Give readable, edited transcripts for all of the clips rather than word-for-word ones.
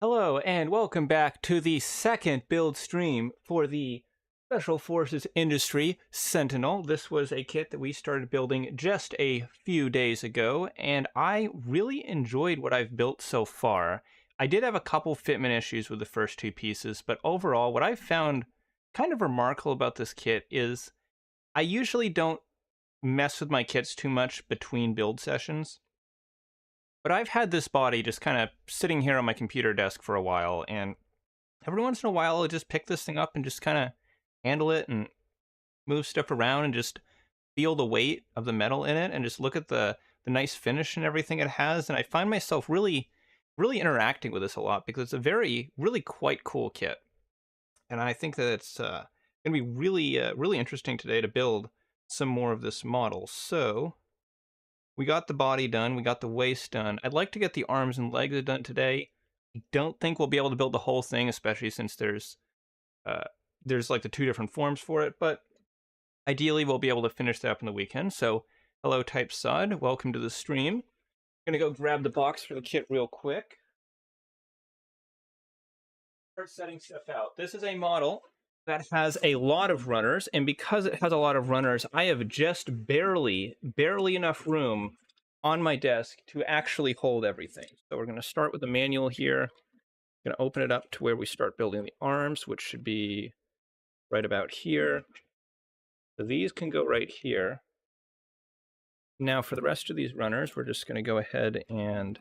Hello, and welcome back to the second build stream for the Special Forces Industry Sentinel. This was a kit that we started building just a few days ago, and I really enjoyed what I've built so far. I did have a couple fitment issues with the first two pieces, but overall, what I've found kind of remarkable about this kit is I usually don't mess with my kits too much between build sessions. But I've had this body just kind of sitting here on my computer desk for a while, and every once in a while I'll just pick this thing up and just kind of handle it and move stuff around and just feel the weight of the metal in it and just look at the nice finish and everything it has. And I find myself really interacting with this a lot because it's a really quite cool kit. And I think that it's going to be really interesting today to build some more of this model. So we got the body done. We got the waist done. I'd like to get the arms and legs done today. I don't think we'll be able to build the whole thing, especially since there's like the two different forms for it. But ideally, we'll be able to finish that up in the weekend. So, hello, Type Sod. Welcome to the stream. I'm gonna go grab the box for the kit real quick. Start setting stuff out. This is a model that has a lot of runners, and because it has a lot of runners, I have just barely enough room on my desk to actually hold everything. So we're going to start with the manual here. I'm going to open it up to where we start building the arms, which should be right about here. So these can go right here. Now for the rest of these runners, we're just going to go ahead and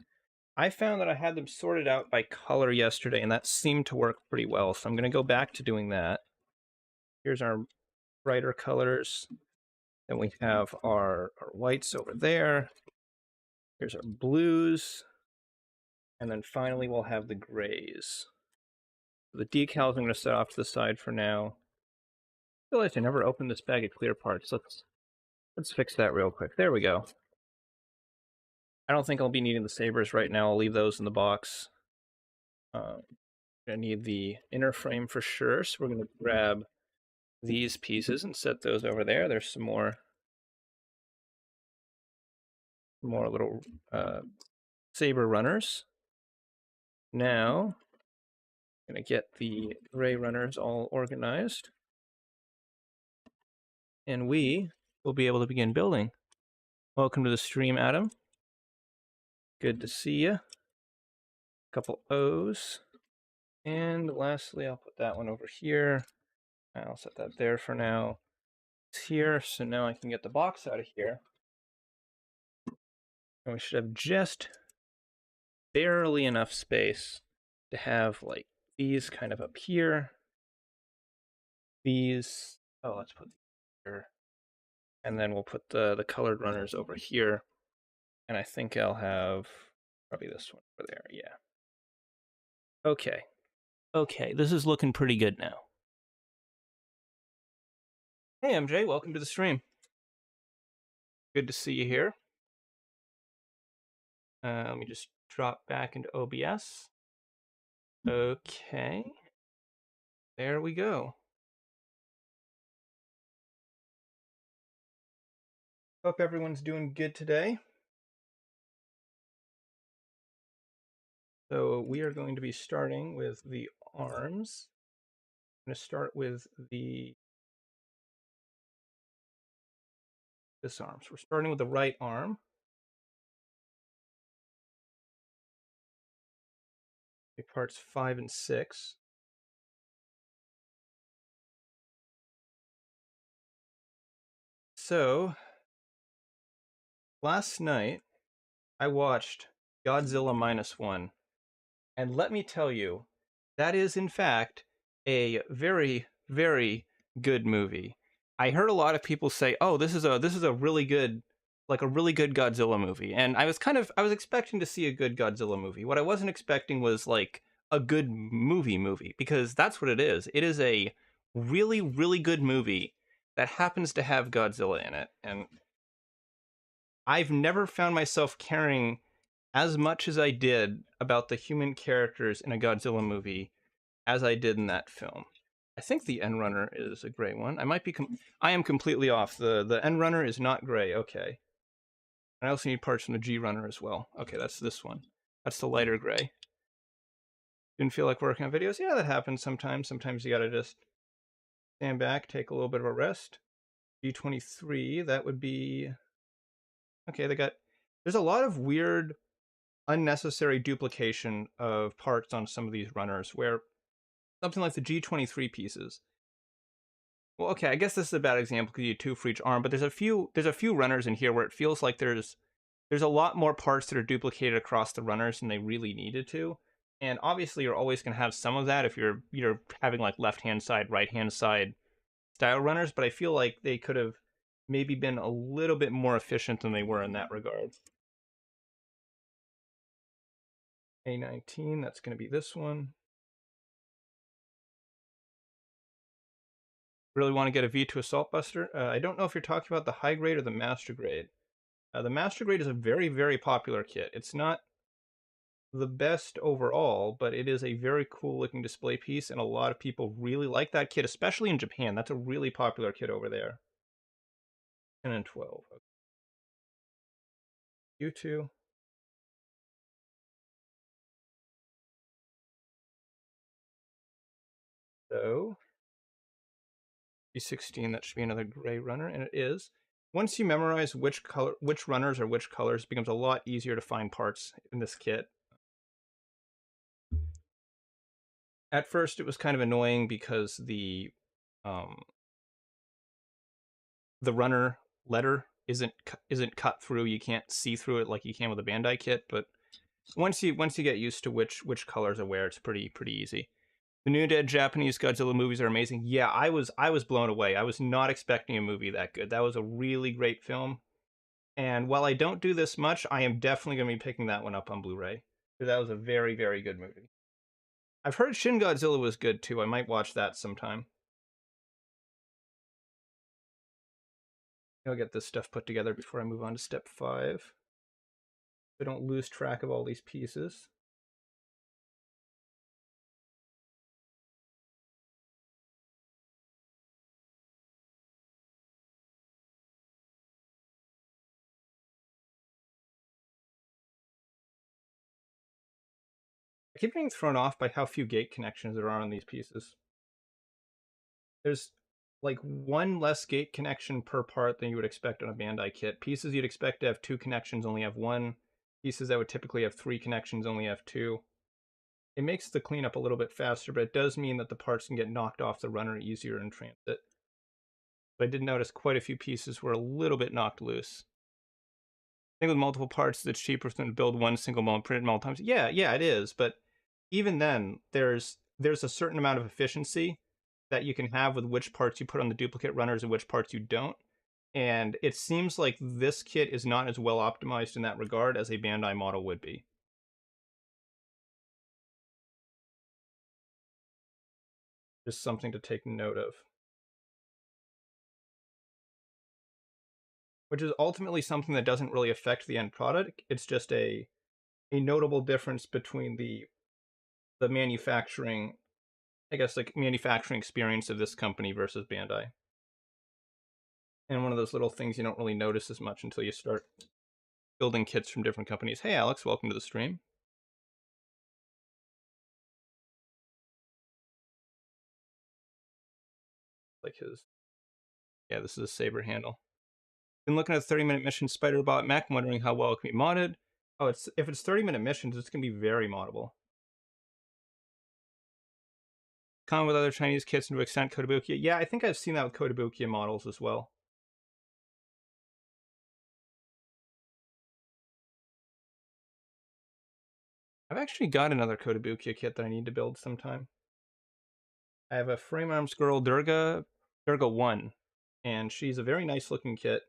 I found that I had them sorted out by color yesterday, and that seemed to work pretty well. So I'm going to go back to doing that. Here's our brighter colors. Then we have our whites over there. Here's our blues. And then finally we'll have the grays. The decals I'm going to set off to the side for now. I realized I never opened this bag of clear parts. Let's fix that real quick. There we go. I don't think I'll be needing the sabers right now. I'll leave those in the box. I'm going to need the inner frame for sure, so we're going to grab these pieces and set those over there. There's some more little saber runners. Now, I'm going to get the gray runners all organized. And we will be able to begin building. Welcome to the stream, Adam. Good to see you. A couple O's. And lastly, I'll put that one over here. I'll set that there for now. It's here, so now I can get the box out of here. And we should have just barely enough space to have like these kind of up here. These, let's put here. And then we'll put the colored runners over here. And I think I'll have probably this one over there, yeah. Okay, this is looking pretty good now. Hey MJ, welcome to the stream. Good to see you here. Let me just drop back into OBS. Okay. There we go. Hope everyone's doing good today. So we are going to be starting with the arms. I'm going to start with this arm. So we're starting with the right arm. Parts 5 and 6. So last night I watched Godzilla -1, and let me tell you, that is in fact a very good movie. I heard a lot of people say, "Oh, this is a really good Godzilla movie," and I was expecting to see a good Godzilla movie. What I wasn't expecting was like a good movie because that's what it is. It is a really good movie that happens to have Godzilla in it, and I've never found myself caring as much as I did about the human characters in a Godzilla movie as I did in that film. I think the End Runner is a gray one. I am completely off. The End Runner is not gray. Okay. And I also need parts from the G Runner as well. Okay, that's this one. That's the lighter gray. Didn't feel like working on videos. Yeah, that happens sometimes. Sometimes you gotta just stand back, take a little bit of a rest. G23, that would be... Okay, there's a lot of weird, unnecessary duplication of parts on some of these runners, where something like the G23 pieces. Well, okay, I guess this is a bad example because you have two for each arm, but there's a few runners in here where it feels like there's a lot more parts that are duplicated across the runners than they really needed to. And obviously you're always going to have some of that if you're having like left-hand side, right-hand side style runners, but I feel like they could have maybe been a little bit more efficient than they were in that regard. A19, that's going to be this one. Really want to get a V2 Assault Buster. I don't know if you're talking about the high grade or the master grade. The master grade is a very, very popular kit. It's not the best overall, but it is a very cool looking display piece, and a lot of people really like that kit, especially in Japan. That's a really popular kit over there. 10 and 12. Okay. U2. So, B16, that should be another gray runner, and it is. Once you memorize which runners are which colors, it becomes a lot easier to find parts in this kit. At first, it was kind of annoying because the runner letter isn't cut through. You can't see through it like you can with a Bandai kit, but once you get used to which colors are where, it's pretty easy. The new dead Japanese Godzilla movies are amazing. Yeah, I was blown away. I was not expecting a movie that good. That was a really great film. And while I don't do this much, I am definitely going to be picking that one up on Blu-ray. That was a very, very good movie. I've heard Shin Godzilla was good too. I might watch that sometime. I'll get this stuff put together before I move on to step 5. I don't lose track of all these pieces. I keep getting thrown off by how few gate connections there are on these pieces. There's like one less gate connection per part than you would expect on a Bandai kit. Pieces you'd expect to have 2 connections only have 1. Pieces that would typically have 3 connections only have 2. It makes the cleanup a little bit faster, but it does mean that the parts can get knocked off the runner easier in transit. But I did notice quite a few pieces were a little bit knocked loose. I think with multiple parts, it's cheaper than to build one single mold and print it multiple times. Yeah, it is. But even then, there's a certain amount of efficiency that you can have with which parts you put on the duplicate runners and which parts you don't. And it seems like this kit is not as well optimized in that regard as a Bandai model would be. Just something to take note of. Which is ultimately something that doesn't really affect the end product. It's just a notable difference between the manufacturing, I guess, like manufacturing experience of this company versus Bandai. And one of those little things you don't really notice as much until you start building kits from different companies. Hey, Alex, welcome to the stream. Like his... Yeah, this is a saber handle. Been looking at 30-minute mission Spider-Bot mech, wondering how well it can be modded. Oh, if it's 30-minute missions, it's going to be very moddable. Common with other Chinese kits and to extent Kotobukiya. Yeah, I think I've seen that with Kotobukiya models as well. I've actually got another Kotobukiya kit that I need to build sometime. I have a Frame Arms Girl Durga 1, and she's a very nice looking kit.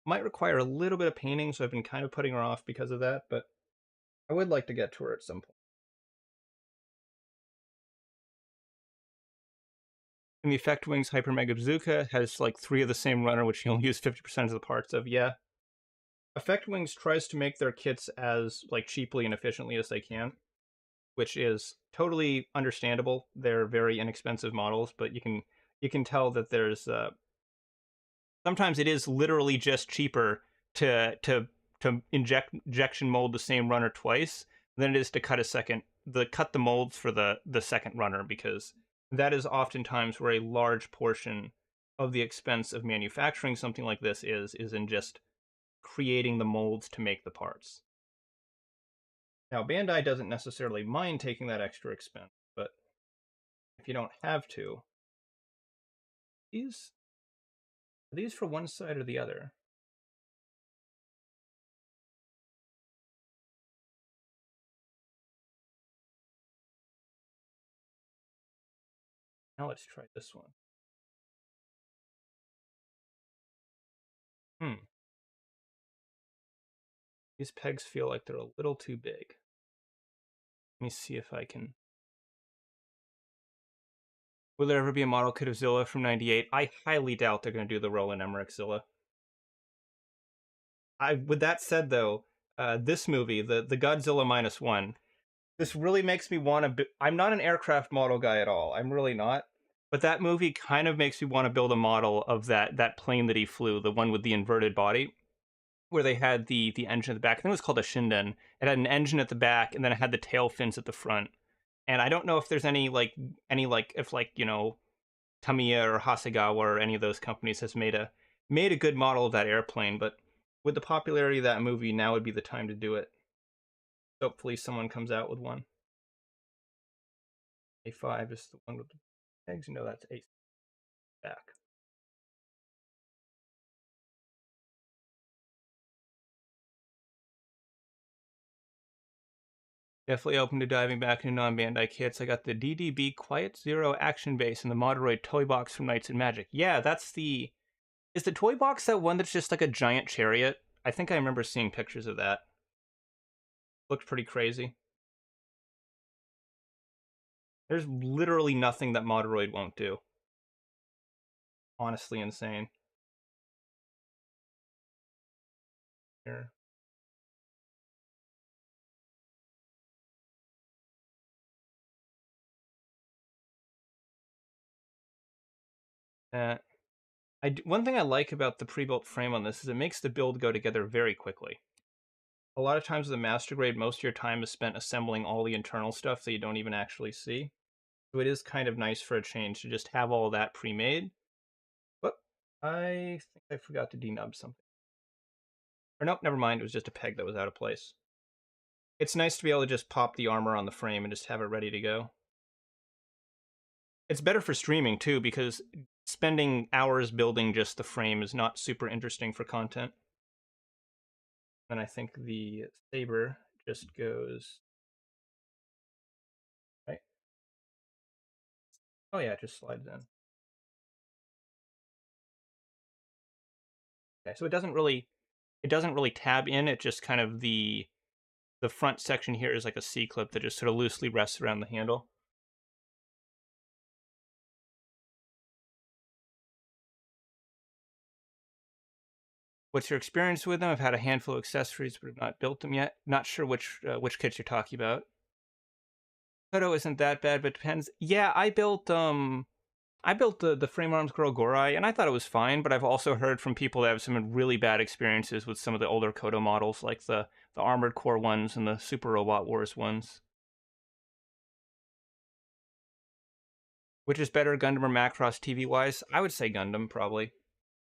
Might require a little bit of painting, so I've been kind of putting her off because of that, but I would like to get to her at some point. And the Effect Wings Hyper Mega Bazooka has like 3 of the same runner, which you only use 50% of the parts of. Yeah. Effect Wings tries to make their kits as like cheaply and efficiently as they can, which is totally understandable. They're very inexpensive models, but you can tell that there's sometimes it is literally just cheaper to injection mold the same runner twice than it is to cut a second cut the molds for the second runner, because that is oftentimes where a large portion of the expense of manufacturing something like this is in just creating the molds to make the parts. Now, Bandai doesn't necessarily mind taking that extra expense, but if you don't have to, these are these for one side or the other? Now let's try this one. Hmm. These pegs feel like they're a little too big. Let me see if I can. Will there ever be a model kit of Zilla from '98? I highly doubt they're going to do the Roland Emmerich Zilla. With that said, though, this movie, the Godzilla -1, this really makes me want to. I'm not an aircraft model guy at all. I'm really not. But that movie kind of makes me want to build a model of that plane that he flew, the one with the inverted body, where they had the engine at the back. I think it was called a Shinden. It had an engine at the back, and then it had the tail fins at the front. And I don't know if there's any if Tamiya or Hasegawa or any of those companies has made a good model of that airplane, but with the popularity of that movie, now would be the time to do it. Hopefully someone comes out with one. A5 is the one with the pegs. You know that's A back. Definitely open to diving back into non-Bandai kits. I got the DDB Quiet Zero Action Base and the Moderoid toy box from Knights and Magic. Yeah, that's the... Is the toy box that one that's just like a giant chariot? I think I remember seeing pictures of that. Looked pretty crazy. There's literally nothing that Moderoid won't do. Honestly insane. Here. Uh, one thing I like about the pre-built frame on this is it makes the build go together very quickly. A lot of times with the master grade, most of your time is spent assembling all the internal stuff that you don't even actually see. So it is kind of nice for a change to just have all that pre-made. But I think I forgot to denub something. Or nope, never mind, it was just a peg that was out of place. It's nice to be able to just pop the armor on the frame and just have it ready to go. It's better for streaming too, because spending hours building just the frame is not super interesting for content. And I think the saber just goes right. Oh yeah, it just slides in. Okay, so it doesn't really tab in. It just kind of the front section here is like a C clip that just sort of loosely rests around the handle. What's your experience with them? I've had a handful of accessories, but have not built them yet. Not sure which kits you're talking about. Photo isn't that bad, but depends. Yeah, I built the frame arms Girl Gorai, and I thought it was fine, but I've also heard from people that have some really bad experiences with some of the older Kodo models, like the Armored Core ones and the Super Robot Wars ones. Which is better, Gundam or Macross TV-wise? I would say Gundam, probably.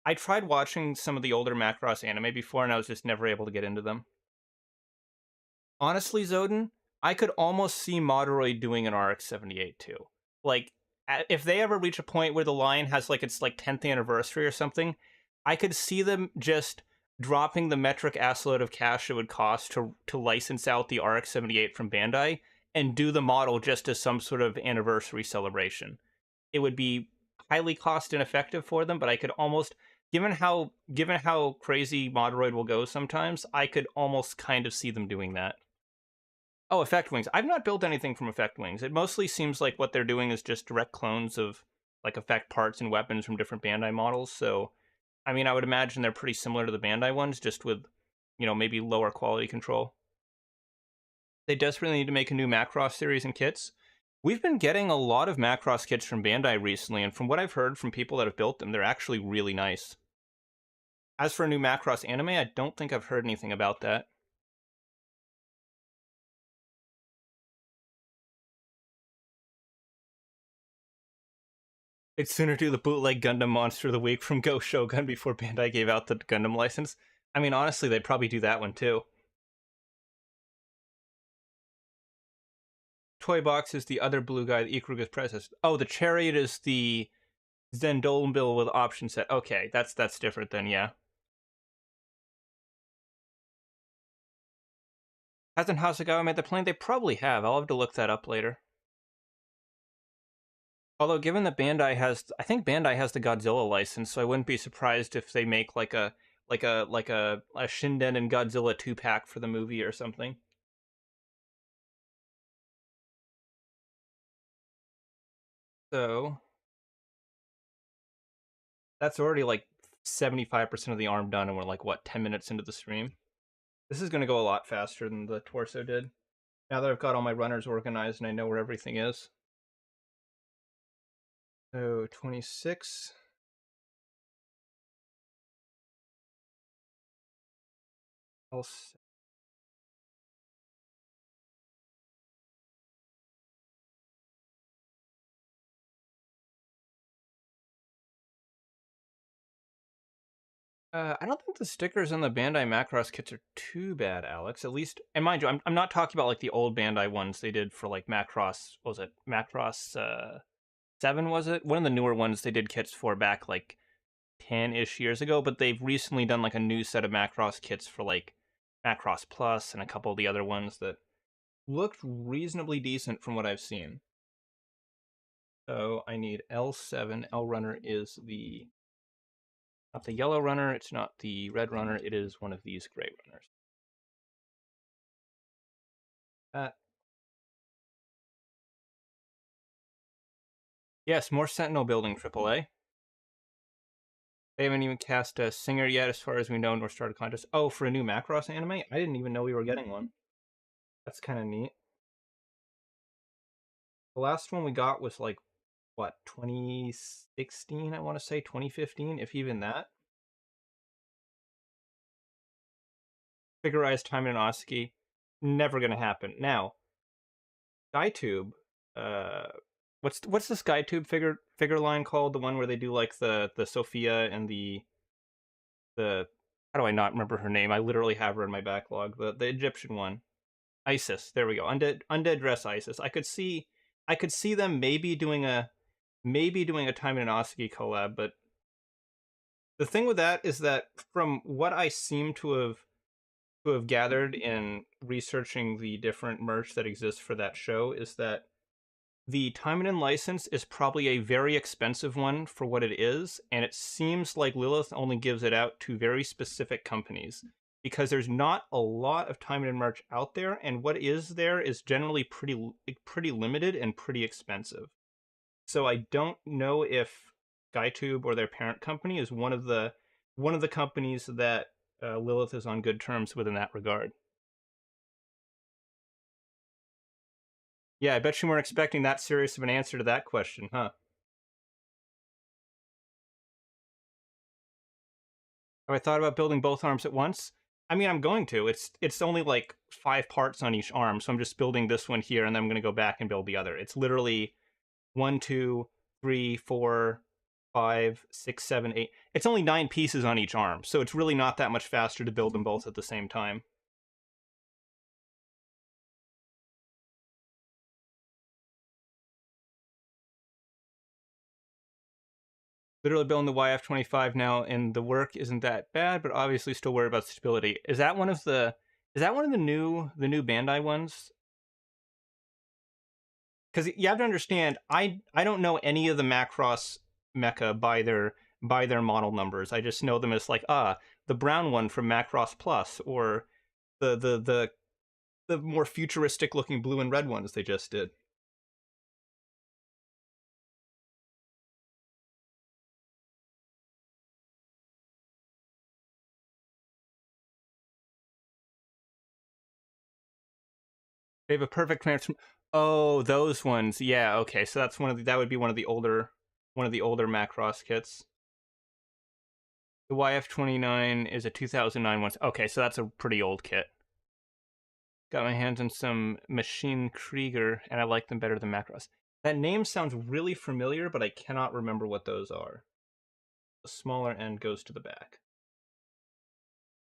I tried watching some of the older Macross anime before, and I was just never able to get into them. Honestly, Zoden, I could almost see Moderoid doing an RX-78 too. Like, if they ever reach a point where the line has like its like 10th anniversary or something, I could see them just dropping the metric assload of cash it would cost to license out the RX-78 from Bandai and do the model just as some sort of anniversary celebration. It would be highly cost ineffective for them, but I could almost, given how crazy Moderoid will go sometimes, I could almost kind of see them doing that. Oh, Effect Wings. I've not built anything from Effect Wings. It mostly seems like what they're doing is just direct clones of like effect parts and weapons from different Bandai models. So, I mean, I would imagine they're pretty similar to the Bandai ones, just with, maybe lower quality control. They desperately need to make a new Macross series and kits. We've been getting a lot of Macross kits from Bandai recently, and from what I've heard from people that have built them, they're actually really nice. As for a new Macross anime, I don't think I've heard anything about that. They'd sooner do the bootleg Gundam Monster of the Week from Go Shogun before Bandai gave out the Gundam license. I mean, honestly, they'd probably do that one too. Toy Box is the other blue guy, the Ikaruga's predecessor. Oh, the Chariot is the Zendolbill with option set. Okay, that's different then, yeah. Hasn't Hasegawa made the plane? They probably have. I'll have to look that up later. Although, given that Bandai has, I think Bandai has the Godzilla license, so I wouldn't be surprised if they make like a Shinden and Godzilla 2-pack for the movie or something. So that's already like 75% of the arm done, and we're like what 10 minutes into the stream. This is going to go a lot faster than the torso did. Now that I've got all my runners organized and I know where everything is. So 26. Else. I don't think the stickers on the Bandai Macross kits are too bad, Alex. At least, and mind you, I'm not talking about like the old Bandai ones they did for like Macross. What was it Macross 7? Was it one of the newer ones they did kits for back like 10-ish years ago? But they've recently done like a new set of Macross kits for like Macross Plus and a couple of the other ones that looked reasonably decent from what I've seen. So I need L7. L runner is the not the yellow runner, it's not the red runner, it is one of these gray runners. Yes, more Sentinel building, AAA. They haven't even cast a singer yet, as far as we know, nor started contest. Oh, for a new Macross anime? I didn't even know we were getting one. That's kind of neat. The last one we got was like, what, 2016, I want to say? 2015, if even that? Figurized Time and Oski. Never gonna happen. Now, SkyTube, uh, what's the SkyTube figure line called? The one where they do like the Sophia and the how do I not remember her name? I literally have her in my backlog. The Egyptian one, Isis. There we go. Undead dress Isis. I could see them maybe doing a Time and Oski collab, but the thing with that is that from what I seem to have gathered in researching the different merch that exists for that show is that the Taimanin license is probably a very expensive one for what it is, and it seems like Lilith only gives it out to very specific companies because there's not a lot of Taimanin merch out there, and what is there is generally pretty limited and pretty expensive. So I don't know if SkyTube or their parent company is one of the companies that Lilith is on good terms with in that regard. Yeah, I bet you weren't expecting that serious of an answer to that question, huh? Have I thought about building both arms at once? I mean, I'm going to. It's only like 5 parts on each arm, so I'm just building this one here, and then I'm going to go back and build the other. It's literally 1, 2, 3, 4, 5, 6, 7, 8. It's only 9 pieces on each arm, so it's really not that much faster to build them both at the same time. Literally building the YF-25 now, and the work isn't that bad, but obviously still worried about stability. Is that one of the new Bandai ones? Because you have to understand, I don't know any of the Macross mecha by their model numbers. I just know them as like the brown one from Macross Plus, or the more futuristic looking blue and red ones they just did. They have a perfect transform. Oh, those ones. Yeah, okay. So that's that would be one of the older Macross kits. The YF-29 is a 2009 one. Okay, so that's a pretty old kit. Got my hands on some Machine Krieger, and I like them better than Macross. That name sounds really familiar, but I cannot remember what those are. The smaller end goes to the back.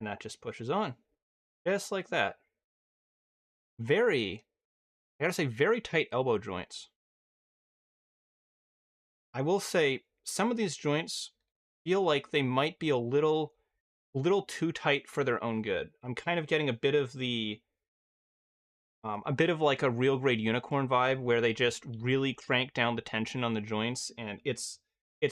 And that just pushes on. Just like that. I gotta say, very tight elbow joints. I will say, some of these joints feel like they might be a little too tight for their own good. I'm kind of getting a bit of like a real grade unicorn vibe where they just really crank down the tension on the joints, and it's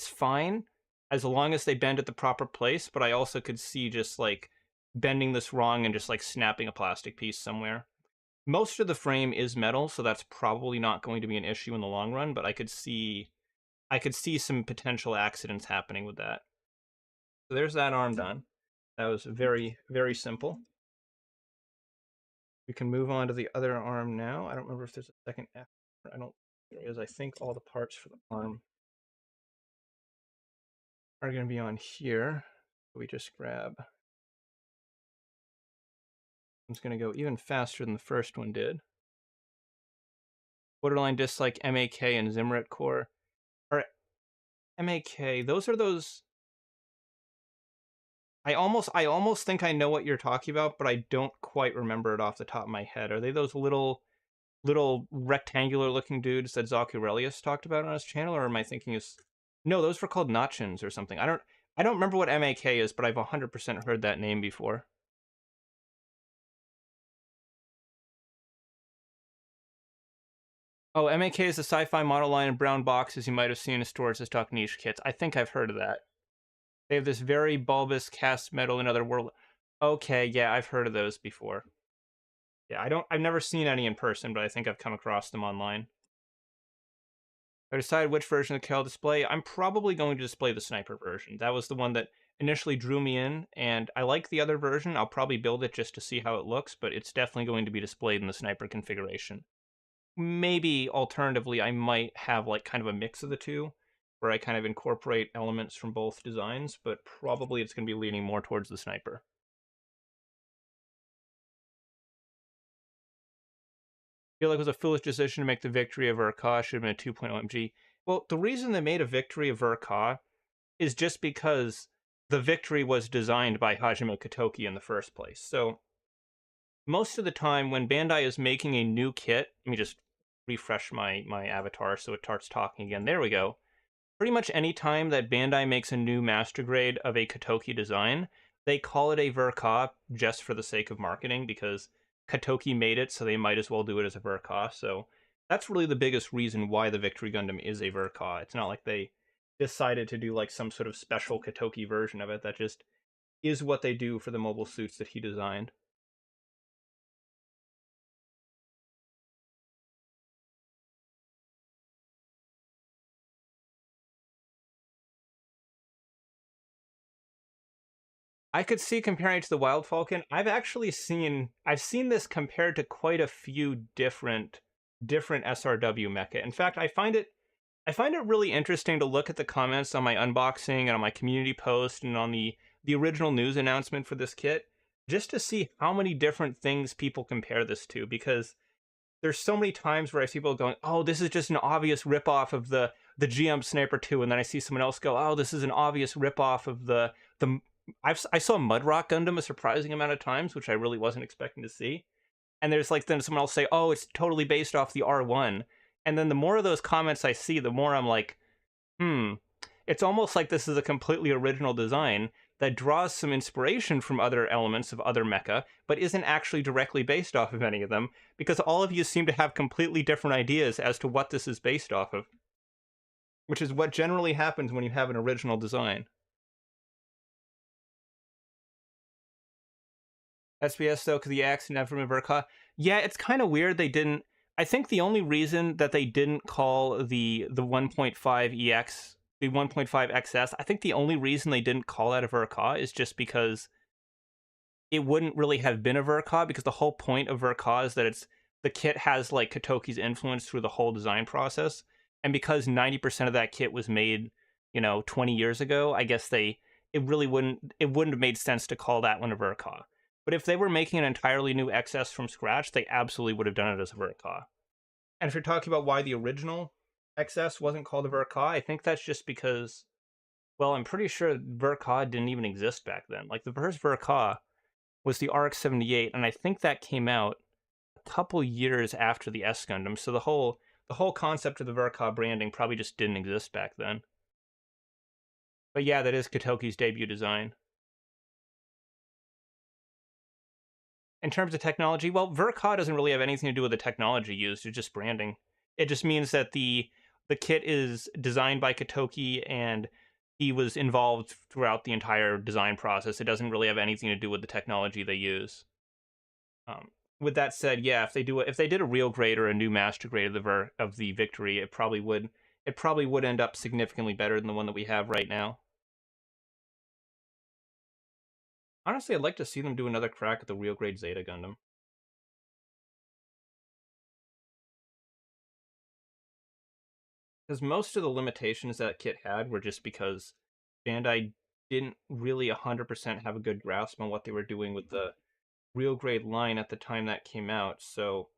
fine as long as they bend at the proper place. But I also could see just like bending this wrong and just like snapping a plastic piece somewhere. Most of the frame is metal, so that's probably not going to be an issue in the long run. But I could see some potential accidents happening with that. So there's that arm done. That was very, very simple. We can move on to the other arm now. I don't remember if there's a second F. I don't. There is. I think all the parts for the arm are going to be on here. We just grab. It's going to go even faster than the first one did. Borderline discs like MAK and Zimmerit core. Or MAK, those are those. I almost think I know what you're talking about, but I don't quite remember it off the top of my head. Are they those little rectangular looking dudes that Zoc Aurelius talked about on his channel, or am I thinking is no, those were called Notchins or something. I don't remember what MAK is, but I've 100% heard that name before. Oh, MAK is the sci-fi model line in brown boxes you might have seen in stores as stock niche kits. I think I've heard of that. They have this very bulbous cast metal in other world. Okay, yeah, I've heard of those before. Yeah, I've never seen any in person, but I think I've come across them online. I decide which version of the Kel display. I'm probably going to display the sniper version. That was the one that initially drew me in, and I like the other version. I'll probably build it just to see how it looks, but it's definitely going to be displayed in the sniper configuration. Maybe alternatively, I might have like kind of a mix of the two, where I kind of incorporate elements from both designs, but probably it's going to be leaning more towards the sniper. I feel like it was a foolish decision to make the victory of Urka should have been a 2.0 MG. Well, the reason they made a victory of Urka is just because the victory was designed by Hajime Kotoki in the first place. So most of the time when Bandai is making a new kit, let me just refresh my avatar so it starts talking again. There we go. Pretty much any time that Bandai makes a new master grade of a Kotoki design, they call it a Verka just for the sake of marketing, because Kotoki made it, so they might as well do it as a Verka. So that's really the biggest reason why the Victory Gundam is a Verka. It's not like they decided to do like some sort of special Kotoki version of it. That just is what they do for the mobile suits that he designed. I could see comparing it to the Wild Falcon. I've seen this compared to quite a few different SRW mecha. In fact, I find it really interesting to look at the comments on my unboxing and on my community post and on the original news announcement for this kit, just to see how many different things people compare this to, because there's so many times where I see people going, "Oh, this is just an obvious ripoff of the GM Sniper 2," and then I see someone else go, "Oh, this is an obvious ripoff of the." I saw Mudrock Gundam a surprising amount of times, which I really wasn't expecting to see. And there's like then someone else say, "Oh, it's totally based off the R1," and then the more of those comments I see, the more I'm like, hmm, it's almost like this is a completely original design that draws some inspiration from other elements of other mecha, but isn't actually directly based off of any of them, because all of you seem to have completely different ideas as to what this is based off of, which is what generally happens when you have an original design. SBS though, because the X never Verka. Yeah, it's kind of weird they didn't. I think the only reason that they didn't call the 1.5 EX the 1.5 XS, I think the only reason they didn't call that a Verka is just because it wouldn't really have been a Verka, because the whole point of Verka is that the kit has like Kotoki's influence through the whole design process, and because 90% of that kit was made, 20 years ago, I guess it wouldn't have made sense to call that one a Verka. But if they were making an entirely new XS from scratch, they absolutely would have done it as a Verka. And if you're talking about why the original, XS wasn't called a Verka. I think that's just because, well, I'm pretty sure Verka didn't even exist back then. Like the first Verka was the RX-78, and I think that came out a couple years after the S Gundam. So the whole concept of the Verka branding probably just didn't exist back then. But yeah, that is Kotoki's debut design. In terms of technology, well, Verka doesn't really have anything to do with the technology used. It's just branding. It just means that the kit is designed by Kotoki and he was involved throughout the entire design process. It doesn't really have anything to do with the technology they use. Um, with that said, yeah, if they did a real grade or a new master grade of the Victory, it probably would end up significantly better than the one that we have right now. Honestly, I'd like to see them do another crack at the real grade Zeta Gundam. Because most of the limitations that kit had were just because Bandai didn't really 100% have a good grasp on what they were doing with the real grade line at the time that came out. So,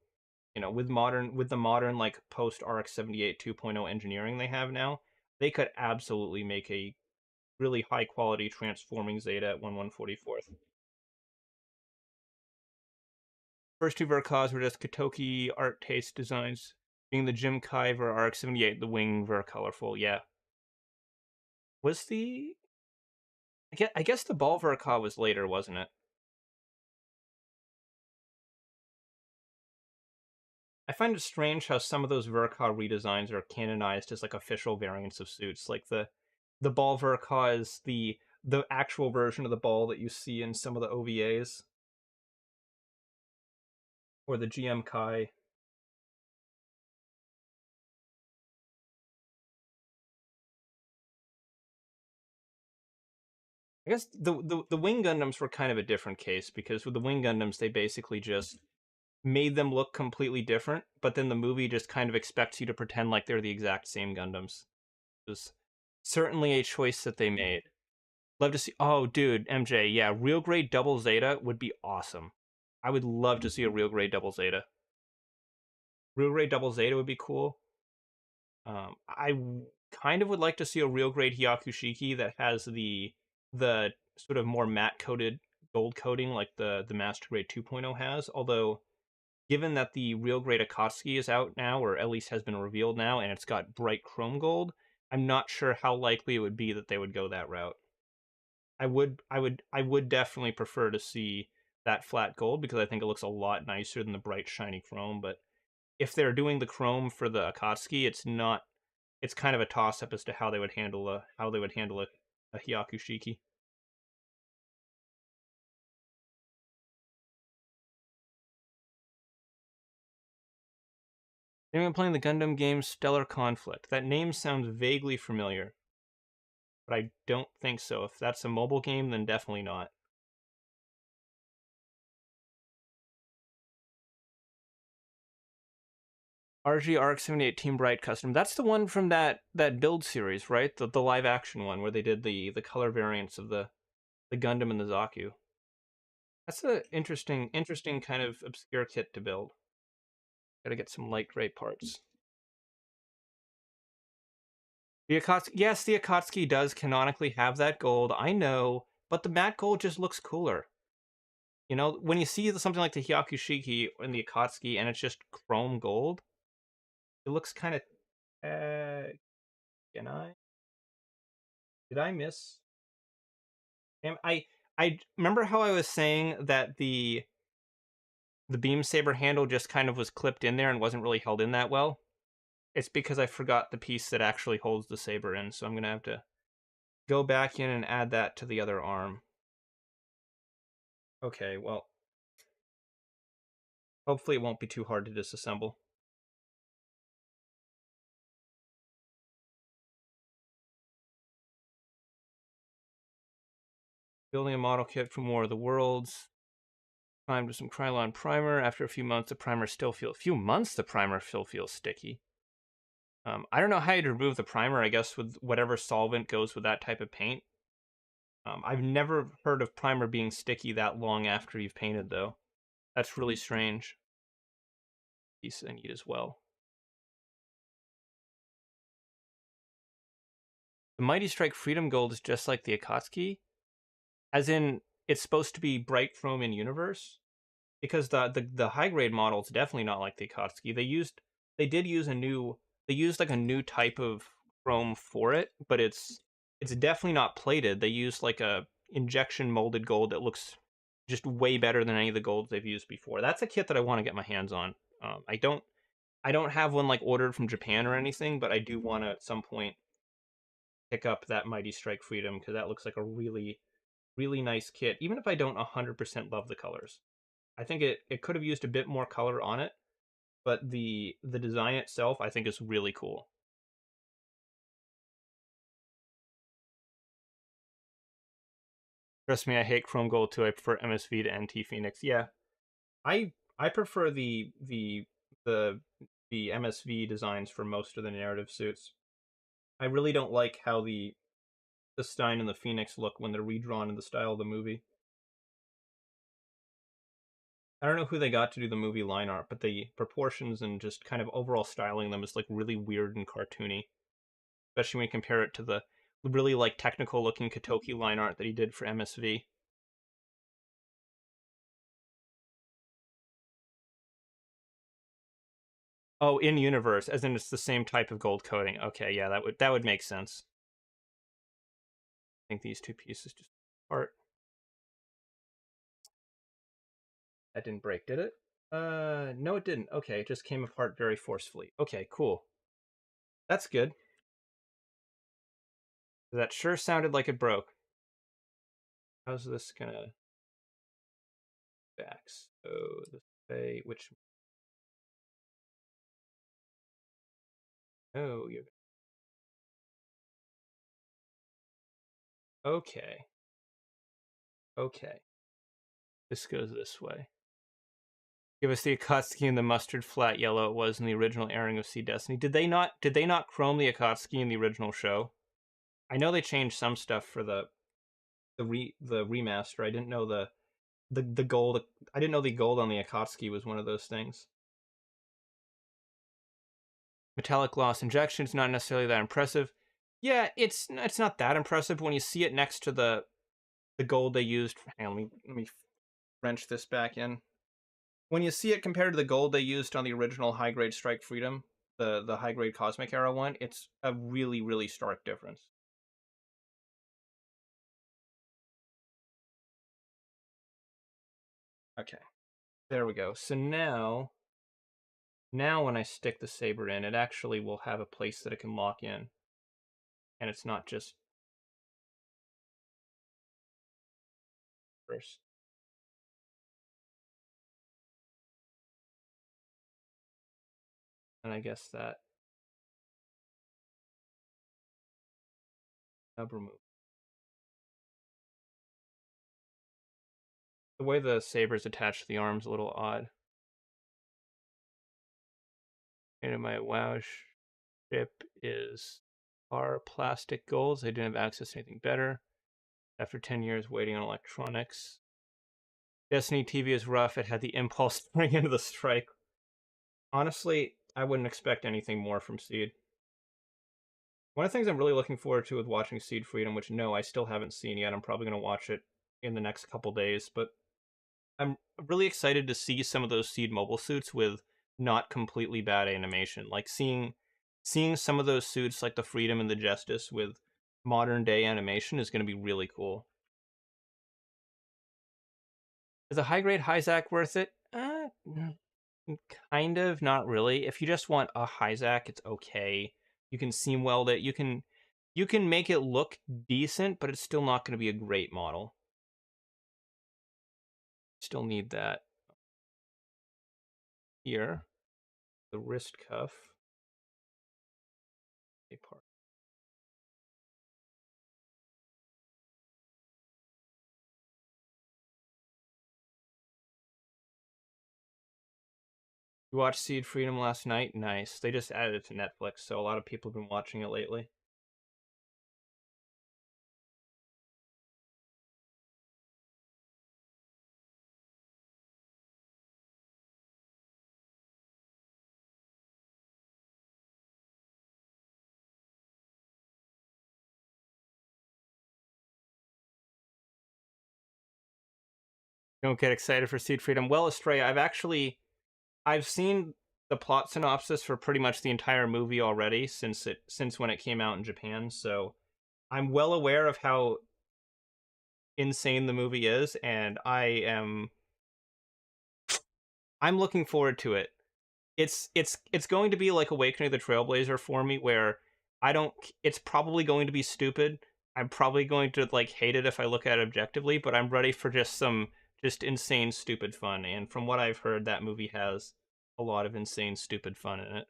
with the modern like post RX-78 2.0 engineering they have now, they could absolutely make a really high quality transforming Zeta at 1144th. First two Verkas were just Kotoki art taste designs, being the Jim Kai Ver RX-78, the wing Ver colorful. Yeah, was the I guess the ball Verka was later, wasn't it? I find it strange how some of those Verka redesigns are canonized as like official variants of suits. Like the ball Verka is the actual version of the ball that you see in some of the OVAs, or the GM Kai. I guess the Wing Gundams were kind of a different case because with the Wing Gundams they basically just made them look completely different, but then the movie just kind of expects you to pretend like they're the exact same Gundams. It was certainly a choice that they made. Love to see. Oh, dude, MJ, yeah, real grade double Zeta would be awesome. I would love to see a real grade double Zeta. Real grade double Zeta would be cool. I kind of would like to see a real grade Hyakushiki that has the sort of more matte coated gold coating like the Master Grade 2.0 has. Although, given that the real grade Akatsuki is out now, or at least has been revealed now, and it's got bright chrome gold, I'm not sure how likely it would be that they would go that route. I would definitely prefer to see that flat gold because I think it looks a lot nicer than the bright shiny chrome. But if they're doing the chrome for the Akatsuki, it's not. It's kind of a toss up as to how they would handle a Hyakushiki. Anyone playing the Gundam game Stellar Conflict? That name sounds vaguely familiar, but I don't think so. If that's a mobile game, then definitely not. RG RX-78 Team Bright custom. That's the one from that build series, right? The live action one where they did the color variants of the Gundam and the Zaku. That's a interesting kind of obscure kit to build. Gotta get some light gray parts. The Akatsuki, yes, the Akatsuki does canonically have that gold. I know, but the matte gold just looks cooler. When you see something like the Hyakushiki and the Akatsuki, and it's just chrome gold, it looks kind of. Can I? Did I miss? I remember how I was saying that the beam saber handle just kind of was clipped in there and wasn't really held in that well. It's because I forgot the piece that actually holds the saber in, so I'm gonna have to go back in and add that to the other arm. Okay, well, hopefully it won't be too hard to disassemble. Building a model kit from War of the Worlds. Primed with some Krylon primer. After a few months, the primer still feels. Few months, the primer still feels sticky. I don't know how you'd remove the primer. I guess with whatever solvent goes with that type of paint. I've never heard of primer being sticky that long after you've painted, though. That's really strange. Piece I need as well. The Mighty Strike Freedom Gold is just like the Akatsuki, as in it's supposed to be bright chrome in universe. Because the high grade model is definitely not like the Akatsuki. They used like a new type of chrome for it, but it's definitely not plated. They used like a injection molded gold that looks just way better than any of the golds they've used before. That's a kit that I want to get my hands on. I don't have one like ordered from Japan or anything, but I do want to at some point pick up that Mighty Strike Freedom because that looks like a really nice kit. Even if I don't 100% love the colors, I think it could have used a bit more color on it, but the design itself I think is really cool. Trust me, I hate Chrome Gold too. I prefer MSV to NT Phoenix. Yeah, I prefer the the MSV designs for most of the narrative suits. I really don't like how the Stein and the Phoenix look when they're redrawn in the style of the movie. I don't know who they got to do the movie line art, but the proportions and just kind of overall styling them is like really weird and cartoony, especially when you compare it to the really like technical looking Katoki line art that he did for MSV. Oh, in universe, as in it's the same type of gold coating. Okay, yeah, that would make sense. I think these two pieces just apart. That didn't break, did it? No, it didn't. Okay, it just came apart very forcefully. Okay, cool. That's good. That sure sounded like it broke. How's this gonna back? So this way, which oh, you're okay. Okay, this goes this way. Give us the Akatsuki in the mustard flat yellow it was in the original airing of Sea Destiny. Did they not chrome the Akatsuki in the original show? I know they changed some stuff for the remaster. I didn't know the gold. I didn't know the gold on the Akatsuki was one of those things. Metallic gloss injection is not necessarily that impressive. Yeah, it's not that impressive when you see it next to the gold they used. Hang on, let me wrench this back in. When you see it compared to the gold they used on the original high grade Strike Freedom, the high grade Cosmic Era one, it's a really stark difference. Okay, there we go. So now when I stick the saber in, it actually will have a place that it can lock in, and it's not just first. And I guess that remove. The way the saber's attached to the arm's a little odd. And my WoW ship is our plastic golds. They didn't have access to anything better. After 10 years waiting on electronics. Destiny TV is rough. It had the impulse to bring into the strike. Honestly, I wouldn't expect anything more from Seed. One of the things I'm really looking forward to with watching Seed Freedom, which no, I still haven't seen yet. I'm probably going to watch it in the next couple days, but I'm really excited to see some of those Seed mobile suits with not completely bad animation. Like seeing some of those suits like the Freedom and the Justice with modern day animation is going to be really cool. Is a high grade Hyzak worth it? Kind of, not really. If you just want a Hyzak, it's okay. You can seam weld it. You can make it look decent, but it's still not going to be a great model. Still need that here. The wrist cuff. A part. You watched Seed Freedom last night? Nice. They just added it to Netflix, so a lot of people have been watching it lately. Don't get excited for Seed Freedom. Well, Astray, I've seen the plot synopsis for pretty much the entire movie already since when it came out in Japan, so I'm well aware of how insane the movie is, and I'm looking forward to it. It's going to be like Awakening the Trailblazer for me, where I don't. It's probably going to be stupid. I'm probably going to like hate it if I look at it objectively, but I'm ready for just insane stupid fun. And from what I've heard, that movie has a lot of insane stupid fun in it.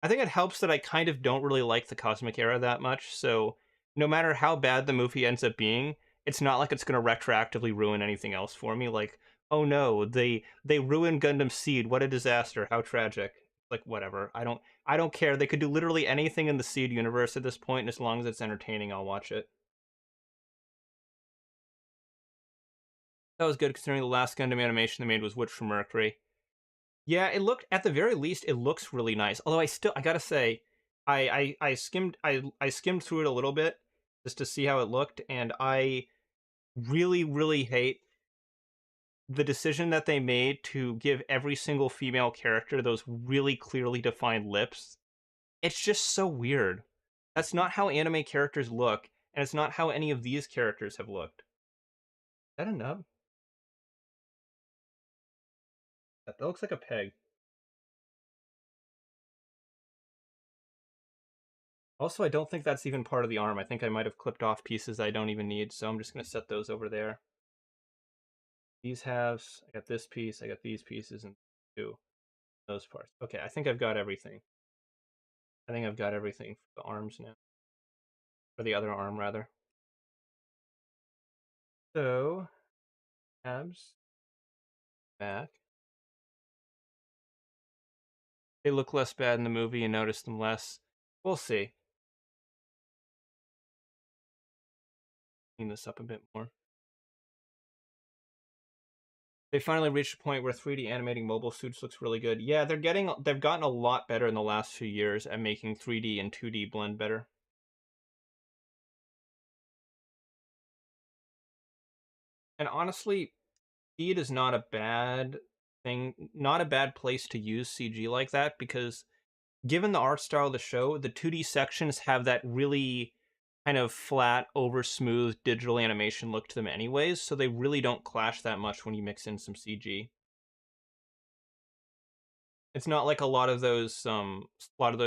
I think it helps that I kind of don't really like the Cosmic Era that much, so no matter how bad the movie ends up being, it's not like it's going to retroactively ruin anything else for me. Like, oh no, they ruined Gundam Seed. What a disaster! How tragic. Like whatever. I don't care. They could do literally anything in the Seed universe at this point, and as long as it's entertaining, I'll watch it. That was good considering the last Gundam animation they made was Witch from Mercury. Yeah, it looked at the very least it looks really nice. Although I gotta say, I skimmed through it a little bit just to see how it looked, and I really hate the decision that they made to give every single female character those really clearly defined lips. It's just so weird. That's not how anime characters look, and it's not how any of these characters have looked. Is that a nub? That looks like a peg. Also, I don't think that's even part of the arm. I think I might have clipped off pieces I don't even need, so I'm just going to set those over there. These halves, I got this piece, I got these pieces, and two those parts. Okay, I think I've got everything. I think I've got everything for the arms now. For the other arm, rather. So, abs, back. They look less bad in the movie and notice them less. We'll see. Clean this up a bit more. They finally reached a point where 3D animating mobile suits looks really good. Yeah, they've gotten a lot better in the last few years at making 3D and 2D blend better. And honestly, Speed is not a bad thing, not a bad place to use CG like that, because given the art style of the show, the 2D sections have that really kind of flat, over smooth digital animation look to them anyways, so they really don't clash that much when you mix in some CG. It's not like a lot of those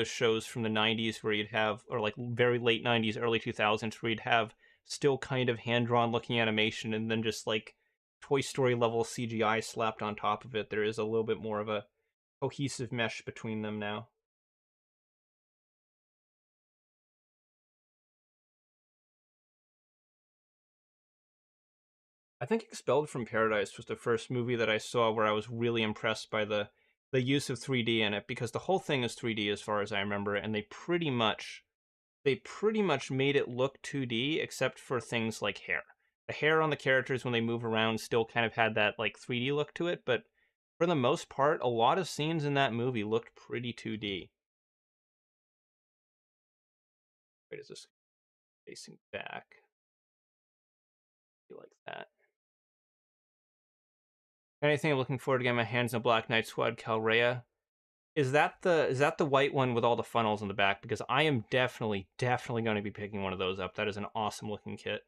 shows from the 90s where you'd have, or like very late 90s, early 2000s, where you'd have still kind of hand-drawn looking animation and then just like Toy Story level CGI slapped on top of it. There is a little bit more of a cohesive mesh between them now. I think Expelled from Paradise was the first movie that I saw where I was really impressed by the use of 3D in it, because the whole thing is 3D as far as I remember, and they pretty much made it look 2D except for things like hair. The hair on the characters when they move around still kind of had that like 3D look to it, but for the most part, a lot of scenes in that movie looked pretty 2D. Wait, is this facing back? Like that. Anything I'm looking forward to getting my hands on Black Knight Squad Calrea. Is that the white one with all the funnels in the back? Because I am definitely going to be picking one of those up. That is an awesome looking kit.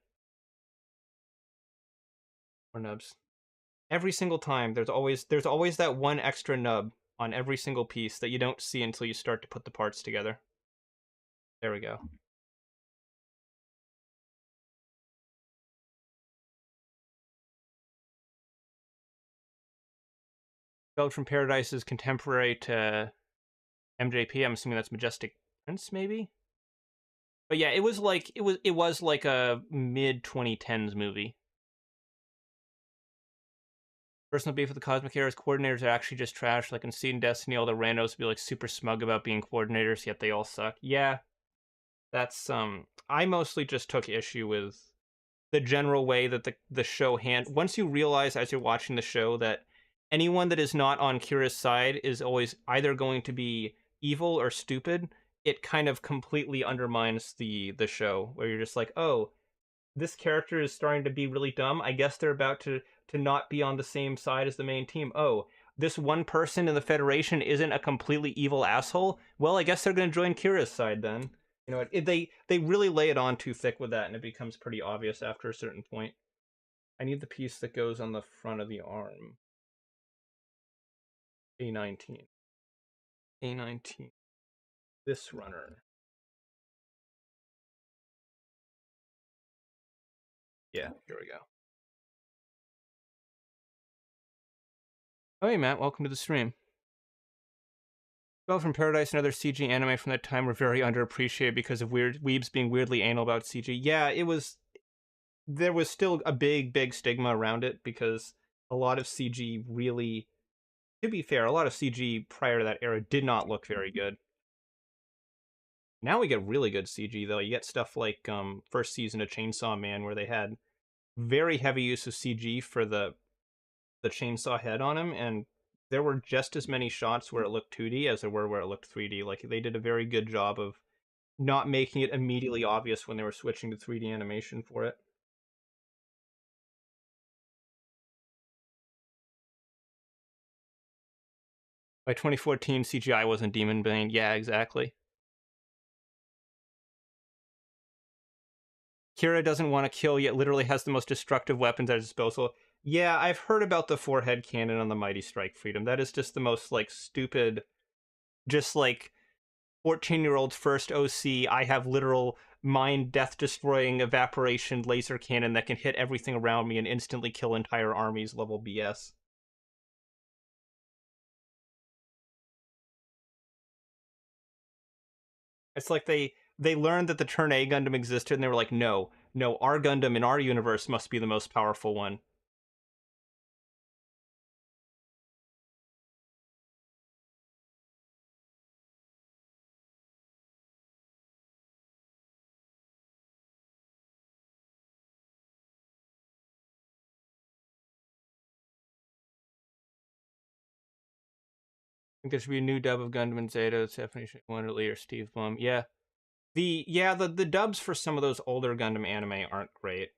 Or nubs. Every single time, there's always that one extra nub on every single piece that you don't see until you start to put the parts together. There we go. Build from Paradise is contemporary to MJP. I'm assuming that's Majestic Prince, maybe. But yeah, it was like a mid 2010s movie. Personal beef with the Cosmic Era's coordinators are actually just trash. Like in Seed and Destiny, all the randos be like super smug about being coordinators, yet they all suck. Yeah, that's I mostly just took issue with the general way that the show once you realize as you're watching the show that anyone that is not on Kira's side is always either going to be evil or stupid, it kind of completely undermines the show, where you're just like, oh, this character is starting to be really dumb. I guess they're about to not be on the same side as the main team. Oh, this one person in the Federation isn't a completely evil asshole. Well, I guess they're going to join Kira's side then. You know, they really lay it on too thick with that, and it becomes pretty obvious after a certain point. I need the piece that goes on the front of the arm. A19. A19. This runner. Yeah, here we go. Oh, hey, Matt. Welcome to the stream. Well, from Paradise and other CG anime from that time were very underappreciated because of weird weebs being weirdly anal about CG. Yeah, it was. There was still a big stigma around it because a lot of CG really, to be fair, a lot of CG prior to that era did not look very good. Now we get really good CG though. You get stuff like first season of Chainsaw Man where they had very heavy use of CG for the chainsaw head on him, and there were just as many shots where it looked 2D as there were where it looked 3D. Like they did a very good job of not making it immediately obvious when they were switching to 3D animation for it. By 2014, CGI wasn't Demon Bane. Yeah, exactly. Kira doesn't want to kill, yet literally has the most destructive weapons at his disposal. Yeah, I've heard about the forehead cannon on the Mighty Strike Freedom. That is just the most, like, stupid, just, like, 14-year-old's first OC, I have literal mind death-destroying evaporation laser cannon that can hit everything around me and instantly kill entire armies level BS. It's like they learned that the Turn A Gundam existed, and they were like, no, our Gundam in our universe must be the most powerful one. I think there should be a new dub of Gundam and Zeta, Stephanie Wonderly or Steve Blum. Yeah. The dubs for some of those older Gundam anime aren't great.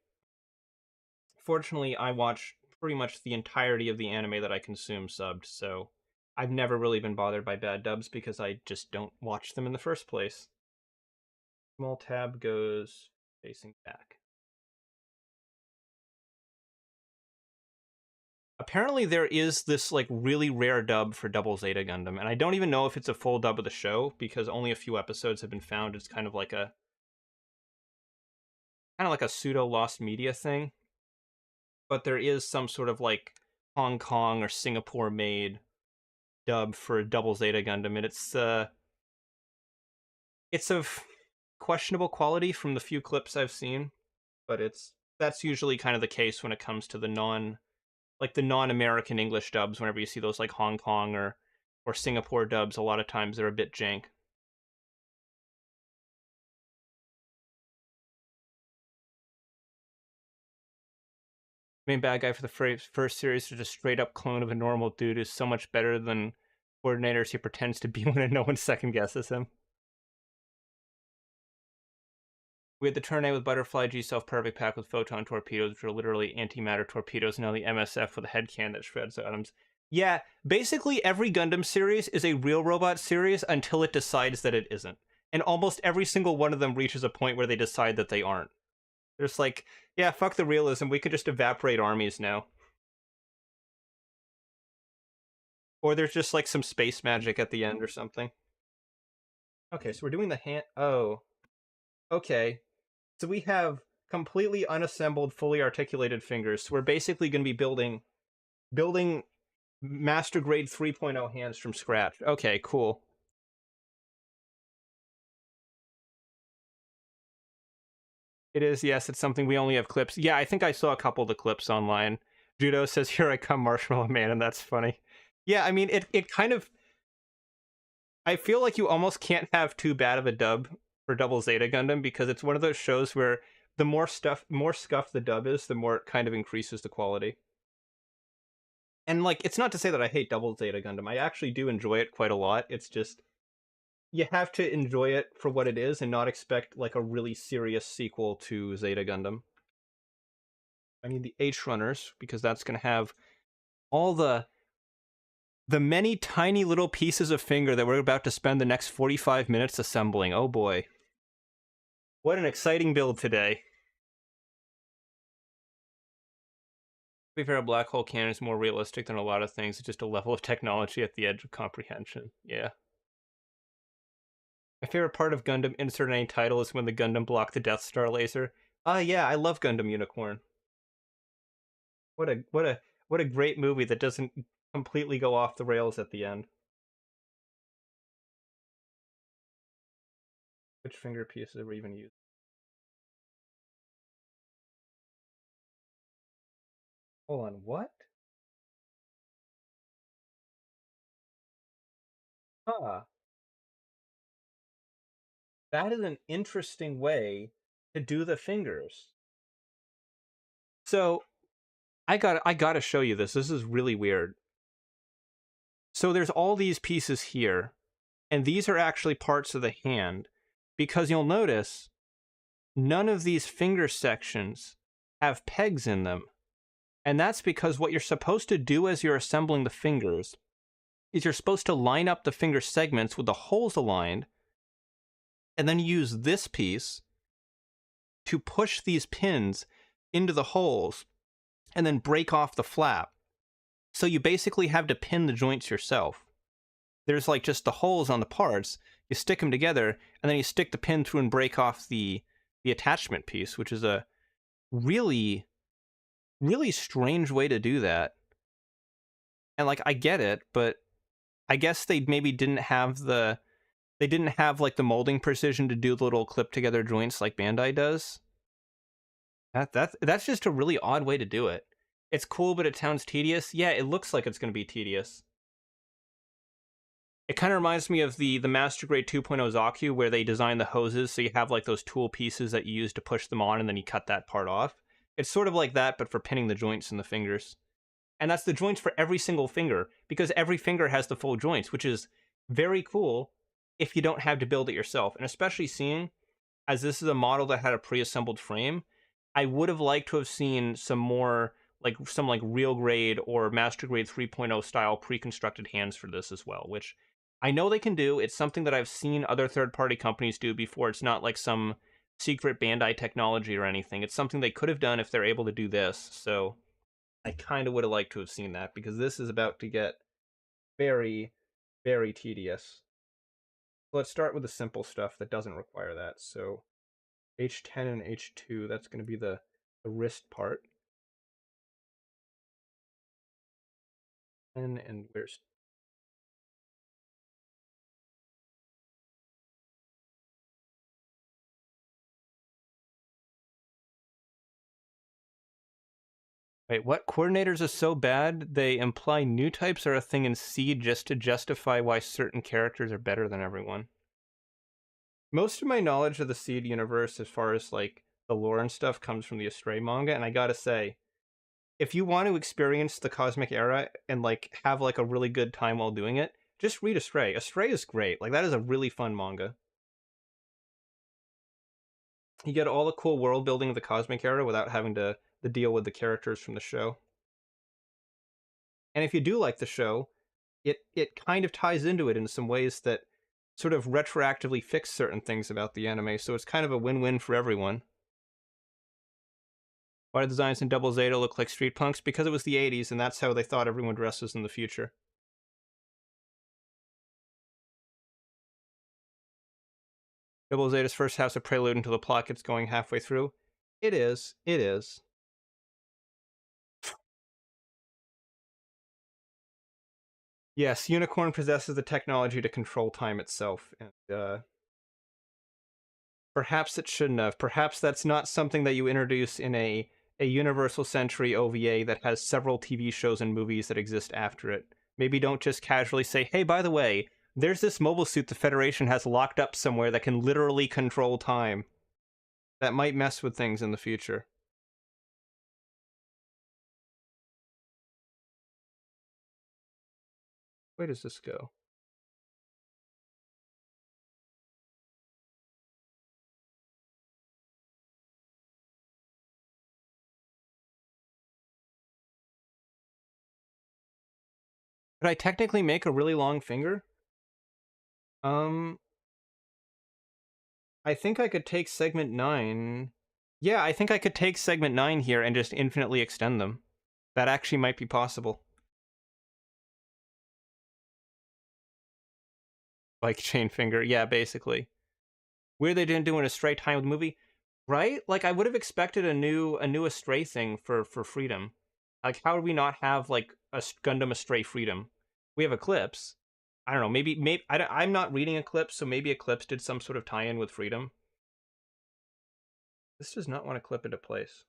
Fortunately, I watch pretty much the entirety of the anime that I consume subbed, so I've never really been bothered by bad dubs because I just don't watch them in the first place. Small tab goes facing back. Apparently there is this like really rare dub for Double Zeta Gundam, and I don't even know if it's a full dub of the show because only a few episodes have been found. It's kind of like a pseudo lost media thing. But there is some sort of like Hong Kong or Singapore made dub for Double Zeta Gundam, and it's of questionable quality from the few clips I've seen, but that's usually kind of the case when it comes to the non-American English dubs. Whenever you see those like Hong Kong or Singapore dubs, a lot of times they're a bit jank. Main bad guy for the first series is just straight up clone of a normal dude who's so much better than coordinators he pretends to be when no one second guesses him. We had the Turn A with Butterfly G Self-Perfect Pack with Photon Torpedoes, which are literally antimatter torpedoes, and now the MSF with a head cannon that shreds atoms. Yeah, basically every Gundam series is a real robot series until it decides that it isn't. And almost every single one of them reaches a point where they decide that they aren't. They're just like, yeah, fuck the realism, we could just evaporate armies now. Or there's just like some space magic at the end or something. Okay, so we're doing the hand... Oh. Okay. So we have completely unassembled, fully articulated fingers. So we're basically going to be building Master Grade 3.0 hands from scratch. Okay, cool. It is, yes, it's something we only have clips. Yeah, I think I saw a couple of the clips online. Judo says, "Here I come, Marshmallow Man," and that's funny. Yeah, I mean, it kind of... I feel like you almost can't have too bad of a dub for Double Zeta Gundam because it's one of those shows where the more scuffed the dub is, the more it kind of increases the quality. And like, it's not to say that I hate Double Zeta Gundam. I actually do enjoy it quite a lot. It's just you have to enjoy it for what it is and not expect like a really serious sequel to Zeta Gundam. I need the H runners because that's going to have all the many tiny little pieces of finger that we're about to spend the next 45 minutes assembling. Oh boy. What an exciting build today. To be fair, a black hole cannon is more realistic than a lot of things. It's just a level of technology at the edge of comprehension. Yeah. My favorite part of Gundam Insert Any Title is when the Gundam blocked the Death Star laser. Yeah, I love Gundam Unicorn. What a great movie that doesn't completely go off the rails at the end. Which finger pieces were even used? Hold on, what? Huh. That is an interesting way to do the fingers. So I gotta show you this. This is really weird. So there's all these pieces here, and these are actually parts of the hand, because you'll notice none of these finger sections have pegs in them. And that's because what you're supposed to do as you're assembling the fingers is you're supposed to line up the finger segments with the holes aligned, and then use this piece to push these pins into the holes and then break off the flap. So you basically have to pin the joints yourself. There's like just the holes on the parts, you stick them together, and then you stick the pin through and break off the attachment piece, which is a really, really strange way to do that. And like, I get it, but I guess they maybe didn't have like the molding precision to do the little clip together joints like Bandai does. That's just a really odd way to do it. It's cool, but it sounds tedious. Yeah, it looks like it's going to be tedious. It kind of reminds me of the Master Grade 2.0 Zaku, where they design the hoses so you have like those tool pieces that you use to push them on, and then you cut that part off. It's sort of like that, but for pinning the joints in the fingers. And that's the joints for every single finger, because every finger has the full joints, which is very cool if you don't have to build it yourself. And especially seeing, as this is a model that had a pre-assembled frame, I would have liked to have seen some more, like some like real grade or Master Grade 3.0 style pre-constructed hands for this as well, which I know they can do. It's something that I've seen other third-party companies do before. It's not like some secret Bandai technology or anything. It's something they could have done if they're able to do this. So I kind of would have liked to have seen that, because this is about to get very, very tedious. Let's start with the simple stuff that doesn't require that. So H10 and H2, that's going to be the wrist part. And where's... Wait, what? Coordinators are so bad they imply new types are a thing in C just to justify why certain characters are better than everyone. Most of my knowledge of the Seed universe, as far as like the lore and stuff, comes from the Astray manga, and I gotta say, if you want to experience the Cosmic Era and like have like a really good time while doing it, just read Astray. Astray is great. Like, that is a really fun manga. You get all the cool world building of the Cosmic Era without having to deal with the characters from the show. And if you do like the show, it kind of ties into it in some ways that sort of retroactively fix certain things about the anime, so it's kind of a win-win for everyone. Why do designs in Double Zeta look like street punks? Because it was the 80s, and that's how they thought everyone dresses in the future. Double Zeta's first half's a prelude until the plot gets going halfway through. It is. It is. Yes, Unicorn possesses the technology to control time itself, and perhaps it shouldn't have. Perhaps that's not something that you introduce in a Universal Century OVA that has several TV shows and movies that exist after it. Maybe don't just casually say, hey, by the way, there's this mobile suit the Federation has locked up somewhere that can literally control time. That might mess with things in the future. Where does this go? Could I technically make a really long finger? Um, I think I could take segment 9. Yeah, I think I could take segment 9 here and just infinitely extend them. That actually might be possible. Like chain finger, yeah, basically. Weird they didn't do it in a straight time with the movie, right? Like I would have expected a new Astray thing for Freedom. Like how would we not have like a Gundam Astray Freedom? We have Eclipse. I don't know. Maybe I'm not reading Eclipse, so maybe Eclipse did some sort of tie-in with Freedom. This does not want to clip into place.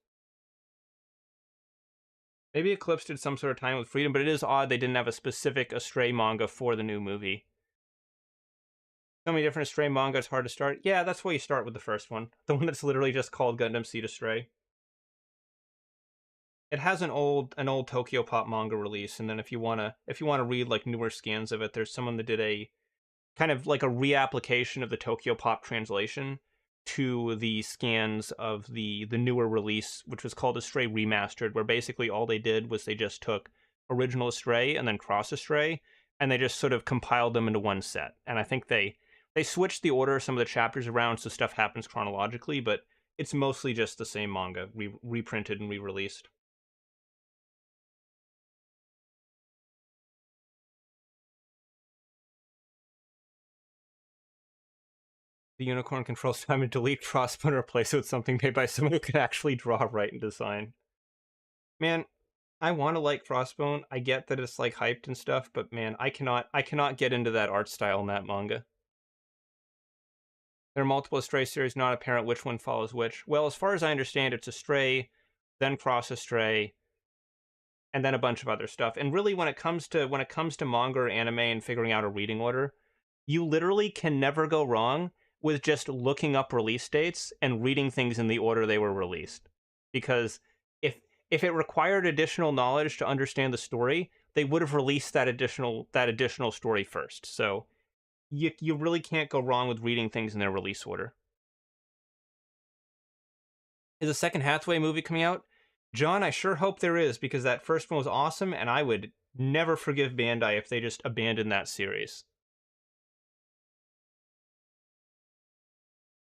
Maybe Eclipse did some sort of tie-in with Freedom, but it is odd they didn't have a specific Astray manga for the new movie. So many different Astray manga, it's hard to start. Yeah, that's why you start with the first one. The one that's literally just called Gundam Seed Astray. It has an old Tokyo Pop manga release, and then if you wanna read like newer scans of it, there's someone that did a kind of like a reapplication of the Tokyo Pop translation to the scans of the newer release, which was called Astray Remastered, where basically all they did was they just took original Astray and then Cross Astray, and they just sort of compiled them into one set. And I think they switched the order of some of the chapters around so stuff happens chronologically, but it's mostly just the same manga reprinted and re-released. The unicorn controls time to delete Crossbone and replace it with something made by someone who can actually draw, write, and design. Man, I want to like Crossbone. I get that it's like hyped and stuff, but man, I cannot get into that art style in that manga. There are multiple Astray series, not apparent which one follows which. Well, as far as I understand, it's Astray, then Cross Astray, and then a bunch of other stuff. And really, when it comes to manga or anime and figuring out a reading order, you literally can never go wrong with just looking up release dates and reading things in the order they were released. Because if if it required additional knowledge to understand the story, they would have released that additional story first. So you really can't go wrong with reading things in their release order. Is a second Hathaway movie coming out? John, I sure hope there is, because that first one was awesome, and I would never forgive Bandai if they just abandoned that series.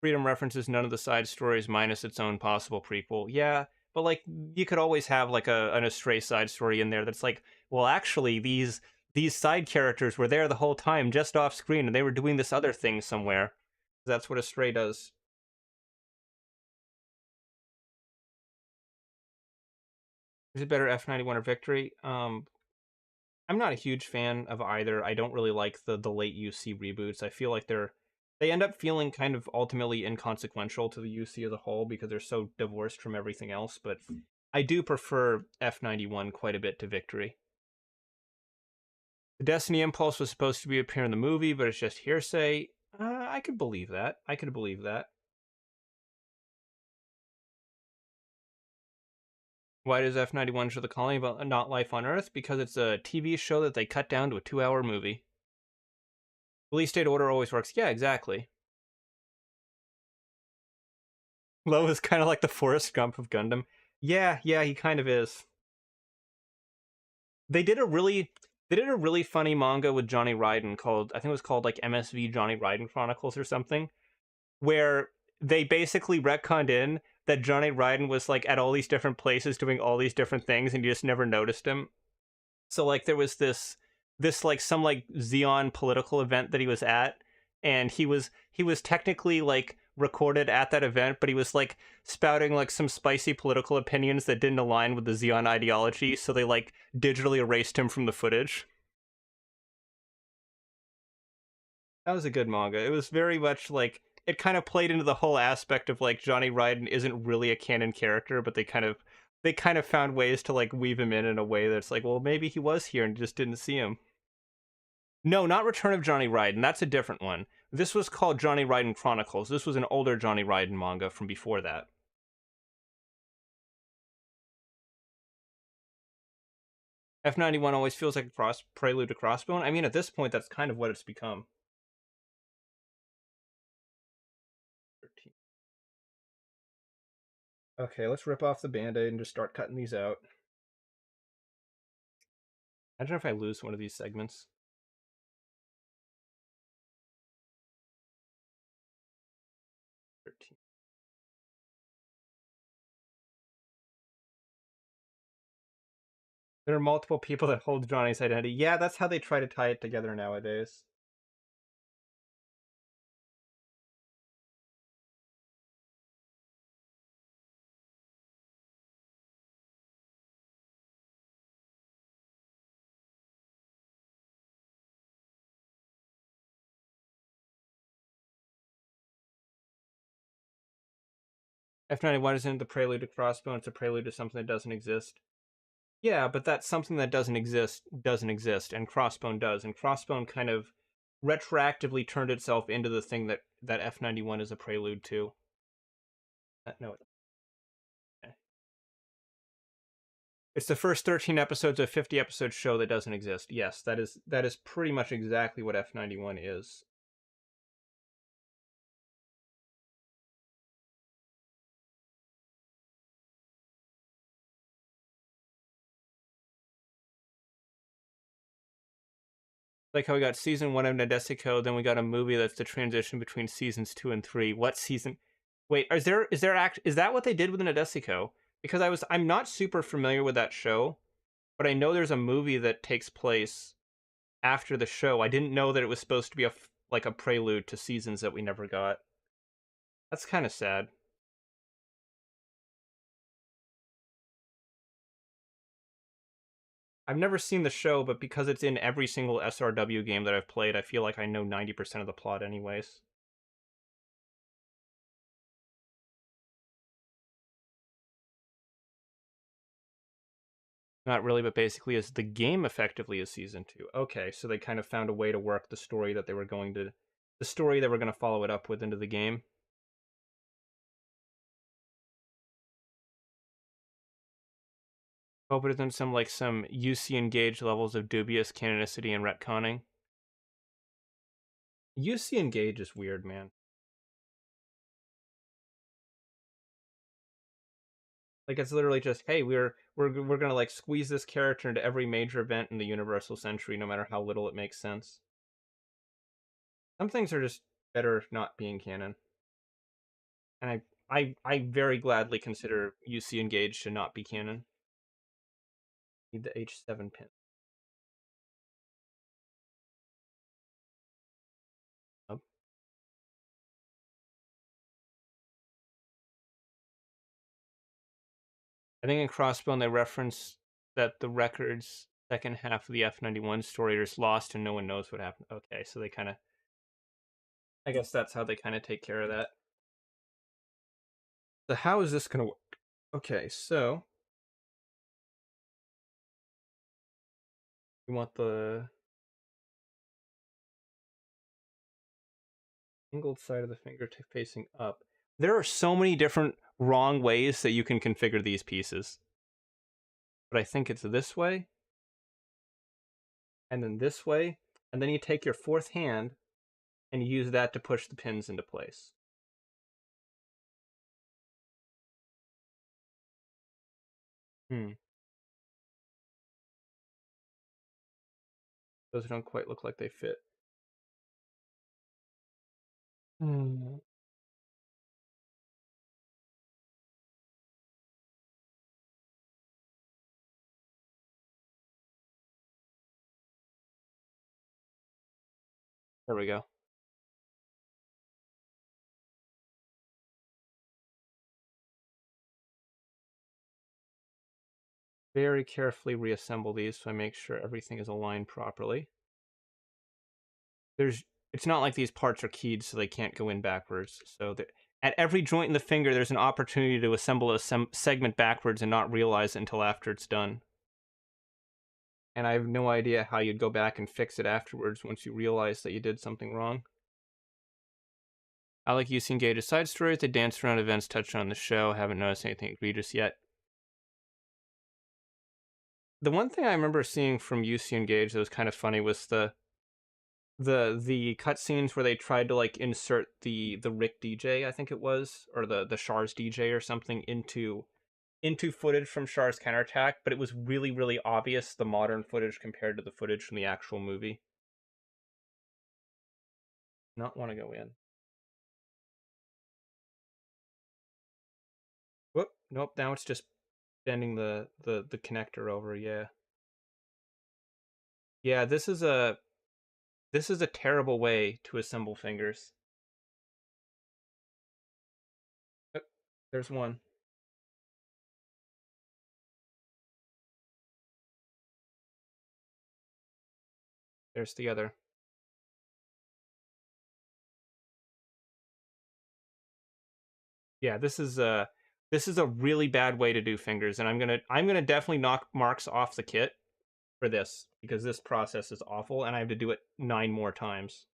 Freedom references none of the side stories minus its own possible prequel. Yeah, but like you could always have like an Astray side story in there that's like, well, actually these side characters were there the whole time, just off screen, and they were doing this other thing somewhere. That's what Astray does. Is it better F91 or Victory? I'm not a huge fan of either. I don't really like the late UC reboots. I feel like they end up feeling kind of ultimately inconsequential to the UC as a whole because they're so divorced from everything else, but I do prefer F91 quite a bit to Victory. The Destiny Impulse was supposed to be appear in the movie, but it's just hearsay. I could believe that. I could believe that. Why does F91 show the colony about not life on Earth? Because it's a TV show that they cut down to a 2-hour movie. Release date order always works. Yeah, exactly. Low is kind of like the Forrest Gump of Gundam. Yeah, yeah, he kind of is. They did a really they did a really funny manga with Johnny Ryden called, I think it was called like MSV Johnny Ryden Chronicles or something, where they basically retconned in that Johnny Ryden was like at all these different places doing all these different things and you just never noticed him. So like there was this like some like Xeon political event that he was at, and he was technically like recorded at that event, but he was like spouting like some spicy political opinions that didn't align with the Xeon ideology, so they like digitally erased him from the footage. That was a good manga. It was very much like it kind of played into the whole aspect of like Johnny Ryden isn't really a canon character, but they kind of found ways to like weave him in a way that's like, well, maybe he was here and just didn't see him. No, not Return of Johnny Ryden. That's a different one. This was called Johnny Ryden Chronicles. This was an older Johnny Ryden manga from before that. F91 always feels like a cross prelude to Crossbone. I mean, at this point, that's kind of what it's become. 13. Okay, let's rip off the band-aid and just start cutting these out. Imagine if I lose one of these segments. There are multiple people that hold Johnny's identity. Yeah, that's how they try to tie it together nowadays. F91 isn't the prelude to Crossbone, it's a prelude to something that doesn't exist. Yeah, but that's something that doesn't exist, and Crossbone does, and Crossbone kind of retroactively turned itself into the thing that F91 is a prelude to. No, it's the first 13 episodes of a 50-episode show that doesn't exist. Yes, that is pretty much exactly what F91 is. Like how we got season 1 of Nadesico, then we got a movie that's the transition between seasons 2 and 3. What season? Wait, is that what they did with Nadesico? Because I'm not super familiar with that show, but I know there's a movie that takes place after the show. I didn't know that it was supposed to be like a prelude to seasons that we never got. That's kind of sad. I've never seen the show, but because it's in every single SRW game that I've played, I feel like I know 90% of the plot anyways. Not really, but basically is the game effectively is season 2. Okay, so they kind of found a way to work the story that we're going to follow it up with into the game. Hope it isn't some UC Engage levels of dubious canonicity and retconning. UC Engage is weird, man. Like it's literally just, hey, we're gonna like squeeze this character into every major event in the Universal Century, no matter how little it makes sense. Some things are just better not being canon, and I very gladly consider UC Engage to not be canon. Need the H7 pin. Oh. I think in Crossbone they reference that the record's second half of the F91 story is lost and no one knows what happened. Okay, so they kind of, I guess that's how they kind of take care of that. So how is this going to work? Okay, so we want the angled side of the fingertip facing up. There are so many different wrong ways that you can configure these pieces. But I think it's this way, and then this way, and then you take your fourth hand and use that to push the pins into place. Those don't quite look like they fit. There we go. Very carefully reassemble these so I make sure everything is aligned properly. It's not like these parts are keyed so they can't go in backwards. So at every joint in the finger, there's an opportunity to assemble a segment backwards and not realize it until after it's done. And I have no idea how you'd go back and fix it afterwards once you realize that you did something wrong. I like using Gage's side stories. They dance around events touched on the show. Haven't noticed anything egregious yet. The one thing I remember seeing from UC Engage that was kind of funny was the cutscenes where they tried to like insert the Rick DJ, I think it was, or the Shars DJ or something into into footage from Char's counterattack, but it was really, really obvious, the modern footage compared to the footage from the actual movie. Not want to go in. Whoop, nope, now it's just bending the connector over, yeah. Yeah, this is a terrible way to assemble fingers. Oh, there's one. There's the other. Yeah, this is a really bad way to do fingers, and I'm gonna definitely knock marks off the kit for this because this process is awful, and I have to do it 9 more times.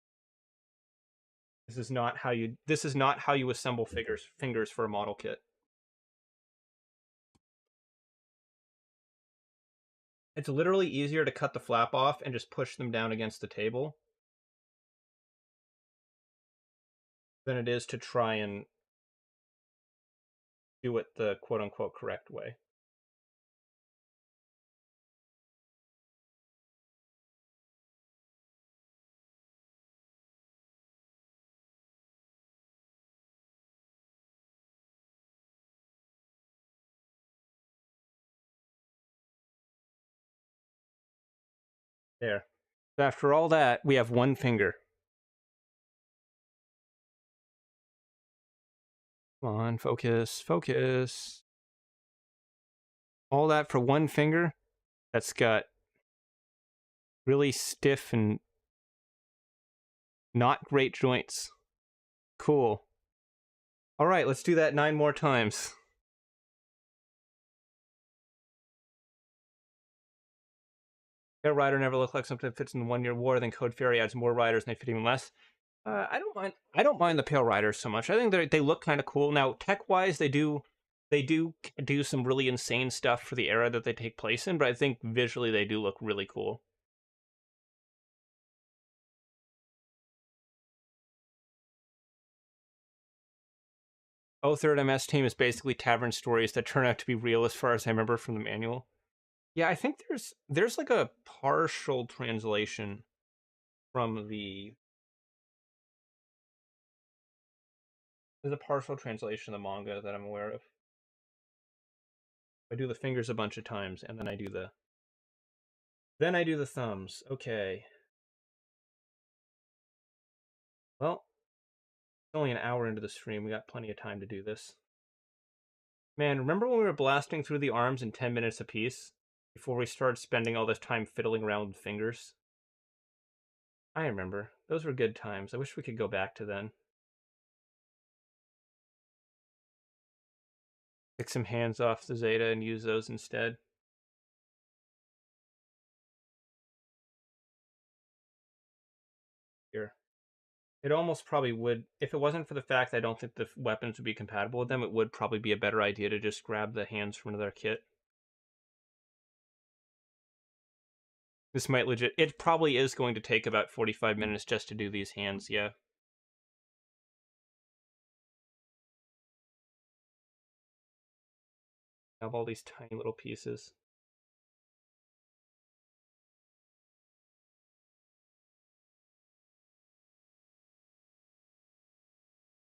This is not how you assemble fingers for a model kit. It's literally easier to cut the flap off and just push them down against the table than it is to try and do it the quote-unquote correct way. There. After all that, we have one finger. Come on, focus, focus. All that for one finger? That's got really stiff and not great joints. Cool. All right, let's do that 9 more times. Pale Rider never looked like something that fits in the 1 Year War. Then Code Fairy adds more riders and they fit even less. I don't mind. I don't mind the Pale Riders so much. I think they look kind of cool. Now, tech-wise, they do some really insane stuff for the era that they take place in. But I think visually they do look really cool. Oh, Third MS Team is basically tavern stories that turn out to be real, as far as I remember from the manual. Yeah, I think there's like a partial translation from the there's a partial translation of the manga that I'm aware of. I do the fingers a bunch of times, and then I do the thumbs. Okay. Well, it's only an hour into the stream. We got plenty of time to do this. Man, remember when we were blasting through the arms in 10 minutes apiece before we started spending all this time fiddling around with fingers? I remember. Those were good times. I wish we could go back to then. Take some hands off the Zeta and use those instead. Here. It almost probably would, if it wasn't for the fact I don't think the weapons would be compatible with them, it would probably be a better idea to just grab the hands from another kit. This might legit, it probably is going to take about 45 minutes just to do these hands, yeah. I have all these tiny little pieces.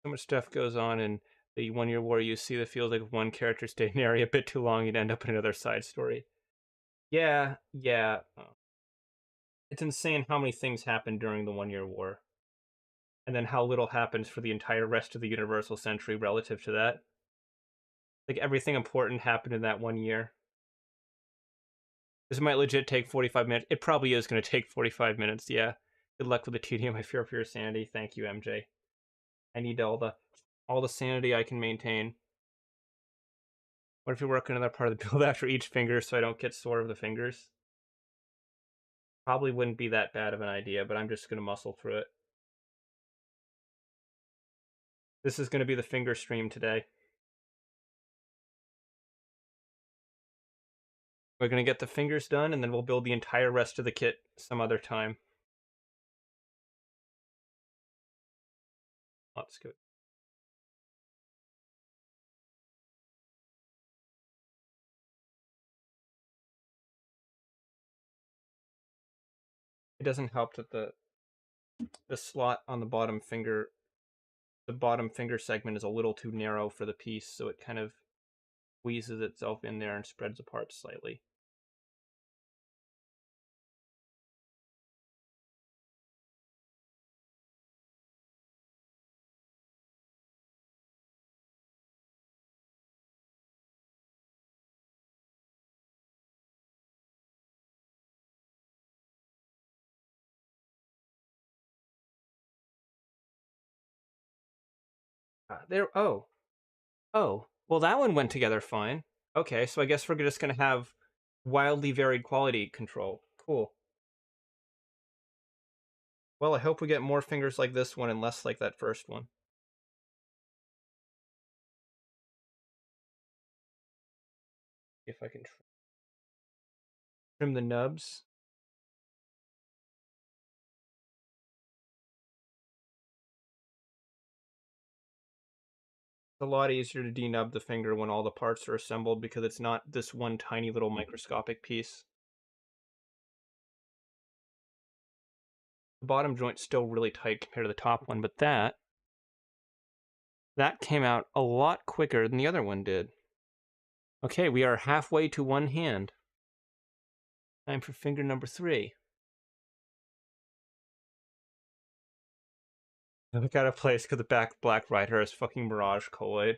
So much stuff goes on in the 1 Year War. You see that feels like if one character stayed in the area a bit too long, you'd end up in another side story. Yeah. It's insane how many things happened during the 1 Year War. And then how little happens for the entire rest of the Universal Century relative to that. Like, everything important happened in that 1 year. This might legit take 45 minutes. It probably is going to take 45 minutes, yeah. Good luck with the tedium. I fear for your sanity. Thank you, MJ. I need all the sanity I can maintain. What if you work another part of the build after each finger so I don't get sore of the fingers? Probably wouldn't be that bad of an idea, but I'm just going to muscle through it. This is going to be the finger stream today. We're going to get the fingers done, and then we'll build the entire rest of the kit some other time. Let's go. It doesn't help that the slot on the bottom finger segment is a little too narrow for the piece, so it kind of squeezes itself in there and spreads apart slightly. There. Oh. Well, that one went together fine. Okay, so I guess we're just gonna have wildly varied quality control. Cool. Well, I hope we get more fingers like this one and less like that first one. If I can trim the nubs. It's a lot easier to denub the finger when all the parts are assembled because it's not this one tiny little microscopic piece. The bottom joint's still really tight compared to the top one, but that came out a lot quicker than the other one did. Okay, we are halfway to one hand. Time for finger number 3. I look out of place because the back Black Rider is fucking Mirage Colloid.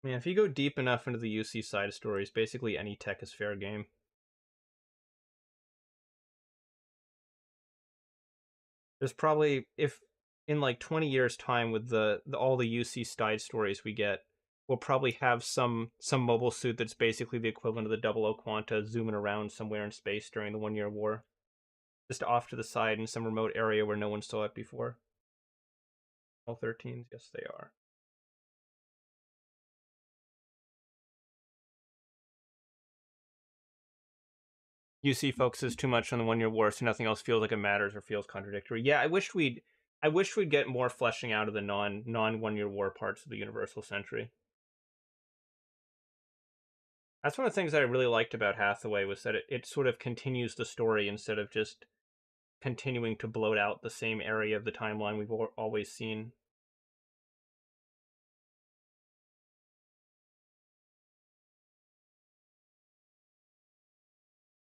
Man, if you go deep enough into the UC side stories, basically any tech is fair game. There's probably, if in like 20 years time with all the UC side stories we get, we'll probably have some mobile suit that's basically the equivalent of the Double O Quanta zooming around somewhere in space during the 1 Year War. Just off to the side in some remote area where no one saw it before. All 13s, yes they are. UC focuses too much on the 1 Year War, so nothing else feels like it matters or feels contradictory. Yeah, I wish we'd get more fleshing out of the non 1 Year War parts of the Universal Century. That's one of the things that I really liked about Hathaway was that it sort of continues the story instead of just continuing to bloat out the same area of the timeline we've always seen.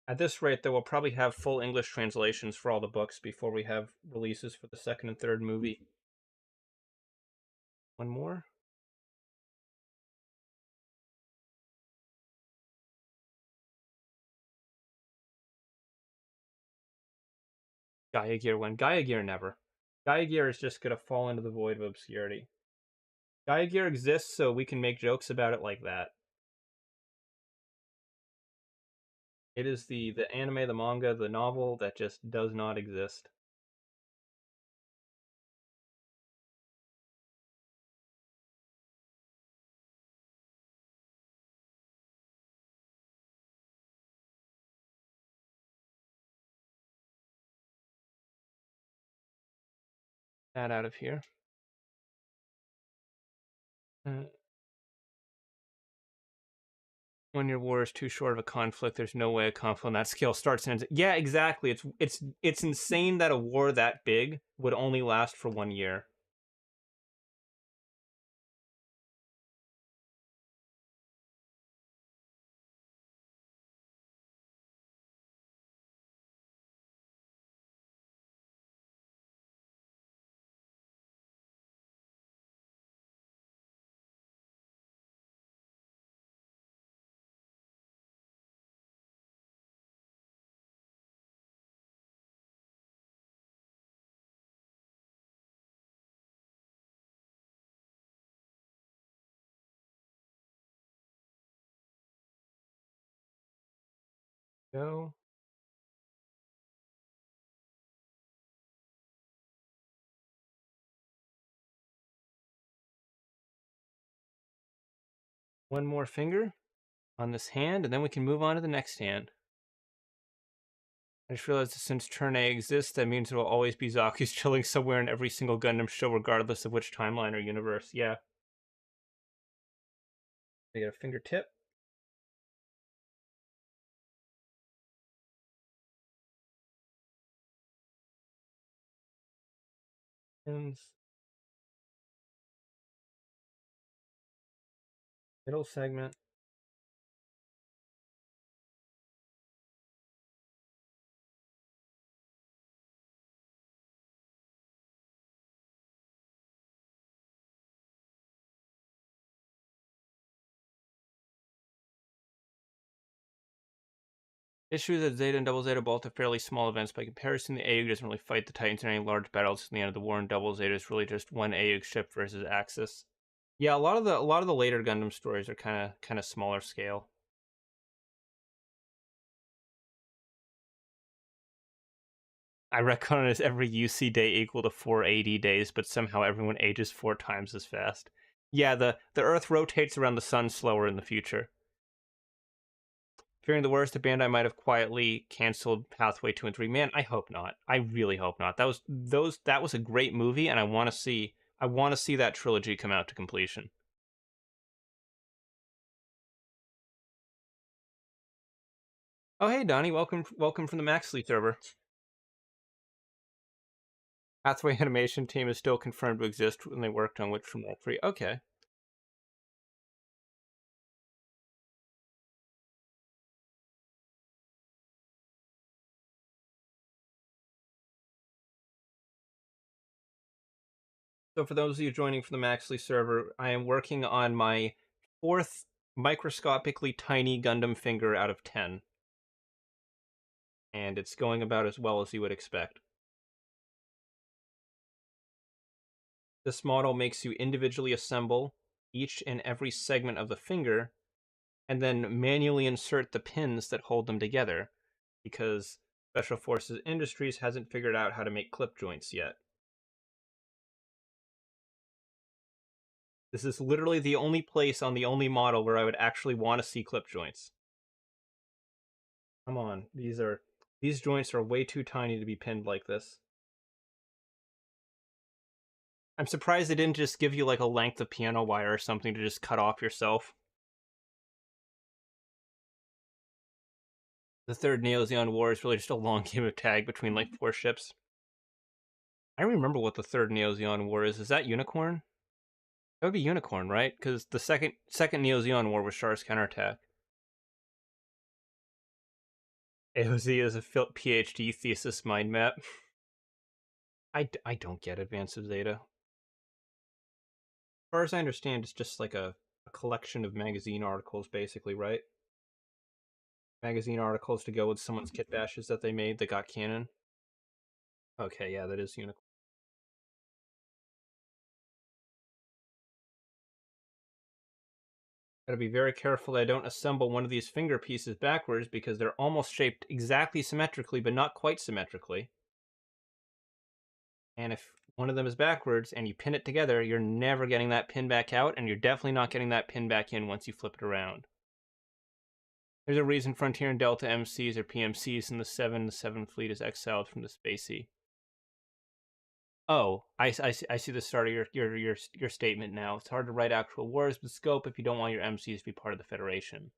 At this rate, though, we'll probably have full English translations for all the books before we have releases for the second and third movie. One more? Gaia Gear 1. Gaia Gear never. Gaia Gear is just going to fall into the void of obscurity. Gaia Gear exists so we can make jokes about it like that. It is the anime, the manga, the novel that just does not exist. That out of here. 1 Year War is too short of a conflict. There's no way a conflict on that scale starts and ends. Yeah, exactly. It's insane that a war that big would only last for 1 year. Go. One more finger on this hand, and then we can move on to the next hand. I just realized that since turn A exists, that means there will always be Zaku's chilling somewhere in every single Gundam show, regardless of which timeline or universe. Yeah. We get a fingertip. Pins. Middle segment. Issue that Zeta and Double Zeta both are fairly small events. By comparison, the AUG doesn't really fight the Titans in any large battles. In the end of the war, and Double Zeta is really just one AUG ship versus Axis. Yeah, a lot of the later Gundam stories are kind of smaller scale. I reckon is every UC day equal to 480 days, but somehow everyone ages 4 times as fast. Yeah, the Earth rotates around the sun slower in the future. Fearing the worst, the Bandai might have quietly canceled Pathway 2 and 3. Man, I hope not. I really hope not. That was a great movie, and I want to see that trilogy come out to completion. Oh hey Donnie, welcome from the Maxley server. Pathway Animation Team is still confirmed to exist when they worked on Witch from All 3. Okay. So for those of you joining from the Maxley server, I am working on my 4th microscopically tiny Gundam finger out of 10. And it's going about as well as you would expect. This model makes you individually assemble each and every segment of the finger and then manually insert the pins that hold them together, because Special Forces Industries hasn't figured out how to make clip joints yet. This is literally the only place on the only model where I would actually want to see clip joints. Come on, these joints are way too tiny to be pinned like this. I'm surprised they didn't just give you like a length of piano wire or something to just cut off yourself. The third Neo Zeon War is really just a long game of tag between like 4 ships. I don't remember what the third Neo Zeon War is. Is that Unicorn? That would be Unicorn, right? Because the second Neo Zeon War was Char's counterattack. AOZ is a PhD thesis mind map. I don't get Advance of Zeta. As far as I understand, it's just like a collection of magazine articles, basically, right? Magazine articles to go with someone's kit bashes that they made that got canon. Okay, yeah, that is Unicorn. Gotta be very careful that I don't assemble one of these finger pieces backwards, because they're almost shaped exactly symmetrically, but not quite symmetrically. And if one of them is backwards and you pin it together, you're never getting that pin back out, and you're definitely not getting that pin back in once you flip it around. There's a reason Frontier and Delta MCs are PMCs, and the 7 fleet is exiled from the Spacey. Oh, I see the start of your statement now. It's hard to write actual wars with scope if you don't want your MCs to be part of the Federation.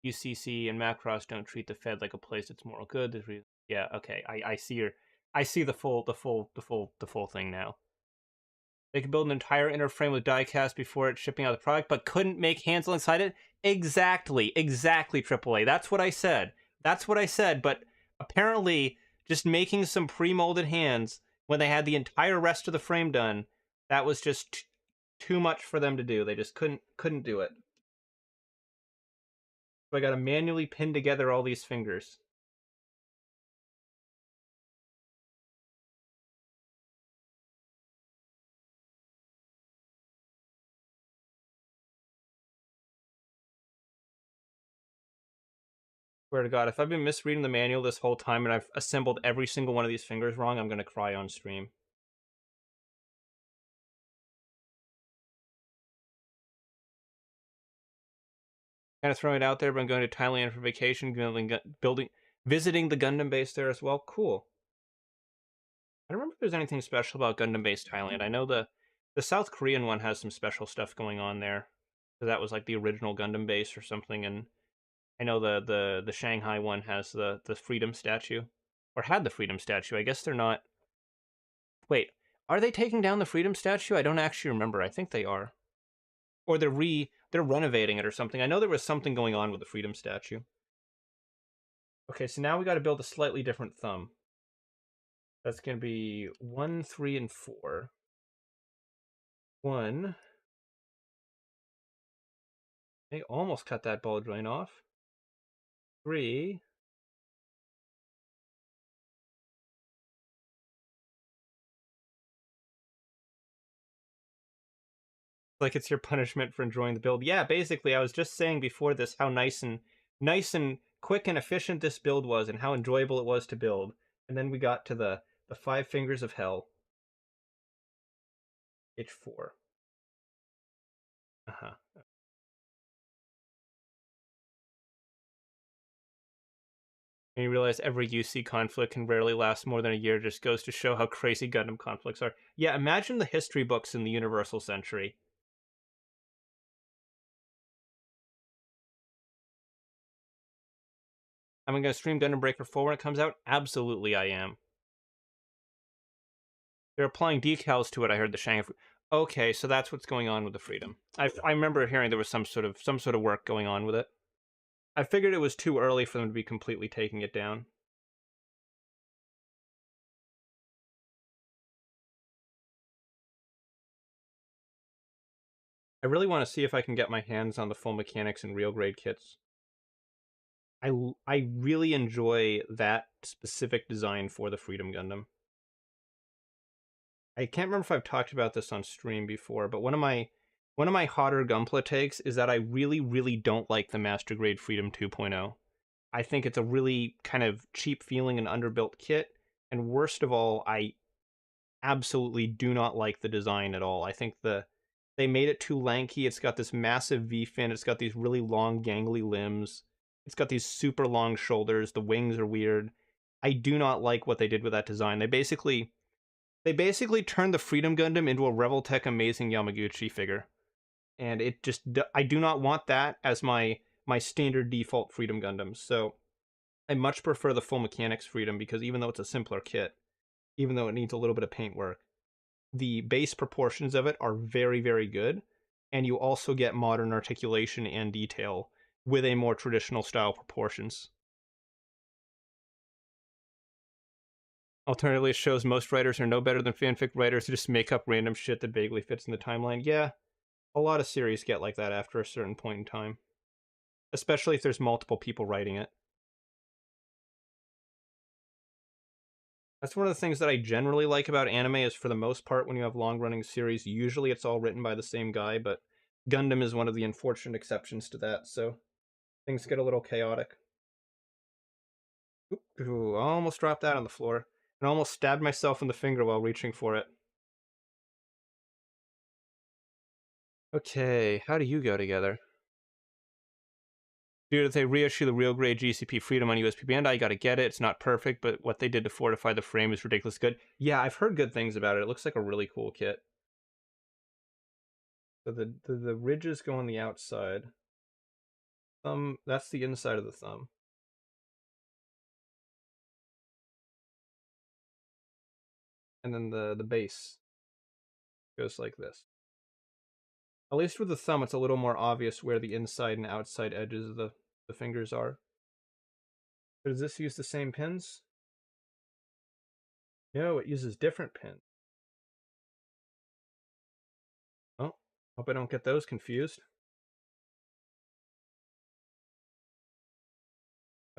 UCC and Macross don't treat the Fed like a place that's moral good. Yeah, okay. I see the full thing now. They could build an entire inner frame with diecast before it's shipping out the product, but couldn't make hands inside it? Exactly, AAA. That's what I said. But apparently, just making some pre-molded hands when they had the entire rest of the frame done, that was just too much for them to do. They just couldn't do it. So I gotta manually pin together all these fingers. Swear to God, if I've been misreading the manual this whole time and I've assembled every single one of these fingers wrong, I'm gonna cry on stream. Kind of throwing it out there, but I'm going to Thailand for vacation, visiting the Gundam base there as well. Cool. I don't remember if there's anything special about Gundam base Thailand. I know the South Korean one has some special stuff going on there. So that was like the original Gundam base or something, and I know the Shanghai one has the freedom statue, or had the freedom statue. I guess they're not. Wait, Are they taking down the Freedom statue? I don't actually remember. I think they are. Or they're renovating it or something. I know there was something going on with the Freedom statue. Okay, so now we got to build a slightly different thumb. That's going to be 1, 3, and 4. 1. They almost cut that ball joint off. 3. Like it's your punishment for enjoying the build. Yeah, basically, I was just saying before this how nice and quick and efficient this build was, and how enjoyable it was to build. And then we got to the 5 fingers of hell. H4. Uh-huh. And you realize every UC conflict can rarely last more than a year. Just goes to show how crazy Gundam conflicts are. Yeah, imagine the history books in the Universal Century. Am I going to stream Gundam Breaker 4 when it comes out? Absolutely, I am. They're applying decals to it. I heard the Shanghai. Okay, so that's what's going on with the Freedom. I remember hearing there was some sort of work going on with it. I figured it was too early for them to be completely taking it down. I really want to see if I can get my hands on the full mechanics and real grade kits. I really enjoy that specific design for the Freedom Gundam. I can't remember if I've talked about this on stream before, but one of my hotter Gunpla takes is that I really don't like the Master Grade Freedom 2.0. I think it's a really kind of cheap feeling and underbuilt kit, and worst of all, I absolutely do not like the design at all. I think they made it too lanky. It's got this massive V fin. It's got these really long, gangly limbs. It's got these super long shoulders. The wings are weird. I do not like what they did with that design. They basically turned the Freedom Gundam into a Revoltech Amazing Yamaguchi figure, and I do not want that as my standard default Freedom Gundam. So I much prefer the full mechanics Freedom because even though it's a simpler kit, even though it needs a little bit of paint work, the base proportions of it are very good, and you also get modern articulation and detail with a more traditional style proportions. Alternatively, it shows most writers are no better than fanfic writers who just make up random shit that vaguely fits in the timeline. Yeah, a lot of series get like that after a certain point in time, especially if there's multiple people writing it. That's one of the things that I generally like about anime is for the most part when you have long-running series, usually it's all written by the same guy, but Gundam is one of the unfortunate exceptions to that, so things get a little chaotic. Ooh, I almost dropped that on the floor and almost stabbed myself in the finger while reaching for it. Okay, how do you go together? Dude, if they reissue the real grade GCP Freedom on USB Bandai, I gotta get it. It's not perfect, but what they did to fortify the frame is ridiculous good. Yeah, I've heard good things about it. It looks like a really cool kit. So the ridges go on the outside. That's the inside of the thumb. And then the base goes like this. At least with the thumb, it's a little more obvious where the inside and outside edges of the fingers are. So does this use the same pins? No, it uses different pins. Oh, hope I don't get those confused.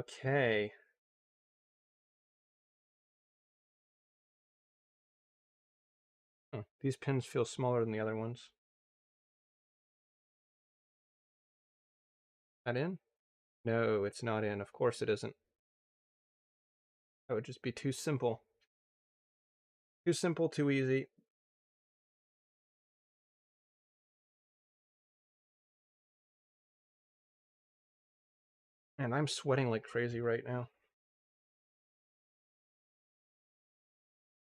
Okay. Oh, these pins feel smaller than the other ones. That in? No, it's not in. Of course it isn't. That would just be too simple. Too simple, too easy. And I'm sweating like crazy right now.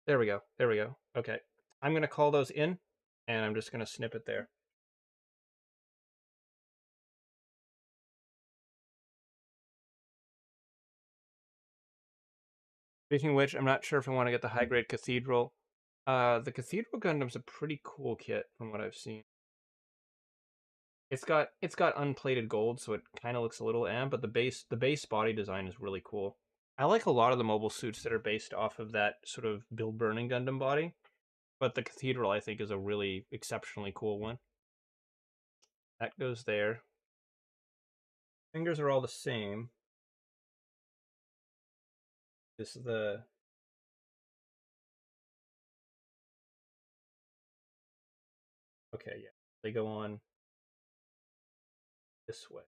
There we go. There we go. Okay. I'm going to call those in, and I'm just going to snip it there. Speaking of which, I'm not sure if I want to get the high grade cathedral. The Cathedral Gundam's a pretty cool kit from what I've seen. It's got unplated gold, so it kind of looks a little but the base body design is really cool. I like a lot of the mobile suits that are based off of that sort of Build Burning Gundam body, but the Cathedral I think is a really exceptionally cool one. That goes there. Fingers are all the same. This is the okay, yeah. They go on this way.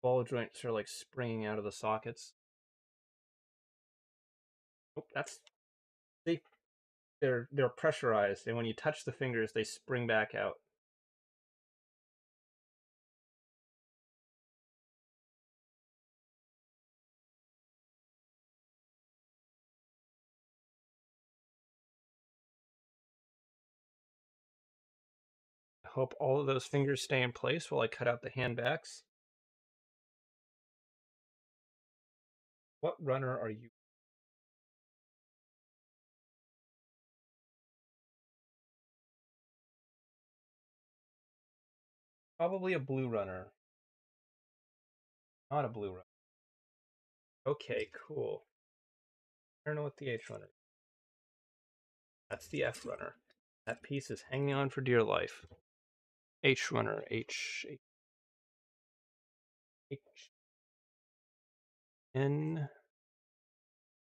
Ball joints are like springing out of the sockets. Oh, that's see, they're pressurized, and when you touch the fingers, they spring back out. I hope all of those fingers stay in place while I cut out the hand backs. What runner are you? Probably a blue runner. Not a blue runner. Okay, cool. I don't know what the H runner is. That's the F runner. That piece is hanging on for dear life. H runner, H, N,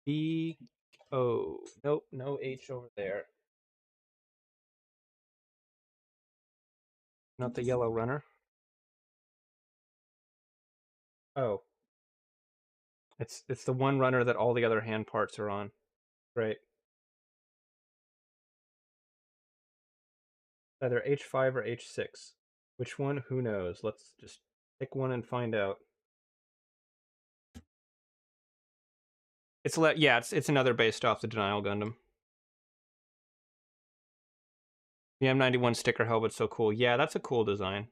B, O. Nope, no H over there. Not the yellow runner. Oh, it's the one runner that all the other hand parts are on. Right. Either H5 or H6. Which one? Who knows? Let's just pick one and find out. It's another based off the Denial Gundam. The M91 sticker helmet's so cool. Yeah, that's a cool design.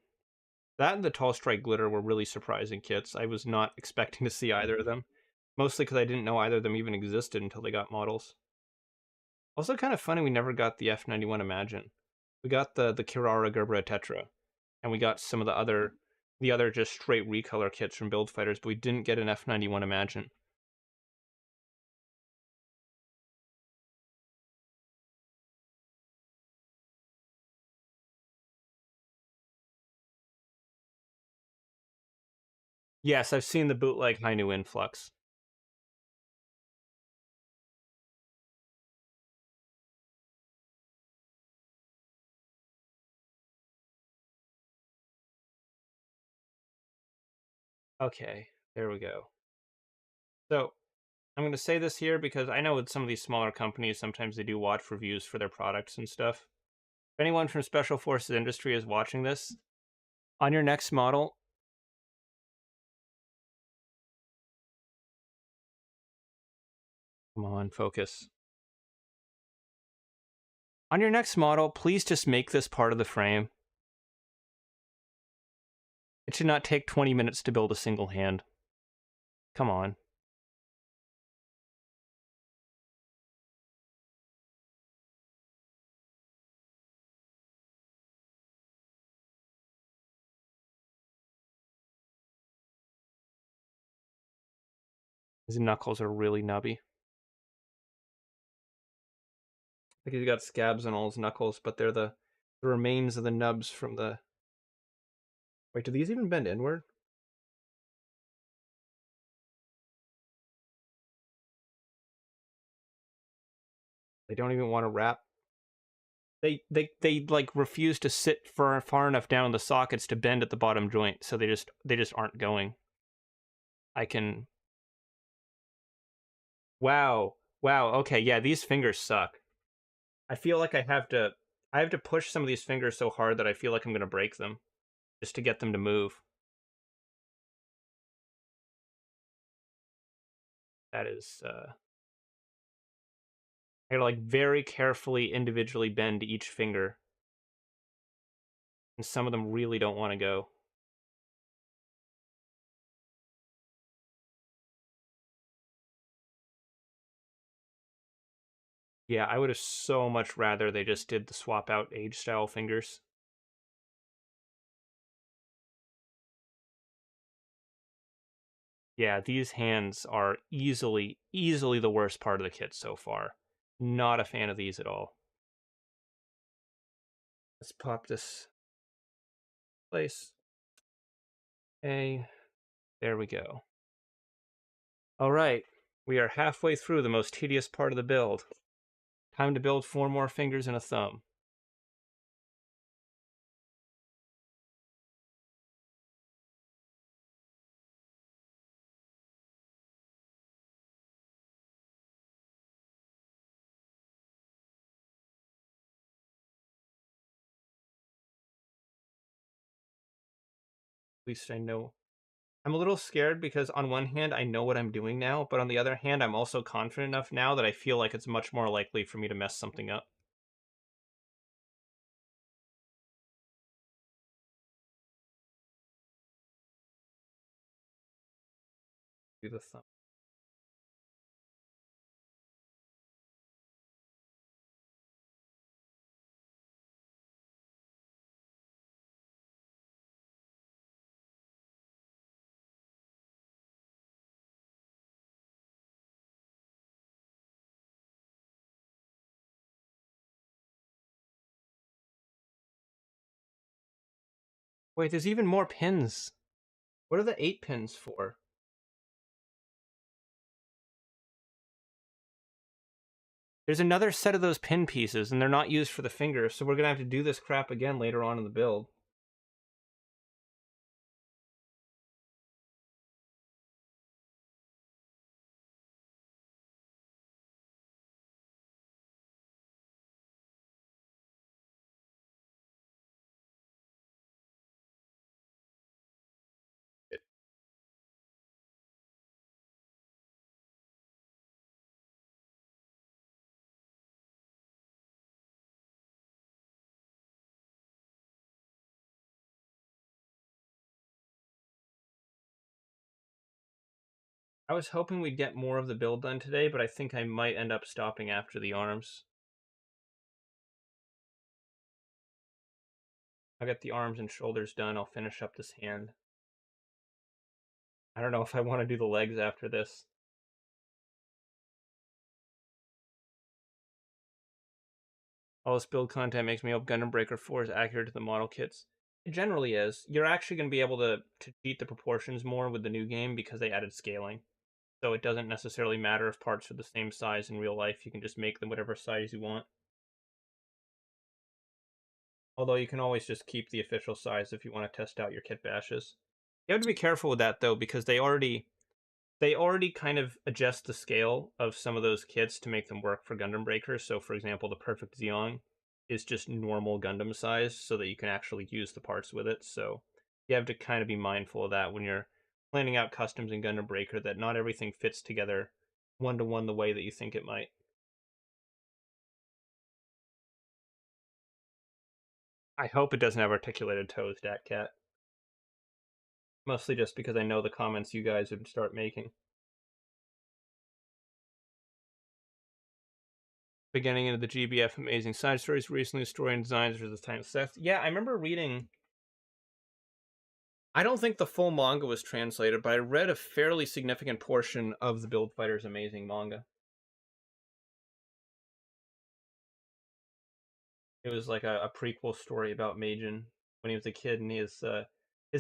That and the Tall Strike Glitter were really surprising kits. I was not expecting to see either of them. Mostly because I didn't know either of them even existed until they got models. Also kind of funny we never got the F91 Imagine. We got the Kirara Gerbera Tetra, and we got some of the other just straight recolor kits from Build Fighters, but we didn't get an F91 Imagine. Yes, I've seen the bootleg Hainu Influx. Okay, there we go. So I'm going to say this here because I know with some of these smaller companies, sometimes they do watch reviews for their products and stuff. If anyone from Special Forces Industry is watching this, on your next model, come on, focus. On your next model, please just make this part of the frame. It should not take 20 minutes to build a single hand. Come on. His knuckles are really nubby. Like he's got scabs on all his knuckles, but they're the remains of the nubs from the... Wait, do these even bend inward? They don't even want to wrap. They like refuse to sit far enough down in the sockets to bend at the bottom joint, so they just aren't going. I can... Wow. Wow, okay, yeah, these fingers suck. I feel like I have to push some of these fingers so hard that I feel like I'm gonna break them just to get them to move. That is I gotta like very carefully individually bend each finger. and some of them really don't want to go. Yeah, I would have so much rather they just did the swap out age style fingers. Yeah, these hands are easily the worst part of the kit so far. Not a fan of these at all. Let's pop this place. Okay, there we go. All right, we are halfway through the most tedious part of the build. Time to build 4 more fingers and a thumb. At least I know. I'm a little scared because on one hand I know what I'm doing now, but on the other hand I'm also confident enough now that I feel like it's much more likely for me to mess something up. Do the thumb. Wait, there's even more pins. What are the 8 pins for? There's another set of those pin pieces, and they're not used for the fingers, so we're gonna have to do this crap again later on in the build. I was hoping we'd get more of the build done today, but I think I might end up stopping after the arms. I'll get the arms and shoulders done, I'll finish up this hand. I don't know if I want to do the legs after this. All this build content makes me hope Gundam Breaker 4 is accurate to the model kits. It generally is. You're actually going to be able to cheat the proportions more with the new game because they added scaling. So it doesn't necessarily matter if parts are the same size in real life. You can just make them whatever size you want. Although you can always just keep the official size if you want to test out your kit bashes. You have to be careful with that though, because they already kind of adjust the scale of some of those kits to make them work for Gundam Breakers. So, for example, the Perfect Zeon is just normal Gundam size so that you can actually use the parts with it. So, you have to kind of be mindful of that when you're planning out customs in Gundam Breaker, that not everything fits together one to one the way that you think it might. I hope it doesn't have articulated toes, Dat Cat. Mostly just because I know the comments you guys would start making. Beginning into the GBF amazing side stories recently, story and designs for the time Seth. Yeah, I remember reading. I don't think the full manga was translated, but I read a fairly significant portion of the Build Fighters amazing manga. It was like a prequel story about Meijin when he was a kid, and his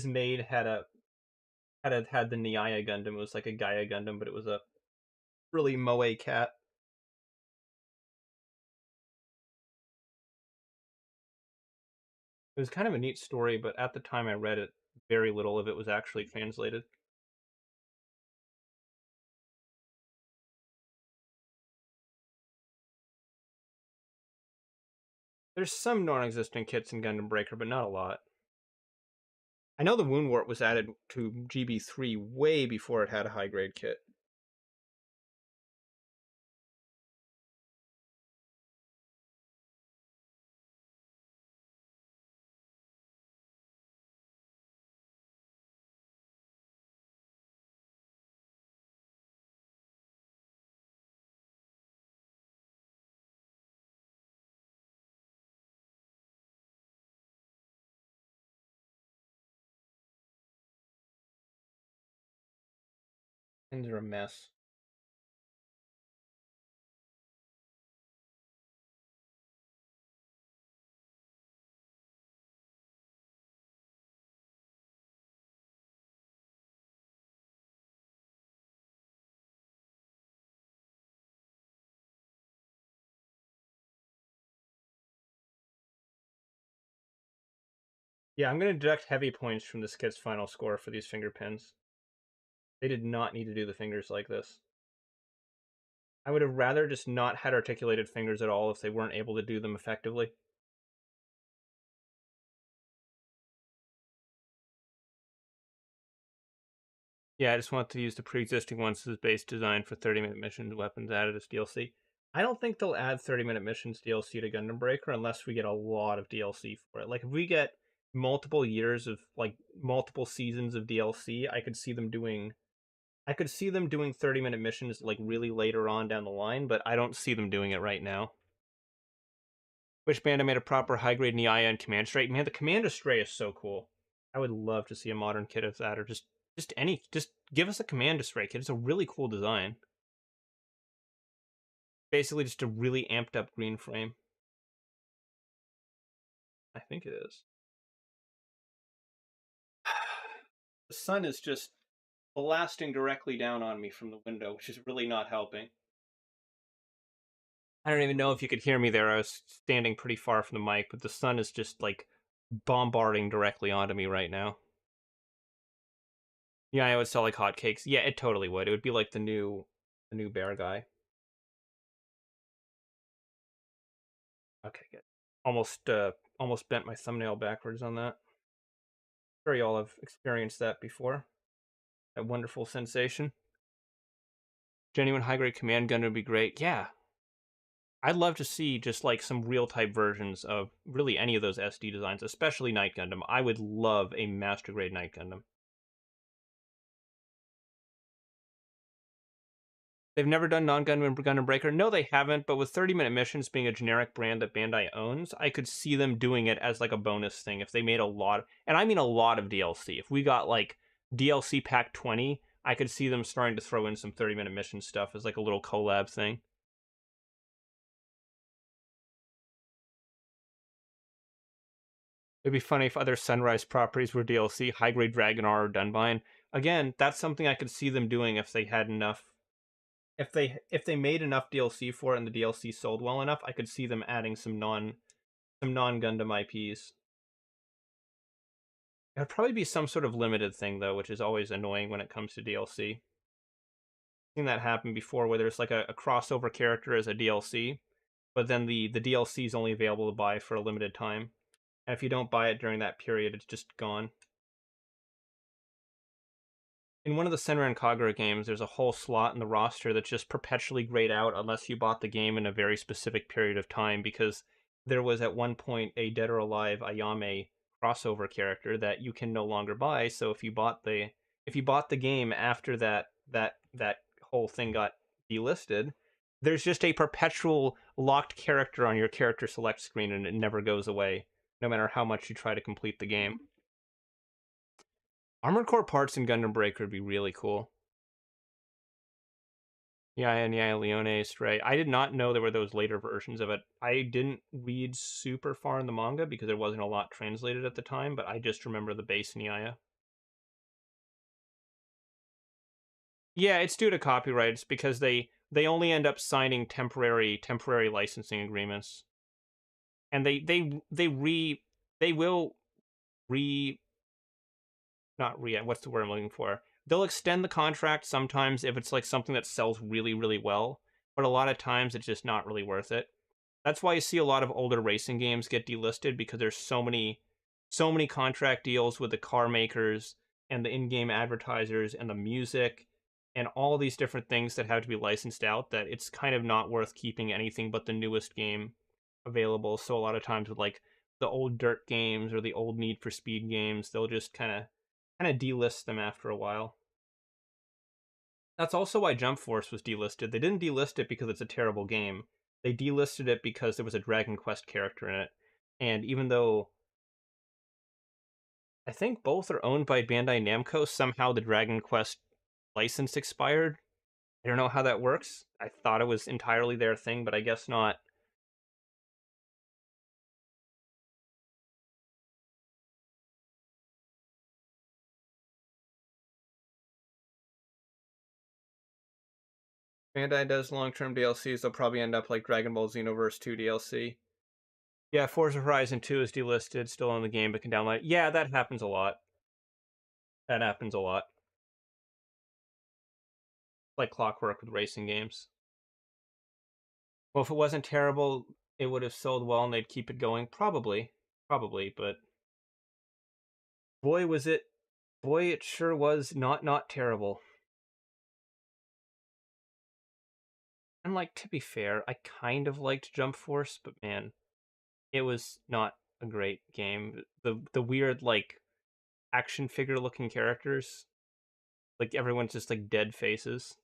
maid had the Nyaya Gundam. It was like a Gaia Gundam, but it was a really moe cat. It was kind of a neat story, but at the time I read it, very little of it was actually translated. There's some non-existent kits in Gundam Breaker, but not a lot. I know the Wound Wart was added to GB3 way before it had a high-grade kit. Pins are a mess. Yeah, I'm going to deduct heavy points from this kit's final score for these finger pins. They did not need to do the fingers like this. I would have rather just not had articulated fingers at all if they weren't able to do them effectively. Yeah, I just want to use the pre-existing ones as base design for 30-minute missions, weapons added as DLC. I don't think they'll add 30-minute missions DLC to Gundam Breaker unless we get a lot of DLC for it. Like, if we get multiple years of, like, multiple seasons of DLC, I could see them doing 30-minute missions, like, really later on down the line, but I don't see them doing it right now. Wish Banda made a proper high-grade Niaya and Command Stray. Man, the Command Stray is so cool. I would love to see a modern kit of that, or just give us a Command Stray kit. It's a really cool design. Basically, just a really amped up green frame. I think it is. The sun is just blasting directly down on me from the window, which is really not helping. I don't even know if you could hear me there. I was standing pretty far from the mic, but the sun is just like bombarding directly onto me right now. Yeah, I would sell like hotcakes. Yeah, it totally would. It would be like the new bear guy. Okay, good. Almost bent my thumbnail backwards on that. Sure, y'all have experienced that before. That wonderful sensation. Genuine high grade command gun would be great. Yeah, I'd love to see just like some real type versions of really any of those SD designs, especially Night Gundam. I would love a master grade Night Gundam. They've never done non-Gundam Breaker. No, they haven't. But with 30-minute missions being a generic brand that Bandai owns, I could see them doing it as like a bonus thing if they made a lot, and I mean a lot of DLC. If we got like DLC Pack 20, I could see them starting to throw in some 30-minute mission stuff as like a little collab thing. It'd be funny if other Sunrise properties were DLC, High Grade Dragonar or Dunbine. Again, that's something I could see them doing if they had enough. If they made enough DLC for it and the DLC sold well enough, I could see them adding some non Gundam IPs. It would probably be some sort of limited thing though, which is always annoying when it comes to DLC. I've seen that happen before, where there's like a crossover character as a DLC, but then the DLC is only available to buy for a limited time, and if you don't buy it during that period, it's just gone. In one of the Senran Kagura games, there's a whole slot in the roster that's just perpetually grayed out unless you bought the game in a very specific period of time, because there was at one point a Dead or Alive Ayame crossover character that you can no longer buy. So if you bought the game after that whole thing got delisted, there's just a perpetual locked character on your character select screen and it never goes away, no matter how much you try to complete the game. Armored Core parts in Gundam Breaker would be really cool. Yeah, Leone, Stray. I did not know there were those later versions of it. I didn't read super far in the manga because there wasn't a lot translated at the time, but I just remember the base Nyaya. Yeah, it's due to copyrights because they only end up signing temporary licensing agreements, and they will re not re what's the word I'm looking for. They'll extend the contract sometimes if it's like something that sells really really well, but a lot of times it's just not really worth it. That's why you see a lot of older racing games get delisted because there's so many contract deals with the car makers and the in-game advertisers and the music and all these different things that have to be licensed out that it's kind of not worth keeping anything but the newest game available. So a lot of times with like the old Dirt games or the old Need for Speed games, they'll just kind of delist them after a while. That's also why Jump Force was delisted. They didn't delist it because it's a terrible game. They delisted it because there was a Dragon Quest character in it. And even though I think both are owned by Bandai Namco, somehow the Dragon Quest license expired. I don't know how that works. I thought it was entirely their thing, but I guess not. Bandai does long-term DLCs. They'll probably end up like Dragon Ball Xenoverse 2 DLC. Yeah, Forza Horizon 2 is delisted, still in the game, but can download. Yeah, that happens a lot. That happens a lot. Like clockwork with racing games. Well, if it wasn't terrible, it would have sold well and they'd keep it going. Probably. Probably, but boy was it boy it sure was not terrible. And like to be fair, I kind of liked Jump Force, but man, it was not a great game. The weird like action figure looking characters, like everyone's just like dead faces.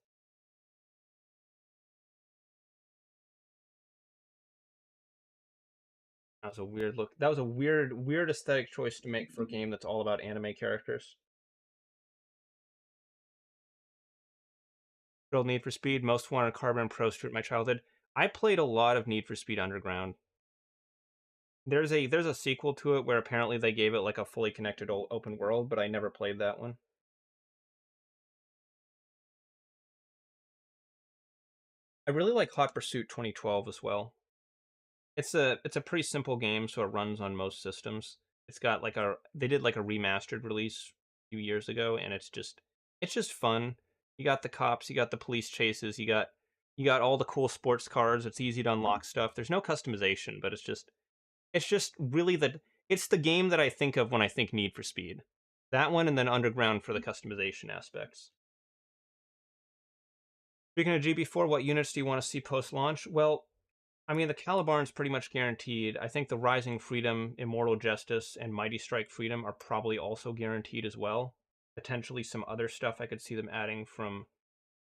That was a weird look. That was a weird aesthetic choice to make for a game that's all about anime characters. Good old Need for Speed, Most Wanted, Carbon Pro Street, my childhood. I played a lot of Need for Speed Underground. There's a sequel to it where apparently they gave it like a fully connected open world, but I never played that one. I really like Hot Pursuit 2012 as well. It's a pretty simple game, so it runs on most systems. It's got like a they did like a remastered release a few years ago, and it's just fun. You got the cops, you got the police chases, you got all the cool sports cars. It's easy to unlock stuff. There's no customization, but it's just really it's the game that I think of when I think Need for Speed. That one, and then Underground for the customization aspects. Speaking of GB4, what units do you want to see post launch? Well, I mean, the Calibarn's pretty much guaranteed. I think the Rising Freedom, Immortal Justice, and Mighty Strike Freedom are probably also guaranteed as well. Potentially some other stuff I could see them adding from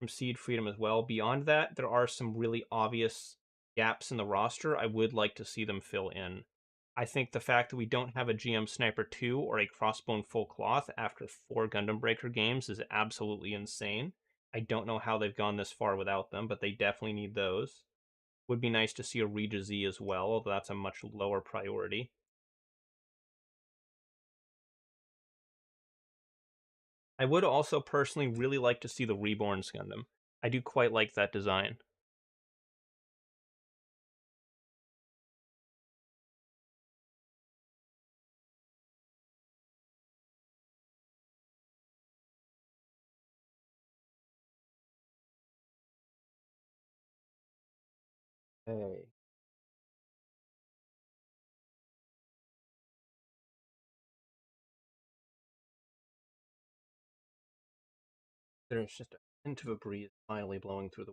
Seed Freedom as well. Beyond that, there are some really obvious gaps in the roster I would like to see them fill in. I think the fact that we don't have a GM Sniper 2 or a Crossbone Full Cloth after 4 Gundam Breaker games is absolutely insane. I don't know how they've gone this far without them, but they definitely need those. Would be nice to see a Regia Z as well, although that's a much lower priority. I would also personally really like to see the Reborns Gundam. I do quite like that design. Hey. There's just a hint of a breeze finally blowing through the.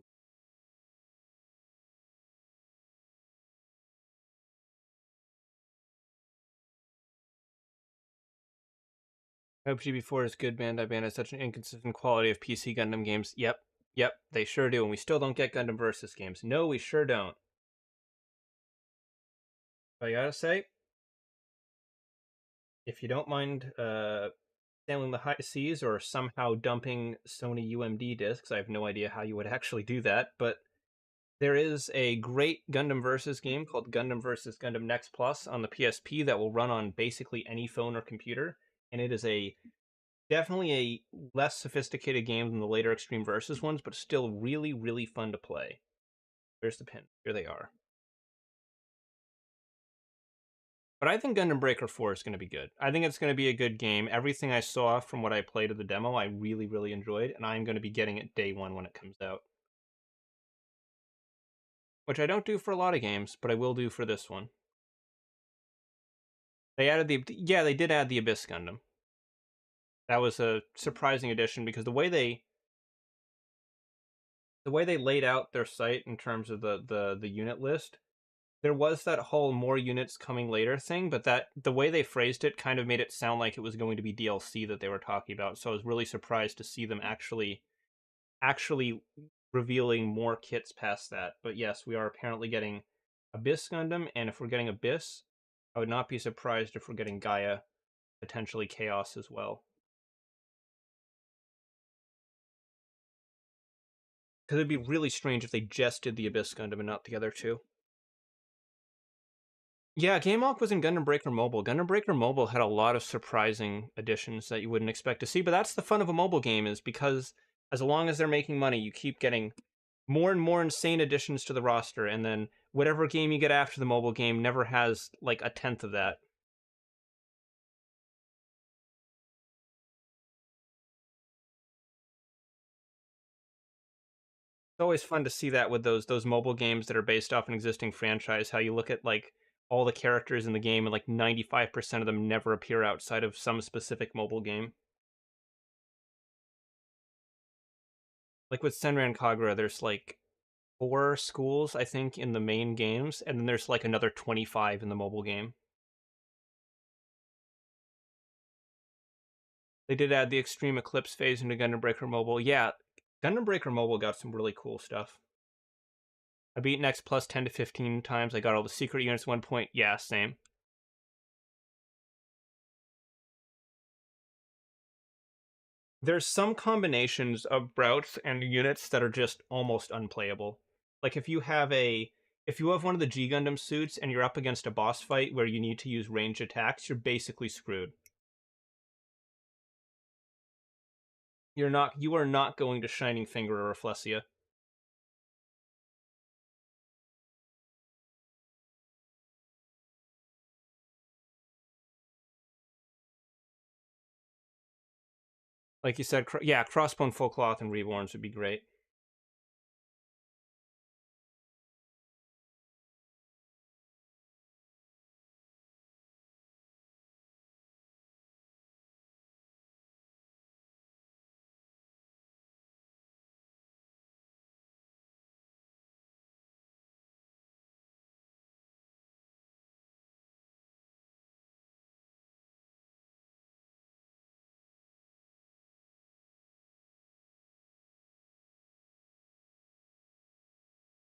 I hope GB4 is good. Bandai has such an inconsistent quality of PC Gundam games. Yep, they sure do, and we still don't get Gundam Versus games. No, we sure don't. But I gotta say, if you don't mind sailing the high seas or somehow dumping Sony UMD discs, I have no idea how you would actually do that, but there is a great Gundam Versus game called Gundam Versus Gundam Next Plus on the PSP that will run on basically any phone or computer, and it is a definitely a less sophisticated game than the later Extreme Versus ones, but still really, really fun to play. There's the pin. Here they are. But I think Gundam Breaker 4 is going to be good. I think it's going to be a good game. Everything I saw from what I played of the demo, I really, really enjoyed, and I'm going to be getting it day one when it comes out. Which I don't do for a lot of games, but I will do for this one. They added they did add the Abyss Gundam. That was a surprising addition because the way they laid out their site in terms of the unit list, there was that whole more units coming later thing, but that the way they phrased it kind of made it sound like it was going to be DLC that they were talking about. So I was really surprised to see them actually revealing more kits past that. But yes, we are apparently getting Abyss Gundam, and if we're getting Abyss, I would not be surprised if we're getting Gaia, potentially Chaos as well. Because it'd be really strange if they just did the Abyss Gundam and not the other two. Yeah, Game Walk was in Gundam Breaker Mobile. Gundam Breaker Mobile had a lot of surprising additions that you wouldn't expect to see, but that's the fun of a mobile game, is because as long as they're making money, you keep getting more and more insane additions to the roster, and then whatever game you get after the mobile game never has like a tenth of that. It's always fun to see that with those mobile games that are based off an existing franchise, how you look at like all the characters in the game and like 95% of them never appear outside of some specific mobile game. Like with Senran Kagura, there's like 4 schools, I think, in the main games, and then there's like another 25 in the mobile game. They did add the Extreme Eclipse phase into Gundam Breaker Mobile. Yeah, Gundam Breaker Mobile got some really cool stuff. I beat Next Plus 10 to 15 times. I got all the secret units at one point. Yeah, same. There's some combinations of routes and units that are just almost unplayable. Like if you have one of the G Gundam suits and you're up against a boss fight where you need to use range attacks, you're basically screwed. You are not going to Shining Finger or Rafflesia. Like you said, yeah, Crossbone Full Cloth and Reborns would be great.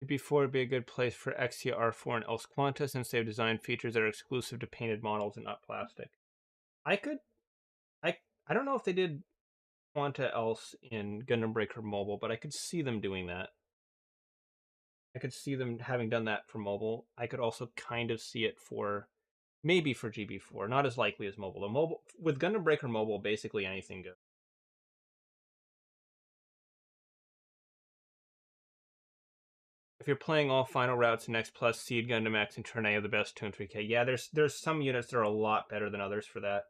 Before would be a good place for Exia R4 and Else Quanta, since they have design features that are exclusive to painted models and not plastic. I could I I don't know if they did Quanta Else in Gundam Breaker Mobile, but I could see them doing that. I could see them having done that for mobile. I could also kind of see it for maybe for GB4, not as likely as mobile. The mobile with Gundam Breaker Mobile, basically anything goes. If you're playing all final routes in X Plus, Seed Gundam X and Turn A are the best 2 and 3K. Yeah, there's some units that are a lot better than others for that.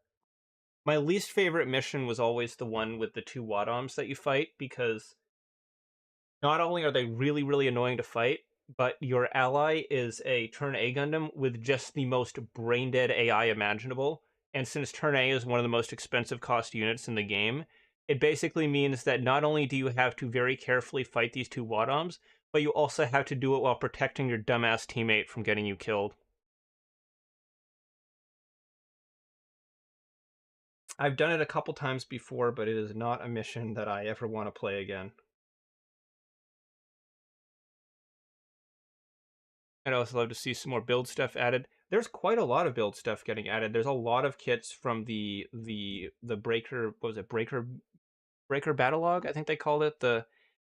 My least favorite mission was always the one with the 2 Wadoms that you fight, because not only are they really, really annoying to fight, but your ally is a Turn A Gundam with just the most brain dead AI imaginable. And since Turn A is one of the most expensive cost units in the game, it basically means that not only do you have to very carefully fight these 2 Wadoms, but you also have to do it while protecting your dumbass teammate from getting you killed. I've done it a couple times before, but it is not a mission that I ever want to play again. I'd also love to see some more build stuff added. There's quite a lot of build stuff getting added. There's a lot of kits from the Breaker, what was it, Breaker Battle Log, I think they called it, the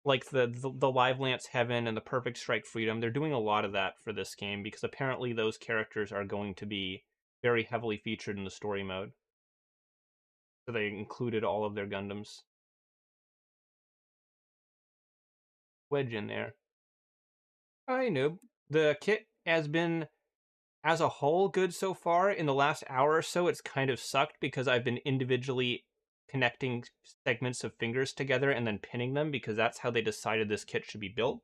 like the Live Lance Heaven and the Perfect Strike Freedom. They're doing a lot of that for this game because apparently those characters are going to be very heavily featured in the story mode. So they included all of their Gundams. Wedge in there. I noob. The kit has been, as a whole, good so far. In the last hour or so, it's kind of sucked because I've been individually connecting segments of fingers together and then pinning them, because that's how they decided this kit should be built.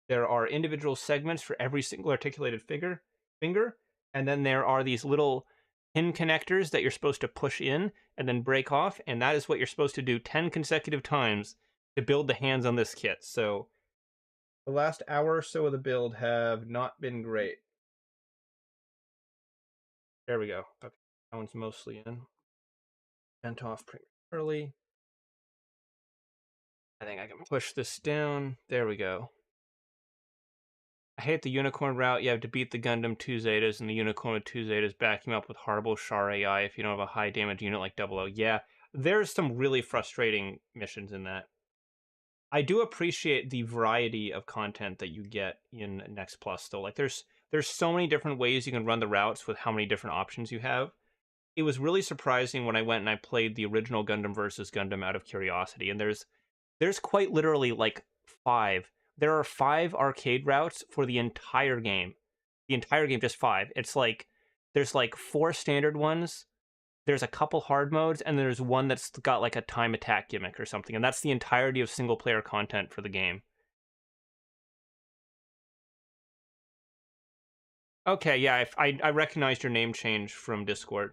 There are individual segments for every single articulated finger, and then there are these little pin connectors that you're supposed to push in and then break off, and that is what you're supposed to do 10 consecutive times to build the hands on this kit. So the last hour or so of the build have not been great. There we go. Okay, that one's mostly in. Bent off pretty early. I think I can push this down. There we go. I hate the Unicorn route. You have to beat the Gundam 2 Zetas, and the Unicorn with 2 Zetas backing up with horrible Char AI if you don't have a high damage unit like 00. Yeah, there's some really frustrating missions in that. I do appreciate the variety of content that you get in Next Plus though. Like there's so many different ways you can run the routes with how many different options you have. It was really surprising when I went and I played the original Gundam versus Gundam out of curiosity, and there's quite literally like five. There are five arcade routes for the entire game. The entire game, just five. It's like there's like four standard ones, there's a couple hard modes, and there's one that's got like a time attack gimmick or something, and that's the entirety of single player content for the game. Okay, yeah, I recognized your name change from Discord.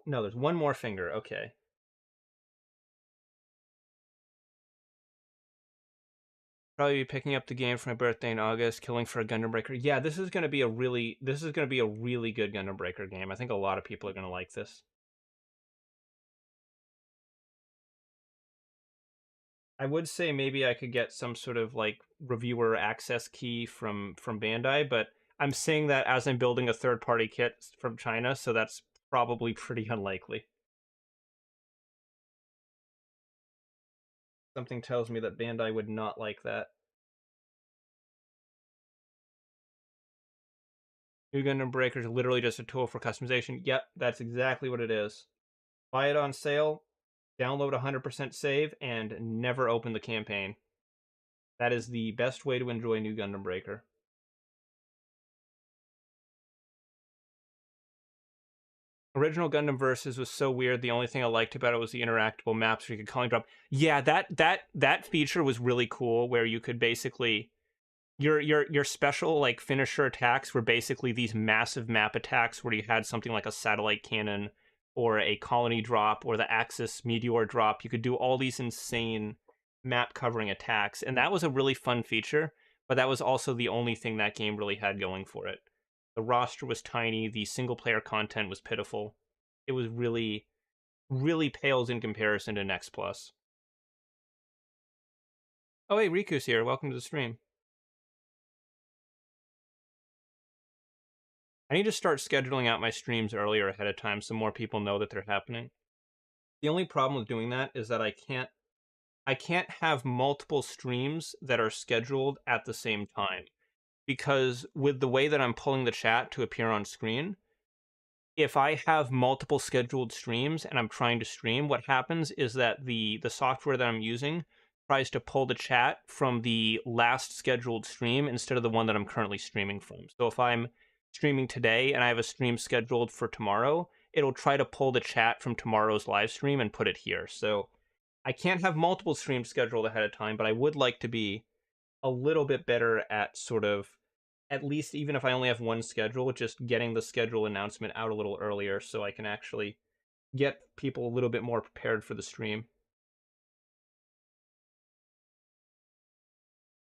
No, there's one more finger. Okay. Probably be picking up the game for my birthday in August, killing for a Gundam Breaker. Yeah, this is gonna be a really good Gundam Breaker game. I think a lot of people are gonna like this. I would say maybe I could get some sort of like reviewer access key from Bandai, but I'm saying that as I'm building a third party kit from China, so that's probably pretty unlikely. Something tells me that Bandai would not like that. New Gundam Breaker is literally just a tool for customization. Yep, that's exactly what it is. Buy it on sale, download 100% save, and never open the campaign. That is the best way to enjoy New Gundam Breaker. Original Gundam Versus was so weird. The only thing I liked about it was the interactable maps where you could calling drop. Yeah, that feature was really cool, where you could basically your special like finisher attacks were basically these massive map attacks where you had something like a satellite cannon or a colony drop or the Axis meteor drop. You could do all these insane map covering attacks, and that was a really fun feature, but that was also the only thing that game really had going for it. The roster was tiny, the single player content was pitiful. It was really pales in comparison to Next Plus. Oh hey, Riku's here. Welcome to the stream. I need to start scheduling out my streams earlier ahead of time so more people know that they're happening. The only problem with doing that is that I can't have multiple streams that are scheduled at the same time, because with the way that I'm pulling the chat to appear on screen, if I have multiple scheduled streams and I'm trying to stream, what happens is that the software that I'm using tries to pull the chat from the last scheduled stream instead of the one that I'm currently streaming from. So if I'm streaming today and I have a stream scheduled for tomorrow, it'll try to pull the chat from tomorrow's live stream and put it here. So I can't have multiple streams scheduled ahead of time, but I would like to be a little bit better at sort of, at least even if I only have one schedule, just getting the schedule announcement out a little earlier so I can actually get people a little bit more prepared for the stream.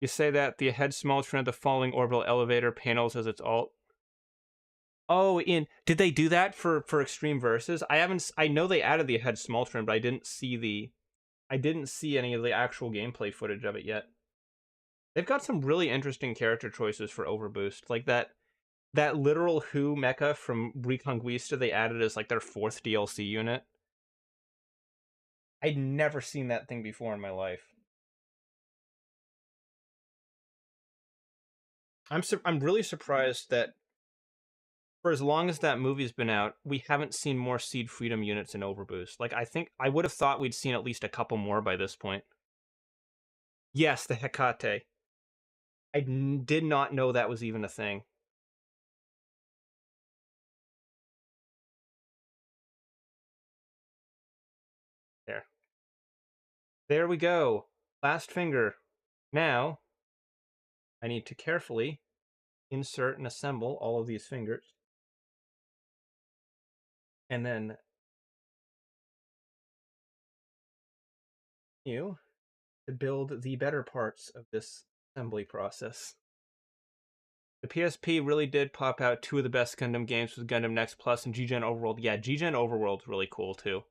You say that the head smelter at the falling orbital elevator panels as its alt. Oh, did they do that for Extreme Versus? I know they added the head smelter, but I didn't see any of the actual gameplay footage of it yet. They've got some really interesting character choices for Overboost, like that literal Who mecha from Reconquista they added as like their fourth DLC unit. I'd never seen that thing before in my life. I'm really surprised that for as long as that movie's been out, we haven't seen more Seed Freedom units in Overboost. Like I think I would have thought we'd seen at least a couple more by this point. Yes, the Hecate. Did not know that was even a thing. There. There we go. Last finger. Now, I need to carefully insert and assemble all of these fingers. And then you to build the better parts of this assembly process. The PSP really did pop out two of the best Gundam games with Gundam Next Plus and G-Gen Overworld. Yeah, G-Gen Overworld's really cool too.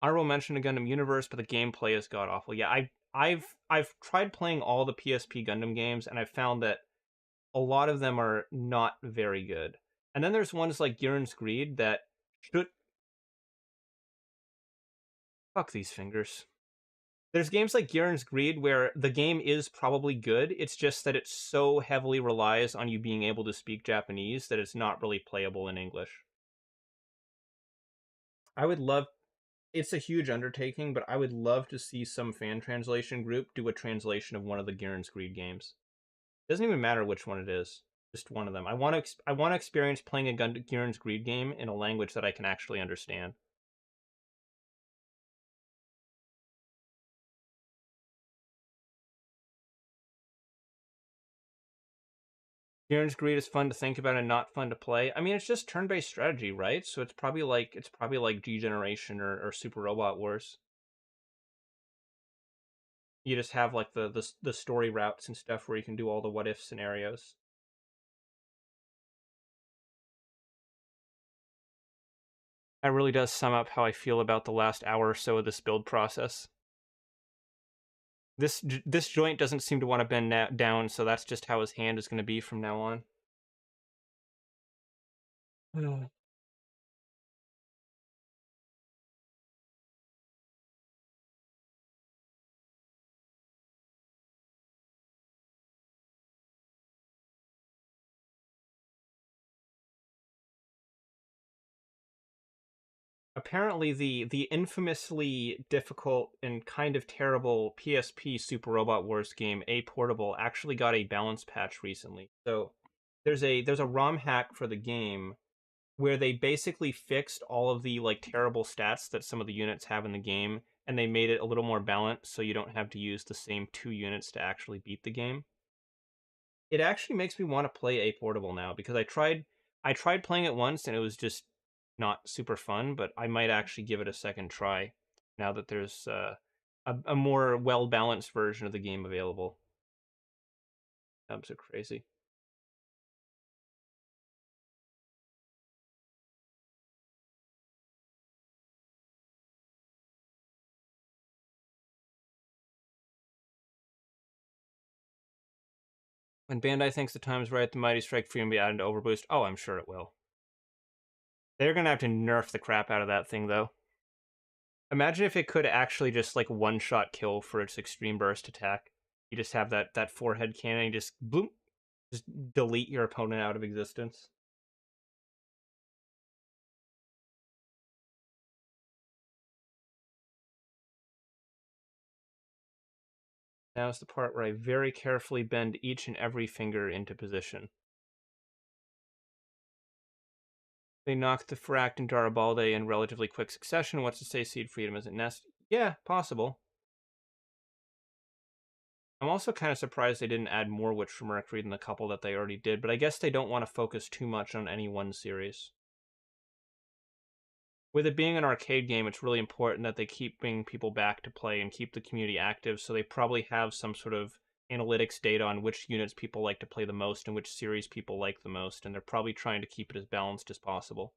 Honorable mention to Gundam Universe, but the gameplay is god awful. Yeah, I've tried playing all the PSP Gundam games, and I've found that a lot of them are not very good. And then there's ones like Gurren's Greed that should Fuck these fingers. There's games like Gihren's Greed where the game is probably good. It's just that it so heavily relies on you being able to speak Japanese that it's not really playable in English. I would love it's a huge undertaking, but I would love to see some fan translation group do a translation of one of the Gihren's Greed games. It doesn't even matter which one it is, just one of them. I want to experience playing a Gihren's Greed game in a language that I can actually understand. Gihren's Greed is fun to think about and not fun to play. I mean, it's just turn-based strategy, right? So it's probably like G-Generation or Super Robot Wars. You just have like the story routes and stuff where you can do all the what if scenarios. That really does sum up how I feel about the last hour or so of this build process. This joint doesn't seem to want to bend down, so that's just how his hand is going to be from now on. Apparently, the infamously difficult and kind of terrible PSP Super Robot Wars game, A Portable, actually got a balance patch recently. So there's a ROM hack for the game where they basically fixed all of the like terrible stats that some of the units have in the game, and they made it a little more balanced so you don't have to use the same 2 units to actually beat the game. It actually makes me want to play A Portable now because I tried playing it once and it was just not super fun, but I might actually give it a second try now that there's a more well balanced version of the game available. I'm so crazy. When Bandai thinks the time is right, the Mighty Strike Free will be added to Overboost. Oh, I'm sure it will. They're gonna have to nerf the crap out of that thing though. Imagine if it could actually just like one shot kill for its extreme burst attack. You just have that forehead cannon, and you just boom, just delete your opponent out of existence. Now's the part where I very carefully bend each and every finger into position. They knocked the Fract and Garibaldi in relatively quick succession. What's to say Seed Freedom isn't Nest? Yeah, possible. I'm also kind of surprised they didn't add more Witch for Mercury than the couple that they already did, but I guess they don't want to focus too much on any one series. With it being an arcade game, it's really important that they keep bringing people back to play and keep the community active, so they probably have some sort of analytics data on which units people like to play the most and which series people like the most, and they're probably trying to keep it as balanced as possible.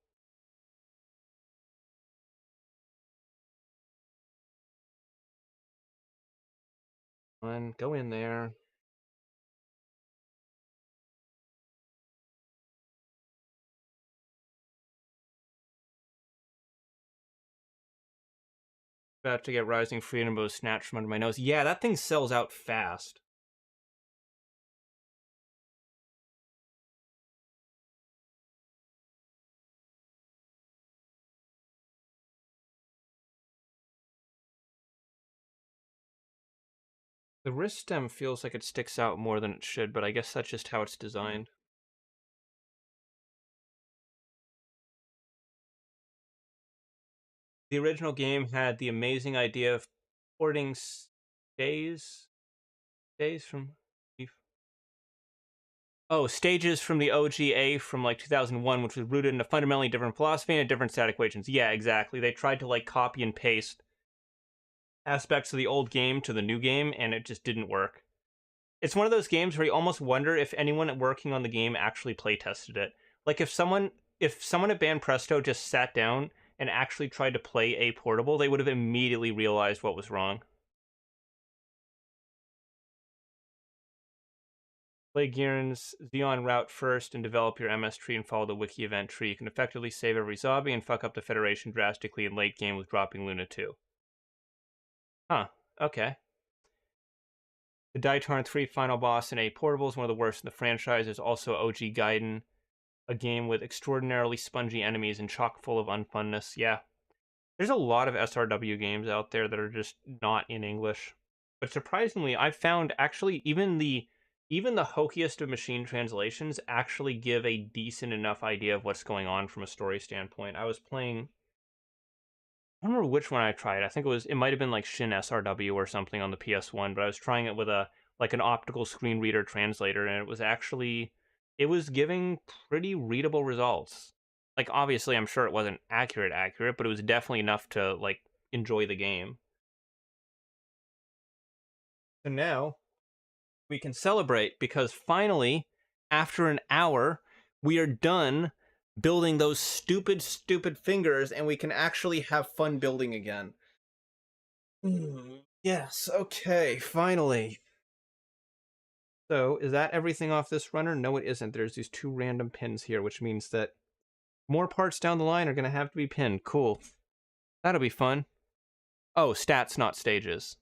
And go in there. About to get Rising Freedom Bow snatched from under my nose. Yeah, that thing sells out fast. The wrist stem feels like it sticks out more than it should, but I guess that's just how it's designed. The original game had the amazing idea of porting days from stages from the OGA from like 2001, which was rooted in a fundamentally different philosophy and a different set equations. Yeah, exactly. They tried to like copy and paste aspects of the old game to the new game, and it just didn't work. It's one of those games where you almost wonder if anyone working on the game actually play tested it. Like if someone at Band Presto just sat down and actually tried to play A Portable, they would have immediately realized what was wrong. Play Gihren's Xeon route first and develop your MS tree and follow the wiki event tree. You can effectively save every zombie and fuck up the Federation drastically in late game with dropping Luna 2. Huh. Okay. The Daitarn 3 final boss in a portable is one of the worst in the franchise. There's also OG Gaiden, a game with extraordinarily spongy enemies and chock full of unfunness. Yeah, there's a lot of SRW games out there that are just not in English. But surprisingly, I've found actually even the hokiest of machine translations actually give a decent enough idea of what's going on from a story standpoint. I was playing, I don't remember which one I tried. I think it might have been like Shin SRW or something on the PS1, but I was trying it with a like an optical screen reader translator, and it was giving pretty readable results. Like obviously I'm sure it wasn't accurate, but it was definitely enough to like enjoy the game. So now we can celebrate because finally, after an hour, we are done building those stupid fingers and we can actually have fun building again. Yes, okay, finally. So, is that everything off this runner? No, it isn't. There's these two random pins here, which means that more parts down the line are going to have to be pinned. Cool. That'll be fun. Oh, stats, not stages.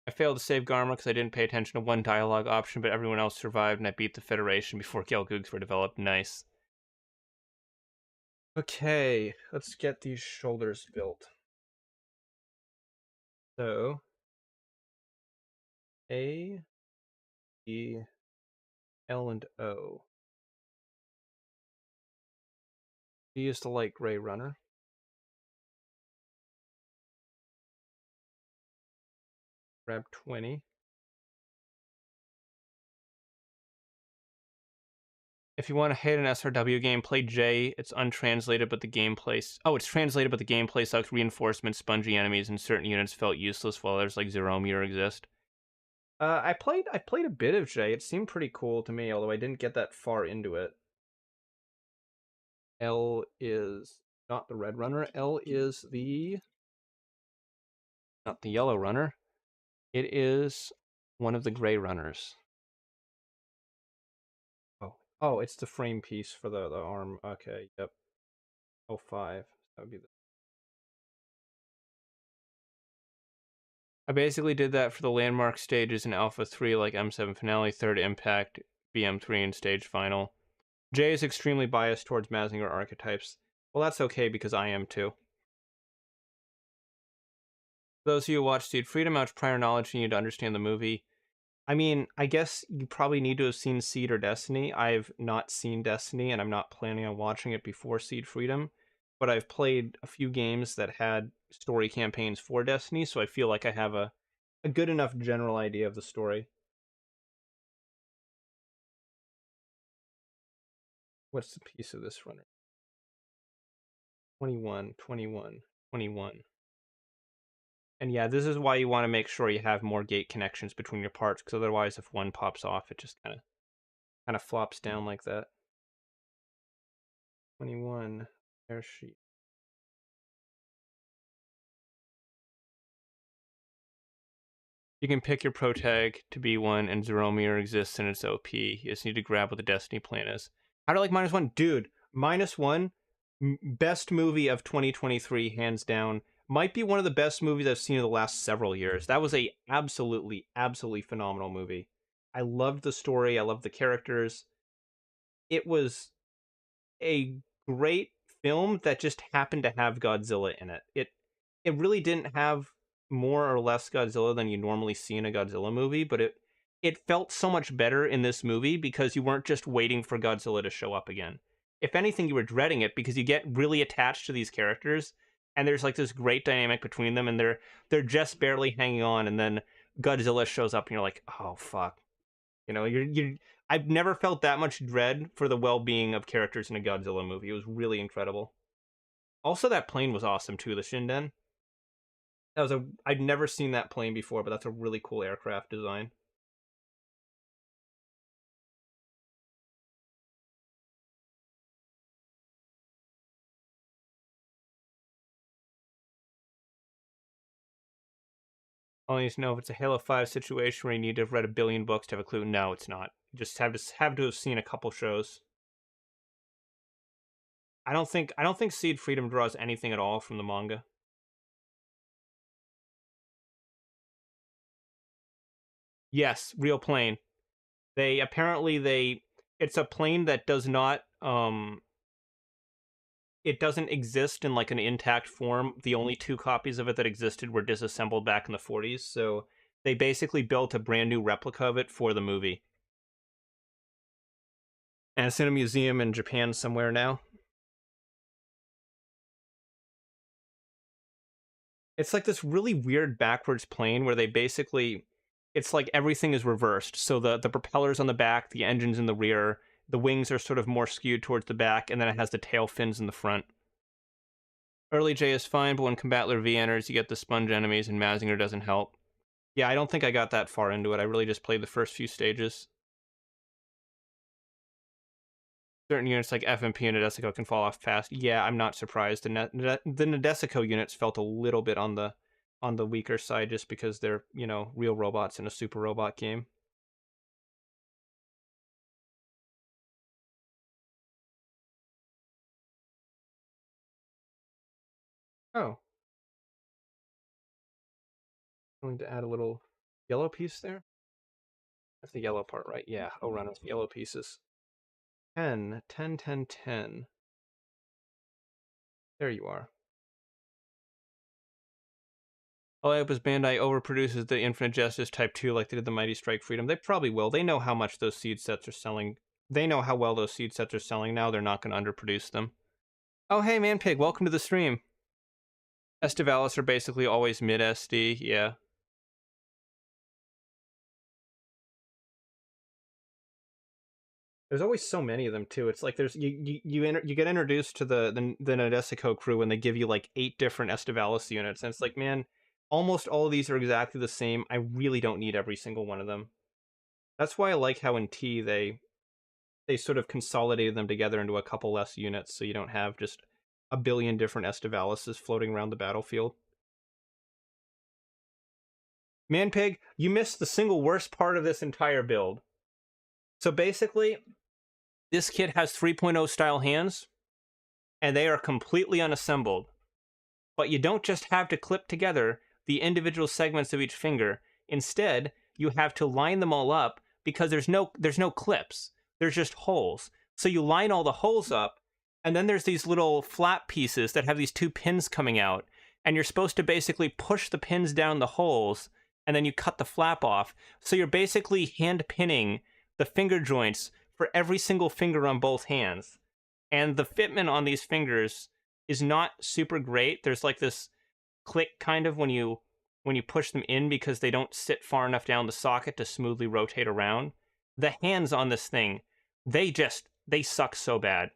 I failed to save Garma because I didn't pay attention to one dialogue option, but everyone else survived, and I beat the Federation before Gelgoogs were developed. Nice. Okay, let's get these shoulders built. So, A, E, L, and O. B is the light gray runner. Grab 20. If you want to hate an SRW game, play J. It's untranslated, but the gameplay. Oh, it's translated, but the gameplay sucks. Reinforcements, spongy enemies, and certain units felt useless, while others like Zerometer exist. I played a bit of J. It seemed pretty cool to me, although I didn't get that far into it. L is not the red runner. L is not the yellow runner. It is one of the gray runners. Oh, it's the frame piece for the arm. Okay, yep. 05. That would be the. I basically did that for the landmark stages in Alpha 3, like M7 Finale, Third Impact, BM3, and Stage Final. Jay is extremely biased towards Mazinger archetypes. Well, that's okay because I am too. For those of you who watch Seed Freedom, how much prior knowledge you need to understand the movie? I mean, I guess you probably need to have seen Seed or Destiny. I've not seen Destiny, and I'm not planning on watching it before Seed Freedom. But I've played a few games that had story campaigns for Destiny, so I feel like I have a good enough general idea of the story. What's the piece of this runner? 21, 21, 21. And yeah, this is why you want to make sure you have more gate connections between your parts, because otherwise if one pops off, it just kind of flops down like that. 21, airsheet. You can pick your protag to be one, and Zerometer exists in its OP. You just need to grab what the Destiny plan is. How do I like -1? Dude, -1, best movie of 2023, hands down. Might be one of the best movies I've seen in the last several years. That was a absolutely phenomenal movie. I loved the story. I loved the characters. It was a great film that just happened to have Godzilla in it. It really didn't have more or less Godzilla than you normally see in a Godzilla movie, but it felt so much better in this movie because you weren't just waiting for Godzilla to show up again. If anything, you were dreading it because you get really attached to these characters, and there's like this great dynamic between them, and they're just barely hanging on, and then Godzilla shows up, and you're like, oh fuck, you. I've never felt that much dread for the well-being of characters in a Godzilla movie. It was really incredible. Also, that plane was awesome too, the Shinden. I'd never seen that plane before, but that's a really cool aircraft design. Only need to know if it's a Halo 5 situation where you need to have read a billion books to have a clue. No, it's not. You just have to have seen a couple shows. I don't think Seed Freedom draws anything at all from the manga. Yes, real plane. They apparently they it's a plane that does not it doesn't exist in like an intact form. The only two copies of it that existed were disassembled back in the 40s, so they basically built a brand new replica of it for the movie. And it's in a museum in Japan somewhere now. It's like this really weird backwards plane where they basically it's like everything is reversed. So the propellers on the back, the engines in the rear, the wings are sort of more skewed towards the back, and then it has the tail fins in the front. Early J is fine, but when Combattler V enters, you get the sponge enemies, and Mazinger doesn't help. Yeah, I don't think I got that far into it. I really just played the first few stages. Certain units like FMP and Nadesico can fall off fast. Yeah, I'm not surprised. The Nadesico units felt a little bit on the weaker side just because they're, real robots in a super robot game. Oh, going to add a little yellow piece there. That's the yellow part, right? Yeah, I'll run with yellow pieces. 10, 10, 10, 10. There you are. All I hope is Bandai overproduces the Infinite Justice Type 2 like they did the Mighty Strike Freedom. They probably will. They know how much those seed sets are selling. They know how well those seed sets are selling now. They're not going to underproduce them. Oh, hey, Manpig, welcome to the stream. Estivalis are basically always mid SD, yeah. There's always so many of them too. It's like there's you get introduced to the Nadesico crew and they give you like 8 different Estivalis units, and it's like, man, almost all of these are exactly the same. I really don't need every single one of them. That's why I like how in T they sort of consolidated them together into a couple less units, so you don't have just a billion different Estivalises floating around the battlefield. Manpig, you missed the single worst part of this entire build. So basically, this kit has 3.0 style hands, and they are completely unassembled. But you don't just have to clip together the individual segments of each finger. Instead, you have to line them all up because there's no clips. There's just holes. So you line all the holes up, and then there's these little flap pieces that have these 2 pins coming out, and you're supposed to basically push the pins down the holes, and then you cut the flap off. So you're basically hand pinning the finger joints for every single finger on both hands. And the fitment on these fingers is not super great. There's like this click kind of when you push them in because they don't sit far enough down the socket to smoothly rotate around. The hands on this thing, they suck so bad.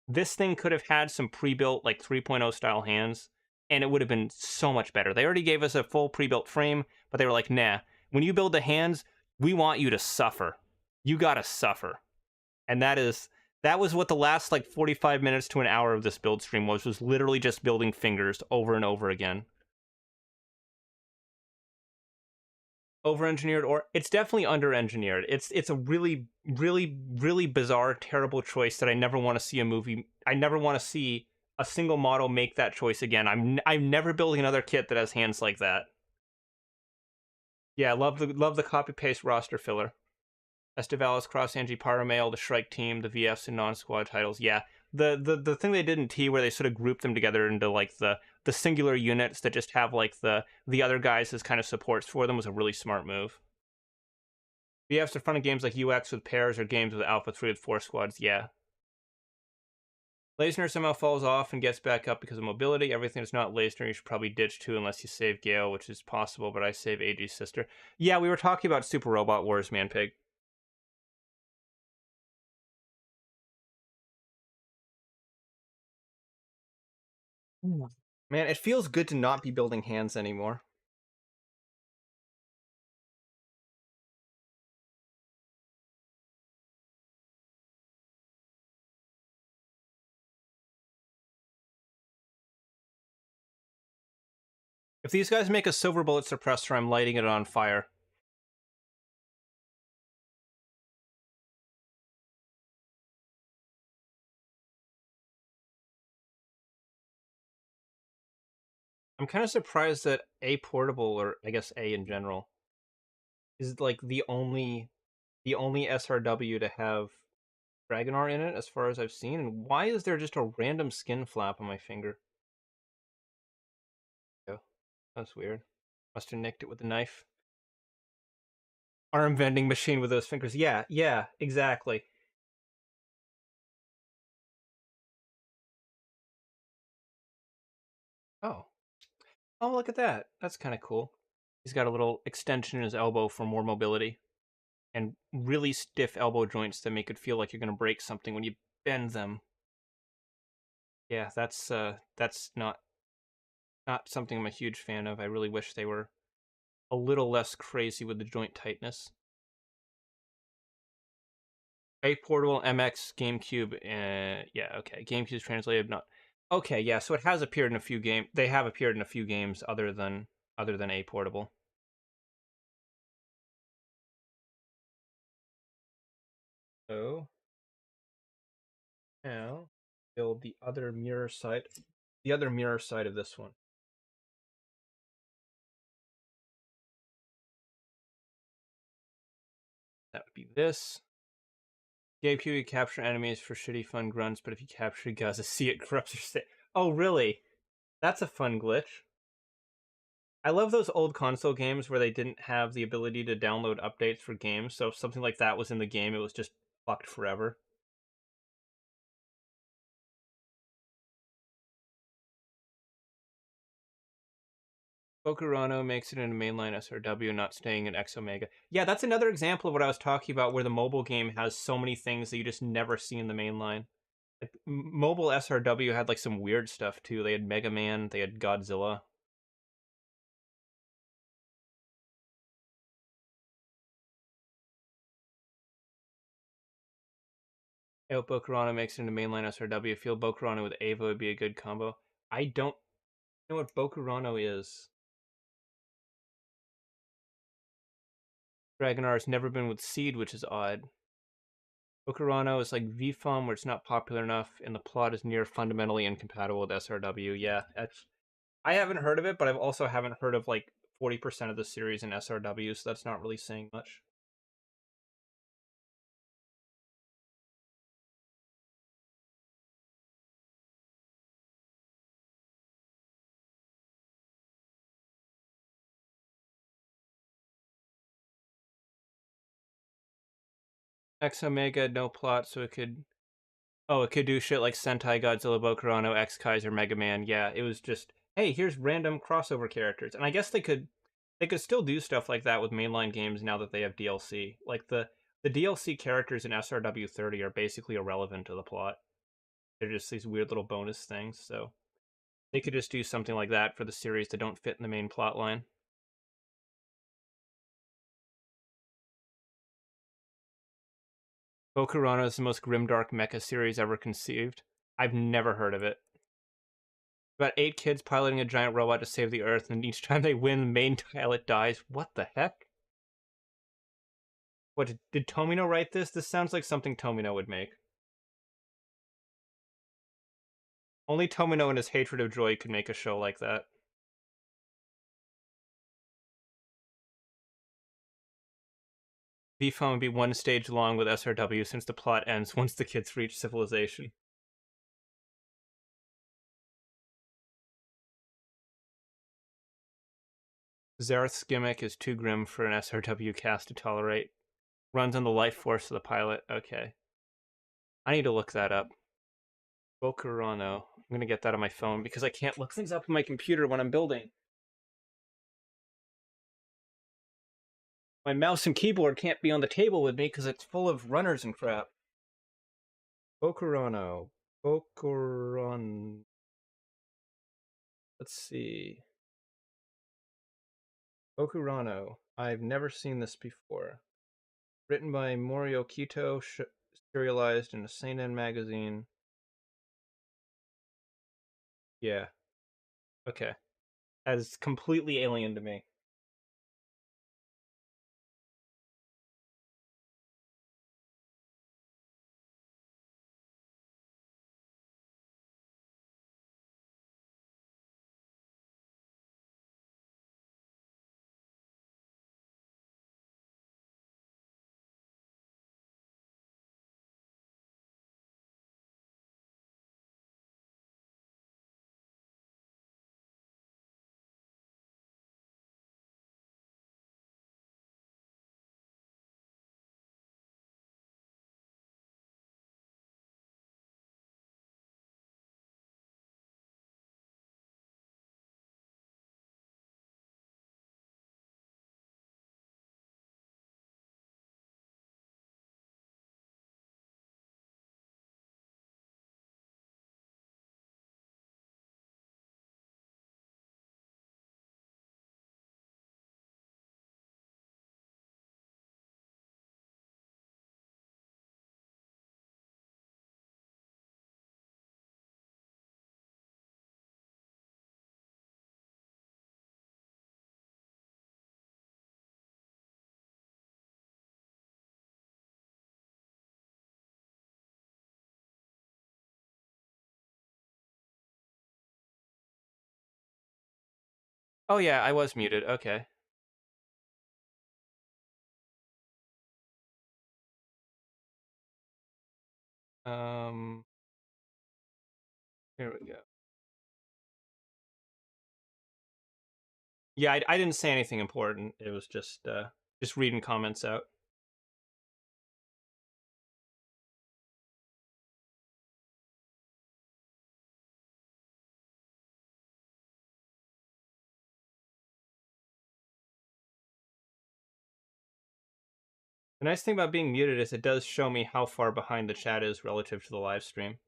This thing could have had some pre-built like 3.0 style hands, and it would have been so much better. They already gave us a full pre-built frame, but they were like, nah, when you build the hands, we want you to suffer. You gotta suffer. And that was what the last like 45 minutes to an hour of this build stream was literally just building fingers over and over again. Over engineered, or it's definitely under engineered. It's a really, really, really bizarre, terrible choice that I never want to see a movie. I never want to see a single model make that choice again. I'm never building another kit that has hands like that. Yeah, love the copy paste roster filler. Estivalis, Cross Angie Paramail, the Shrike team, the VFs and non-squad titles. Yeah, the thing they did in T where they sort of grouped them together into like the singular units that just have like the other guys as kind of supports for them was a really smart move. VFs are fun in games like UX with pairs or games with Alpha 3 with 4 squads. Yeah. Leisner somehow falls off and gets back up because of mobility. Everything that's not Leisner you should probably ditch too unless you save Gale, which is possible, but I save AG's sister. Yeah, we were talking about Super Robot Wars, Manpig. Man, it feels good to not be building hands anymore. If these guys make a silver bullet suppressor, I'm lighting it on fire. I'm kind of surprised that A Portable, or I guess A in general, is like the only SRW to have Dragonar in it, as far as I've seen. And why is there just a random skin flap on my finger? Oh, that's weird. Must have nicked it with a knife. Arm vending machine with those fingers. Yeah, yeah, exactly. Oh, oh, look at that. That's kind of cool. He's got a little extension in his elbow for more mobility, and really stiff elbow joints that make it feel like you're gonna break something when you bend them. Yeah, that's not something I'm a huge fan of. I really wish they were a little less crazy with the joint tightness. A Portable MX GameCube. Yeah, okay. GameCube's translated, not. Okay, yeah. So it has appeared in a few games. They have appeared in a few games other than A Portable. So now build the other mirror side. The other mirror side of this one. That would be this. GameCube, you capture enemies for shitty fun grunts, but if you capture Gaza, see it corrupts your state. Oh, really? That's a fun glitch. I love those old console games where they didn't have the ability to download updates for games, so if something like that was in the game, it was just fucked forever. Bokurano makes it in a mainline SRW, not staying in X Omega. Yeah, that's another example of what I was talking about, where the mobile game has so many things that you just never see in the mainline. Like, mobile SRW had like some weird stuff too. They had Mega Man, they had Godzilla. I hope Bokurano makes it into mainline SRW. I feel Bokurano with Ava would be a good combo. I don't know what Bokurano is. Dragonar has never been with Seed, which is odd. Bokurano is like VFOM, where it's not popular enough, and the plot is near fundamentally incompatible with SRW. Yeah, I haven't heard of it, but I also haven't heard of like 40% of the series in SRW, so that's not really saying much. X Omega, no plot, so it could. Oh, it could do shit like Sentai, Godzilla, Bokurano, X Kaiser, Mega Man. Yeah, it was just, hey, here's random crossover characters, and I guess they could still do stuff like that with mainline games now that they have DLC. Like the DLC characters in SRW 30 are basically irrelevant to the plot. They're just these weird little bonus things. So they could just do something like that for the series that don't fit in the main plot line. Bokurano is the most grimdark mecha series ever conceived. I've never heard of it. About 8 kids piloting a giant robot to save the Earth, and each time they win, the main pilot dies. What the heck? What, did Tomino write this? This sounds like something Tomino would make. Only Tomino and his hatred of joy could make a show like that. VFOM would be one stage long with SRW, since the plot ends once the kids reach civilization. Zareth's gimmick is too grim for an SRW cast to tolerate. Runs on the life force of the pilot. Okay. I need to look that up. Bokurano. I'm gonna get that on my phone because I can't look things up on my computer when I'm building. My mouse and keyboard can't be on the table with me because it's full of runners and crap. Bokurano. Bokuron. Let's see. Bokurano. I've never seen this before. Written by Morio Kito, serialized in a Seinen magazine. Yeah. Okay. That is completely alien to me. Oh yeah, I was muted. Okay. Um, here we go. Yeah, I didn't say anything important. It was just reading comments out. The nice thing about being muted is it does show me how far behind the chat is relative to the live stream.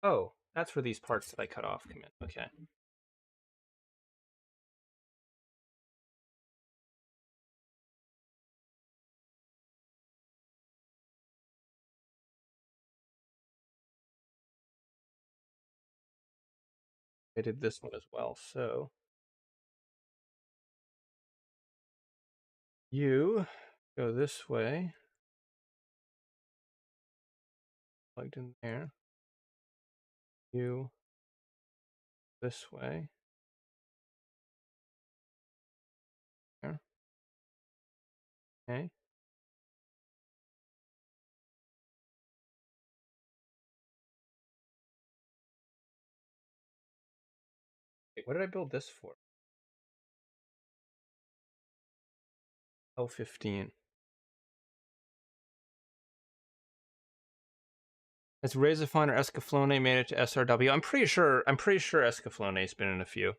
Oh, that's where these parts that I cut off come in. Okay. I did this one as well. So you go this way, plugged in there. You this way. There. Okay. Wait, what did I build this for? L15. Has Razorfine or Escaflowne made it to SRW? I'm pretty sure Escaflowne's been in a few.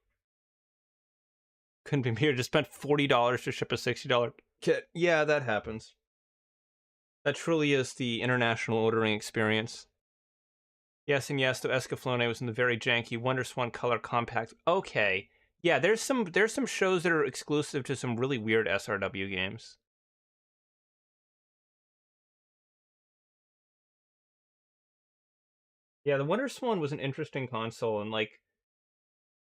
Couldn't be me. Just spent $40 to ship a $60 kit. Yeah, that happens. That truly is the international ordering experience. Yes, and yes, though Escaflowne was in the very janky WonderSwan Color Compact. Okay. Yeah, there's some shows that are exclusive to some really weird SRW games. Yeah, the WonderSwan was an interesting console, and like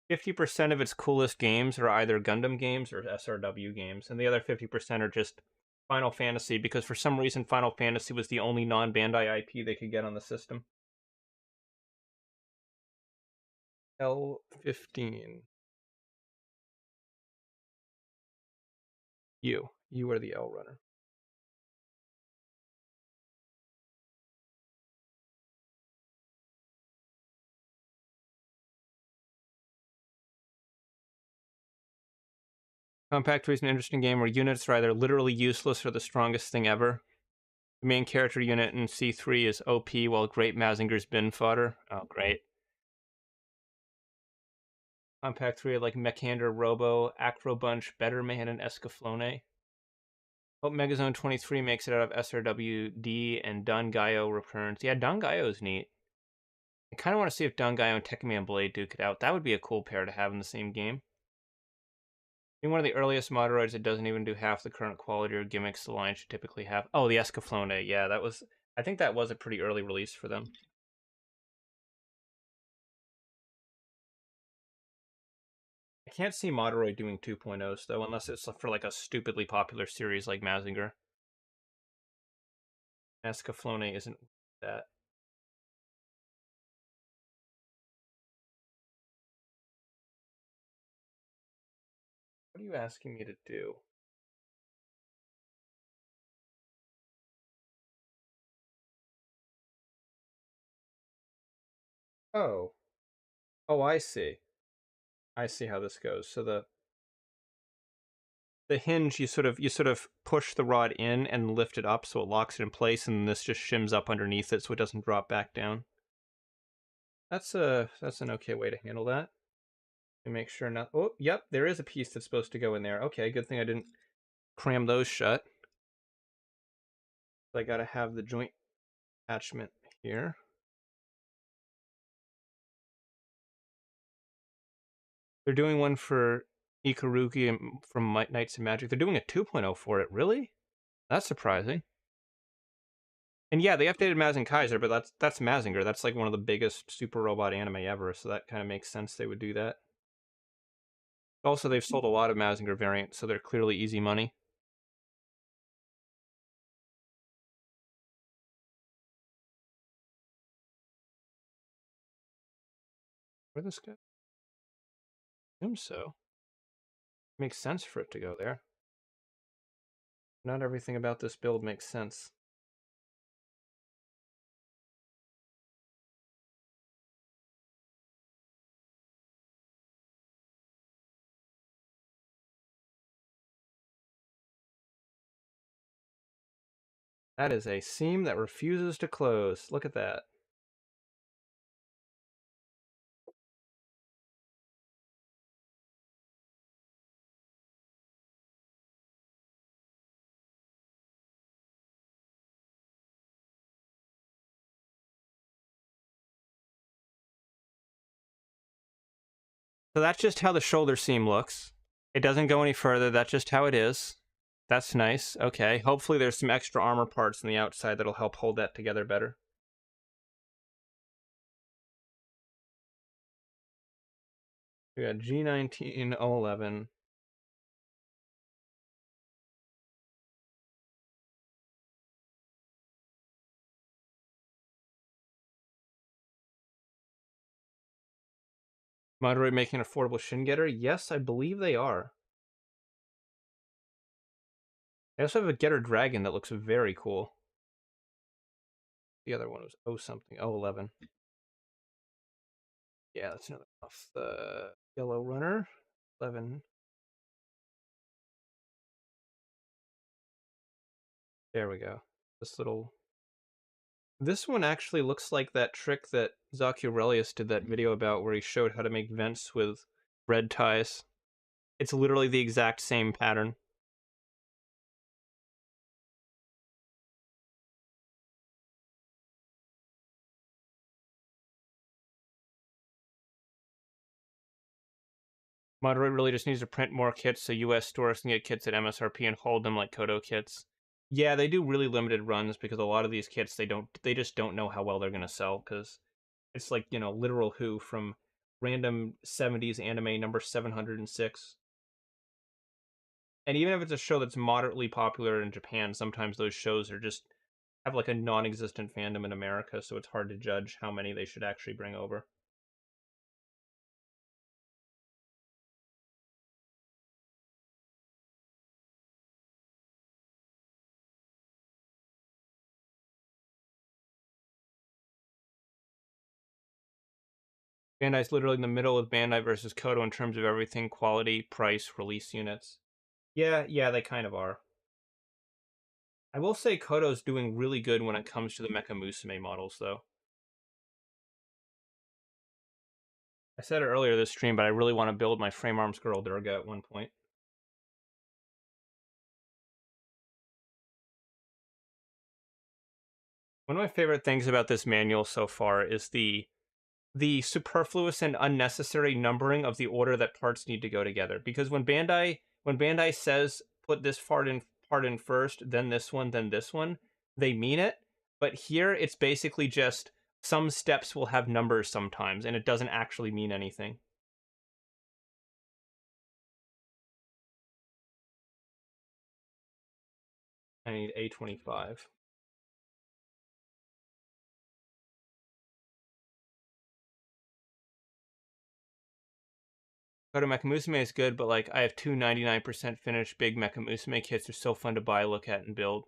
50% of its coolest games are either Gundam games or SRW games, and the other 50% are just Final Fantasy, because for some reason Final Fantasy was the only non-Bandai IP they could get on the system. L15. You are the L runner. Compact 3 is an interesting game where units are either literally useless or the strongest thing ever. The main character unit in C3 is OP, while Great Mazinger's bin fodder. Oh, great. Compact 3 like Mechander, Robo, Acrobunch, Betterman, and Escaflowne. Hope Megazone 23 makes it out of SRWD and Dangaio returns. Yeah, Dangaio's neat. I kind of want to see if Dangaio and Tekkaman Blade duke it out. That would be a cool pair to have in the same game. Being one of the earliest moderoids that doesn't even do half the current quality or gimmicks the line should typically have. Oh, the Escaflowne. Yeah, that was... I think that was a pretty early release for them. I can't see Moderoid doing 2.0s, though, unless it's for like a stupidly popular series like Mazinger. Escaflowne isn't that. What are you asking me to do? Oh. Oh, I see. I see how this goes. So the hinge, you sort of push the rod in and lift it up so it locks it in place, and this just shims up underneath it so it doesn't drop back down. That's an okay way to handle that. And make sure not... Oh, yep, there is a piece that's supposed to go in there. Okay, good thing I didn't cram those shut. I gotta have the joint attachment here. They're doing one for Ikarugi from Knights of Magic. They're doing a 2.0 for it. Really? That's surprising. And yeah, they updated Mazinkaiser, but that's Mazinger. That's like one of the biggest super robot anime ever, so that kind of makes sense they would do that. Also, they've sold a lot of Mazinger variants, so they're clearly easy money. Where this go? I assume so. Makes sense for it to go there. Not everything about this build makes sense. That is a seam that refuses to close. Look at that. So that's just how the shoulder seam looks. It doesn't go any further. That's just how it is. That's nice. Okay. Hopefully there's some extra armor parts on the outside that'll help hold that together better. We got G19-011. Moderate making an affordable shin getter? Yes, I believe they are. They also have a getter dragon that looks very cool. The other one was something, 011. Yeah, that's another off the yellow runner. 11. There we go. This one actually looks like that trick that Zacurelius did that video about where he showed how to make vents with red ties. It's literally the exact same pattern. Moderate really just needs to print more kits so US stores can get kits at MSRP and hold them like Kodo kits. Yeah, they do really limited runs because a lot of these kits they just don't know how well they're gonna sell because it's like, you know, literal Who from random 70s anime number 706. And even if it's a show that's moderately popular in Japan, sometimes those shows are just have like a non-existent fandom in America, so it's hard to judge how many they should actually bring over. Bandai's literally in the middle of Bandai versus Kodo in terms of everything: quality, price, release units. Yeah, they kind of are. I will say Kodo's doing really good when it comes to the Mecha Musume models, though. I said it earlier this stream, but I really want to build my Frame Arms Girl Durga at one point. One of my favorite things about this manual so far is the superfluous and unnecessary numbering of the order that parts need to go together. Because when Bandai says put this part in first, then this one, they mean it. But here it's basically just some steps will have numbers sometimes, and it doesn't actually mean anything. I need A25. Kodo Mecha Musume is good, but like I have two 99% finished big Mecha Musume kits. They're so fun to buy, look at, and build.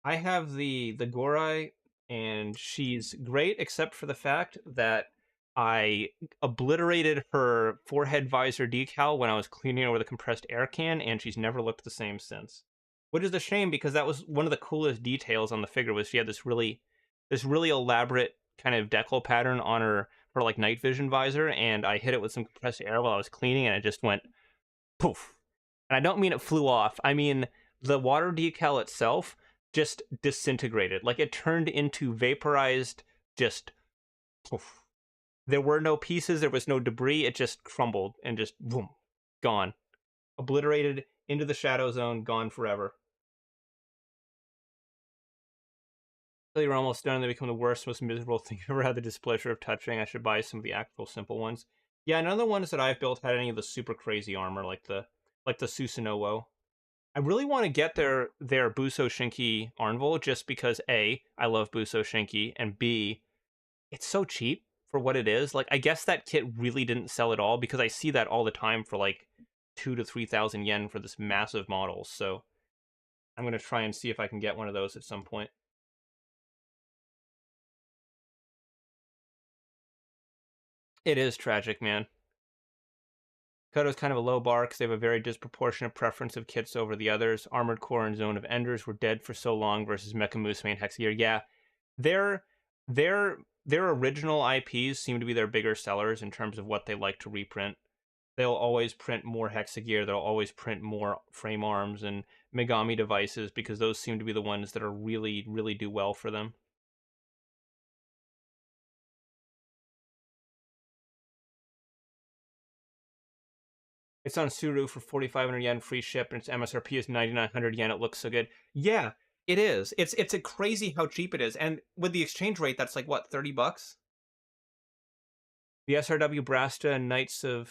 I have the Gorai, and she's great except for the fact that I obliterated her forehead visor decal when I was cleaning her with a compressed air can, and she's never looked the same since. Which is a shame because that was one of the coolest details on the figure. Was she had this really elaborate kind of decal pattern on her like night vision visor, and I hit it with some compressed air while I was cleaning, and it just went poof. And I don't mean it flew off. I mean the water decal itself just disintegrated. Like it turned into vaporized just poof. There were no pieces, there was no debris, it just crumbled and just boom, gone. Obliterated into the shadow zone, gone forever. Until you're almost done, they become the worst, most miserable thing I've ever had the displeasure of touching. I should buy some of the actual simple ones. Yeah, none of the ones that I've built had any of the super crazy armor, like the Susanoo. I really want to get their Buso Shinki Arnvol just because A, I love Buso Shinki, and B, it's so cheap for what it is. Like, I guess that kit really didn't sell at all because I see that all the time for like 2,000 to 3,000 yen for this massive model. So I'm gonna try and see if I can get one of those at some point. It is tragic, man. Koto's kind of a low bar because they have a very disproportionate preference of kits over the others. Armored Core and Zone of Enders were dead for so long versus Mecha Musume and Hexagear. Yeah, their their original IPs seem to be their bigger sellers in terms of what they like to reprint. They'll always print more Hexagear. They'll always print more frame arms and Megami devices because those seem to be the ones that are really do well for them. It's on Suru for 4,500 yen free ship, and its MSRP is 9,900 yen. It looks so good. Yeah, it is. It's a crazy how cheap it is, and with the exchange rate, that's like what, $30? The SRW Brasta and Knights of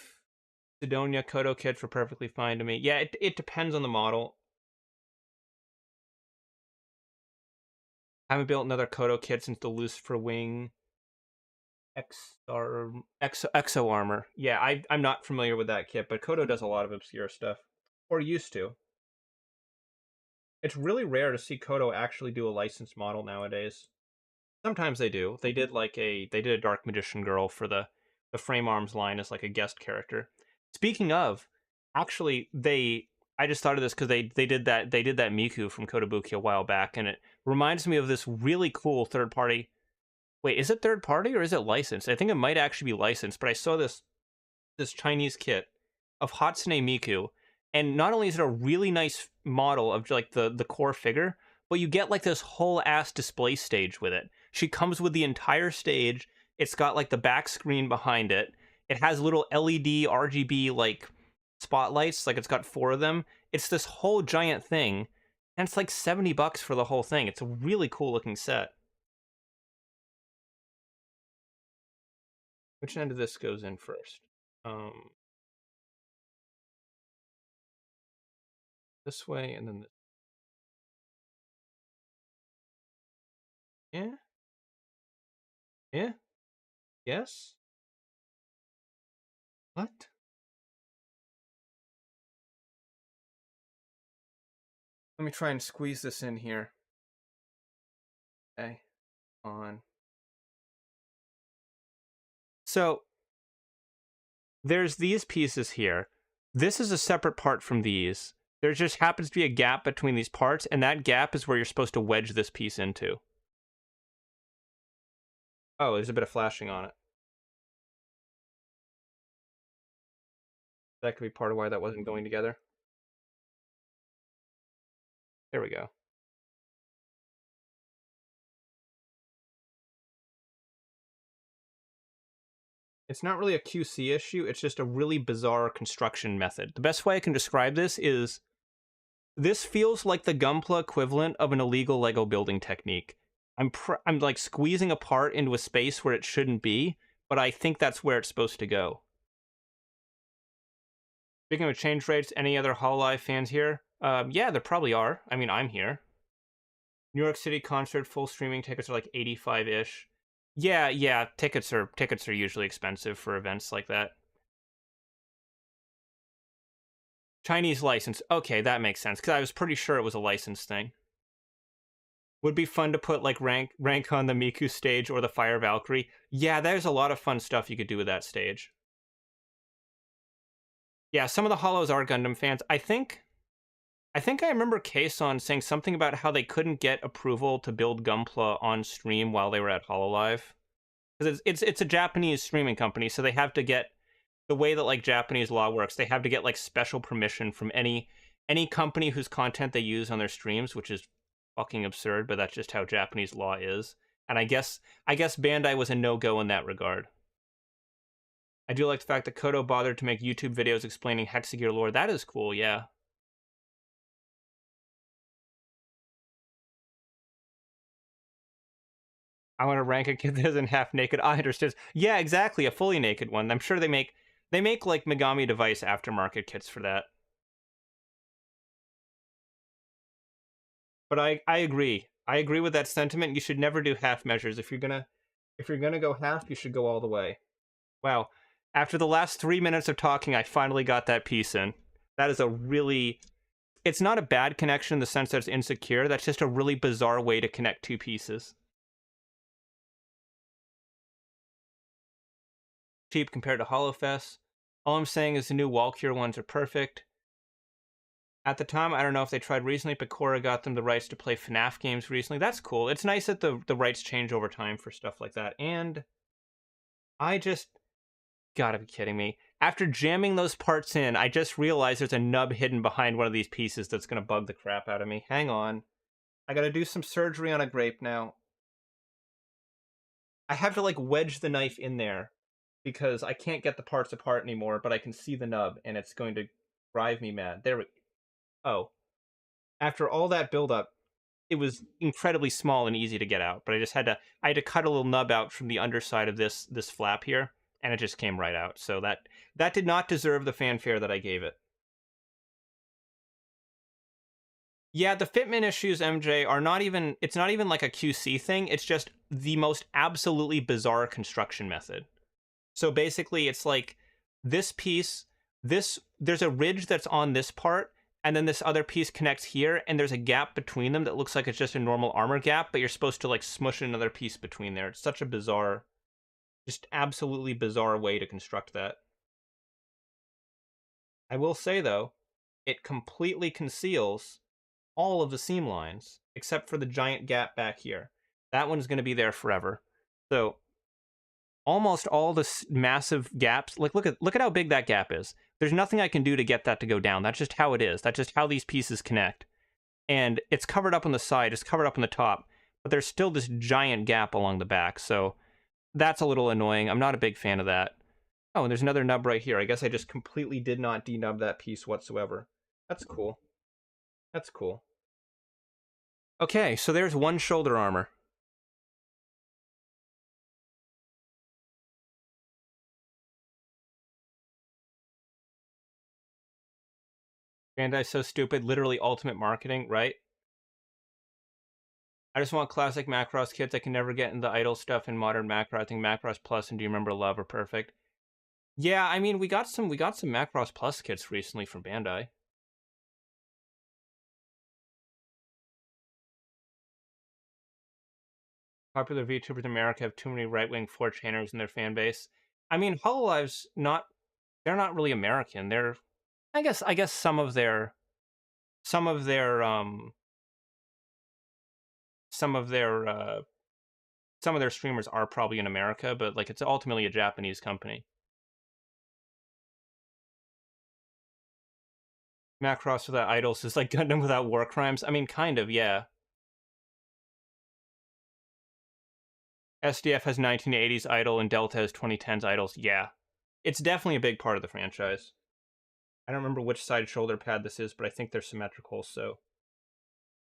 Sidonia Kodo kits were perfectly fine to me. Yeah, it depends on the model. I haven't built another Kodo kit since the Lucifer Wing Exo Armor. Yeah, I'm not familiar with that kit, but Kodo does a lot of obscure stuff. Or used to. It's really rare to see Kodo actually do a licensed model nowadays. Sometimes they do. They did a Dark Magician Girl for the Frame Arms line as like a guest character. Speaking of, actually I just thought of this because they did that Miku from Kotobuki a while back, and it reminds me of this really cool third party. Wait, is it third party or is it licensed? I think it might actually be licensed, but I saw this Chinese kit of Hatsune Miku, and not only is it a really nice model of like the core figure, but you get like this whole ass display stage with it. She comes with the entire stage. It's got like the back screen behind it. It has little LED RGB like spotlights, like it's got 4 of them. It's this whole giant thing, and it's like $70 for the whole thing. It's a really cool looking set. Which end of this goes in first? Um, this way and then this. Yeah, yeah, yes. What? Let me try and squeeze this in here. Okay, on. So there's these pieces here. This is a separate part from these. There just happens to be a gap between these parts, and that gap is where you're supposed to wedge this piece into. Oh, there's a bit of flashing on it. That could be part of why that wasn't going together. There we go. It's not really a QC issue, it's just a really bizarre construction method. The best way I can describe this is this feels like the Gunpla equivalent of an illegal Lego building technique. I'm like squeezing a part into a space where it shouldn't be, but I think that's where it's supposed to go. Speaking of change rates, any other Hololive fans here? Yeah, there probably are. I mean, I'm here. New York City concert full streaming tickets are like 85-ish. Yeah, tickets are usually expensive for events like that. Chinese license. Okay, that makes sense because I was pretty sure it was a license thing. Would be fun to put like rank on the Miku stage or the Fire Valkyrie. Yeah, there's a lot of fun stuff you could do with that stage. Yeah, some of the Hollows are Gundam fans. I think I remember Kason saying something about how they couldn't get approval to build Gunpla on stream while they were at Hololive. Because it's a Japanese streaming company, so they have to get the way that like Japanese law works. They have to get like special permission from any company whose content they use on their streams, which is fucking absurd, but that's just how Japanese law is. And I guess Bandai was a no-go in that regard. I do like the fact that Kodo bothered to make YouTube videos explaining Hexagear lore. That is cool, yeah. I want to rank a kid that isn't half naked. I understand. Yeah, exactly, a fully naked one. I'm sure they make like Megami Device aftermarket kits for that. But I agree. I agree with that sentiment. You should never do half measures. If you're gonna go half, you should go all the way. Wow. After the last 3 minutes of talking, I finally got that piece in. That is a really it's not a bad connection in the sense that it's insecure. That's just a really bizarre way to connect two pieces. Cheap compared to HoloFest. All I'm saying is the new Walkure ones are perfect. At the time, I don't know if they tried recently, but Korra got them the rights to play FNAF games recently. That's cool. It's nice that the rights change over time for stuff like that. And I just gotta be kidding me. After jamming those parts in, I just realized there's a nub hidden behind one of these pieces that's gonna bug the crap out of me. Hang on. I gotta do some surgery on a grape now. I have to like wedge the knife in there because I can't get the parts apart anymore, but I can see the nub and it's going to drive me mad. There we Oh. After all that buildup, it was incredibly small and easy to get out, but I had to cut a little nub out from the underside of this flap here, and it just came right out. So that did not deserve the fanfare that I gave it. Yeah, the fitment issues, MJ, are not even it's not even like a QC thing. It's just the most absolutely bizarre construction method. So basically it's like this piece, this there's a ridge that's on this part, and then this other piece connects here, and there's a gap between them that looks like it's just a normal armor gap, but you're supposed to like smush another piece between there. It's such a bizarre, just absolutely bizarre way to construct that. I will say though, it completely conceals all of the seam lines except for the giant gap back here. That one's going to be there forever. So almost all the massive gaps, like look at how big that gap is. There's nothing I can do to get that to go down. That's just how it is. That's just how these pieces connect. And it's covered up on the side, it's covered up on the top, but there's still this giant gap along the back. So that's a little annoying. I'm not a big fan of that. Oh, and there's another nub right here. I guess I just completely did not denub that piece whatsoever. That's cool. That's cool. Okay, so there's one shoulder armor. Bandai's so stupid, literally ultimate marketing, right? I just want classic Macross kits. I can never get into idle stuff in modern Macross. I think Macross Plus and Do You Remember Love are perfect. Yeah, I mean we got some Macross Plus kits recently from Bandai. Popular VTubers in America have too many right-wing 4chaners in their fan base. I mean, Hololive's not they're not really American. They're I guess some of their some of their some of their streamers are probably in America, but like it's ultimately a Japanese company. Macross without idols is like Gundam without war crimes. I mean, kind of, yeah. SDF has 1980s idol and Delta has 2010s idols. Yeah. It's definitely a big part of the franchise. I don't remember which side shoulder pad this is, but I think they're symmetrical, so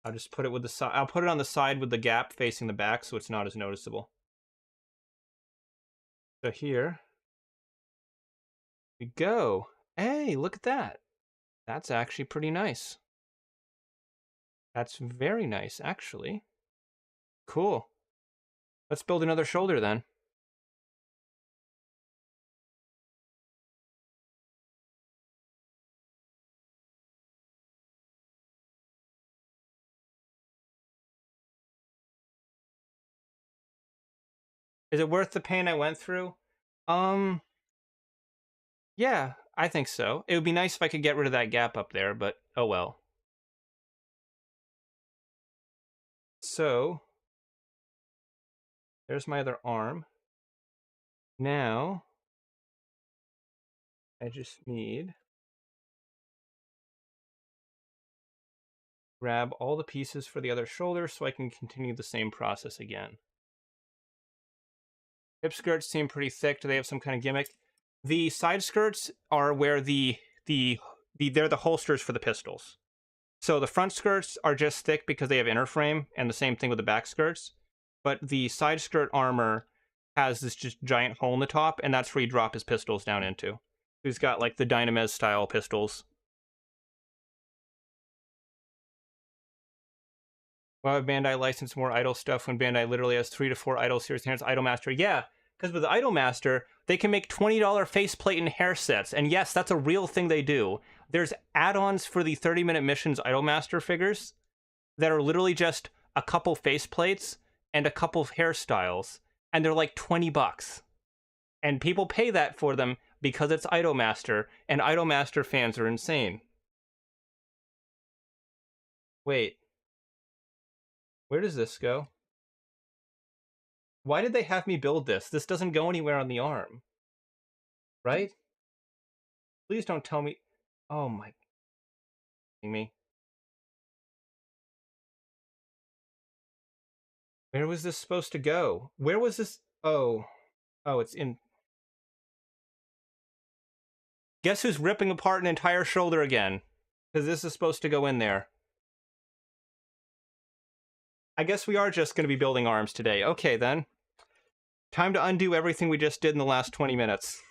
I'll just put it with the side. I'll put it on the side with the gap facing the back so it's not as noticeable. So here we go. Hey, look at that. That's actually pretty nice. That's very nice, actually. Cool. Let's build another shoulder then. Is it worth the pain I went through? Um, yeah, I think so. It would be nice if I could get rid of that gap up there, but oh well. So, there's my other arm. Now, I just need grab all the pieces for the other shoulder so I can continue the same process again. Hip skirts seem pretty thick. Do they have some kind of gimmick? The side skirts are where they're the holsters for the pistols. So the front skirts are just thick because they have inner frame, and the same thing with the back skirts. But the side skirt armor has this just giant hole in the top, and that's where you drop his pistols down into. He's got like the Dynamez style pistols. Why would Bandai license more idle stuff when Bandai literally has 3 to 4 idle series hands? Idolmaster, yeah, because with the Idolmaster, they can make $20 faceplate and hair sets, and yes, that's a real thing they do. There's add-ons for the 30-minute missions Idolmaster figures that are literally just a couple faceplates and a couple of hairstyles, and they're like $20. And people pay that for them because it's Idolmaster, and Idolmaster fans are insane. Wait, where does this go? Why did they have me build this? This doesn't go anywhere on the arm. Right? Please don't tell me. Oh my. Me. Where was this supposed to go? Where was this? Oh. Oh, it's in. Guess who's ripping apart an entire shoulder again? Because this is supposed to go in there. I guess we are just going to be building arms today. Okay, then. Time to undo everything we just did in the last 20 minutes.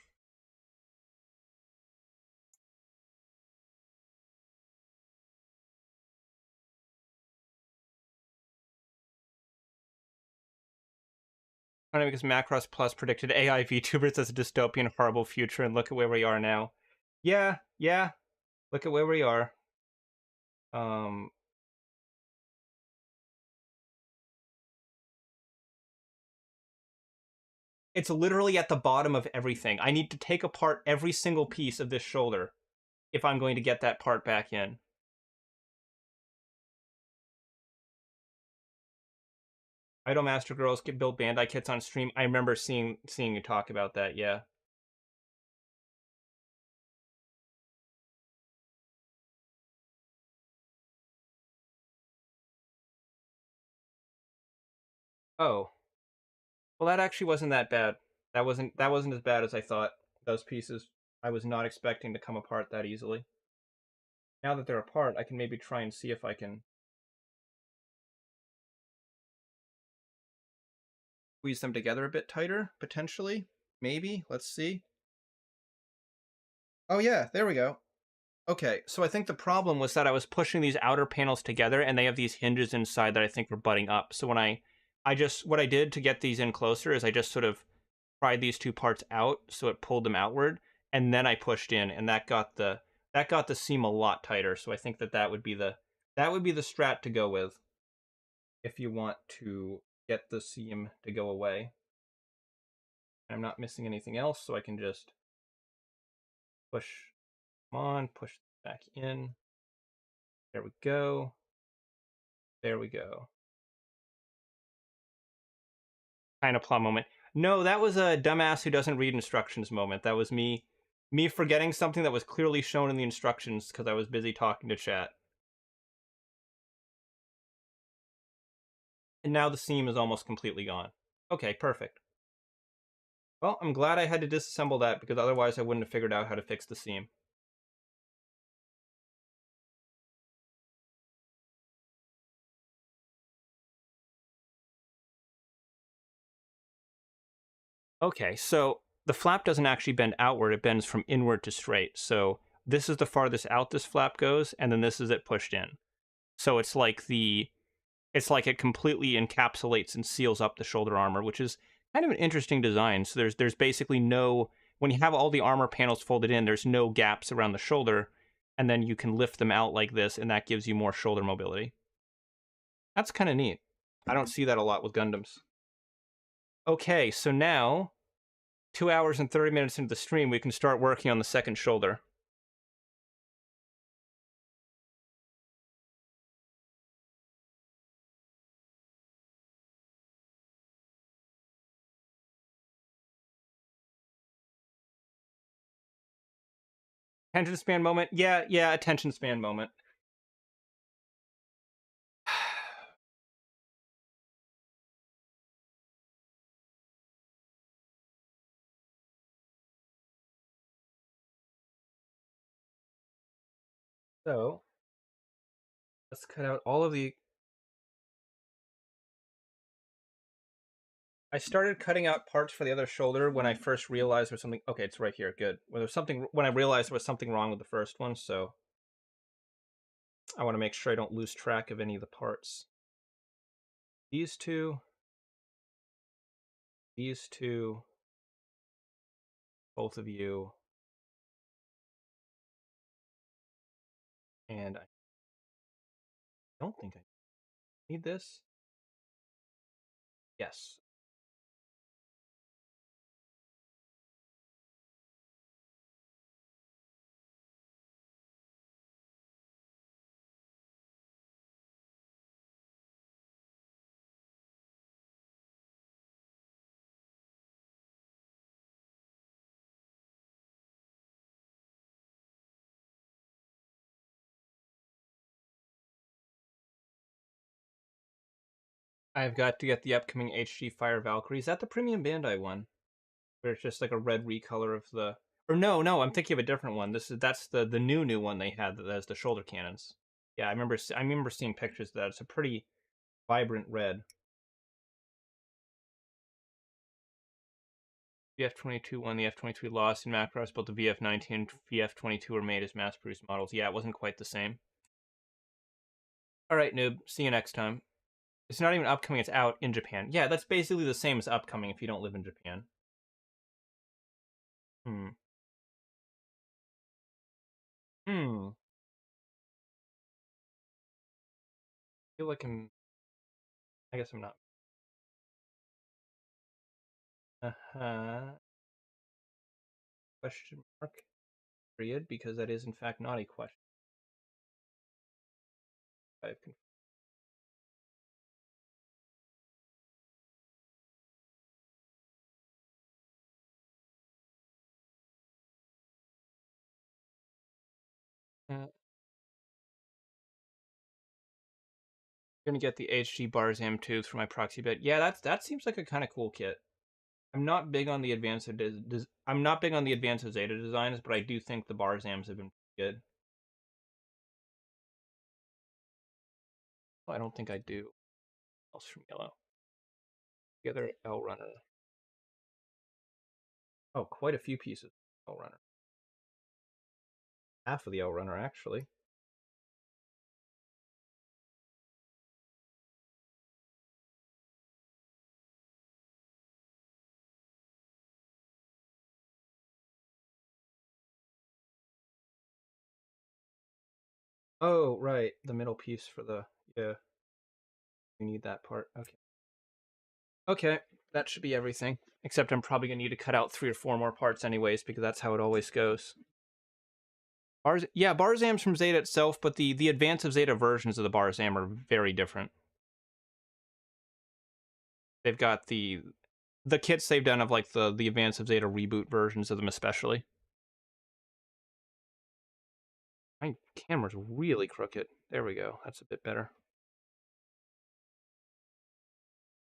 Funny because Macross Plus predicted AI VTubers as a dystopian, horrible future, and look at where we are now. Yeah, yeah. Look at where we are. It's literally at the bottom of everything. I need to take apart every single piece of this shoulder if I'm going to get that part back in. Idolmaster girls can build Bandai kits on stream. I remember seeing you talk about that, yeah. Oh. Well, that actually wasn't that bad. That wasn't as bad as I thought. Those pieces I was not expecting to come apart that easily. Now that they're apart, I can maybe try and see if I can squeeze them together a bit tighter, potentially. Maybe. Let's see. Oh yeah, there we go. Okay, so I think the problem was that I was pushing these outer panels together, and they have these hinges inside that I think were butting up. So when what I did to get these in closer is I just sort of pried these two parts out, so it pulled them outward, and then I pushed in, and that got the seam a lot tighter. So I think that would be the strat to go with if you want to get the seam to go away. I'm not missing anything else, so I can just push on, push back in. There we go. There we go. Kind of plum moment. No, that was a dumbass who doesn't read instructions moment. That was me forgetting something that was clearly shown in the instructions because I was busy talking to chat. And now the seam is almost completely gone. Okay, perfect. Well, I'm glad I had to disassemble that because otherwise I wouldn't have figured out how to fix the seam. Okay, so the flap doesn't actually bend outward, it bends from inward to straight. So this is the farthest out this flap goes, and then this is it pushed in. So it's like it completely encapsulates and seals up the shoulder armor, which is kind of an interesting design. So there's basically no, when you have all the armor panels folded in, there's no gaps around the shoulder, and then you can lift them out like this, and that gives you more shoulder mobility. That's kind of neat. I don't see that a lot with Gundams. Okay, so now 2 hours and 30 minutes into the stream, we can start working on the second shoulder. Attention span moment. Yeah, attention span moment. So let's cut out all of the. I started cutting out parts for the other shoulder when I first realized there was something. Okay, it's right here. Good. When I realized there was something wrong with the first one, so I want to make sure I don't lose track of any of the parts. These two, both of you, and I don't think I need this. Yes. I've got to get the upcoming HG Fire Valkyrie. Is that the premium Bandai one? Where it's just like a red recolor of the. Or no, I'm thinking of a different one. That's the new one they had that has the shoulder cannons. Yeah, I remember seeing pictures of that. It's a pretty vibrant red. VF-22 won, the F-23 lost in Macross, but the VF-19 and VF-22 were made as mass-produced models. Yeah, it wasn't quite the same. All right, noob. See you next time. It's not even upcoming, it's out in Japan. Yeah, that's basically the same as upcoming if you don't live in Japan. Hmm. Hmm. I feel like I guess I'm not. Uh-huh. Question mark. Period, because that is in fact not a question. I've gonna get the HG Barzam tooth for my proxy bit. Yeah, that seems like a kind of cool kit. I'm not big on the I'm not big on the advanced Zeta designs, but I do think the Barzams have been good. Oh, I don't think I do. Else from yellow. The other L runner. Oh, quite a few pieces. L runner. Half of the L runner actually. Oh, right, the middle piece for the yeah. You need that part. Okay. Okay, that should be everything. Except I'm probably gonna need to cut out 3 or 4 more parts anyways because that's how it always goes. Yeah, Barzam's from Zeta itself, but the advanced of Zeta versions of the Barzam are very different. They've got the kits they've done of like the advanced of Zeta reboot versions of them especially. My camera's really crooked. There we go. That's a bit better.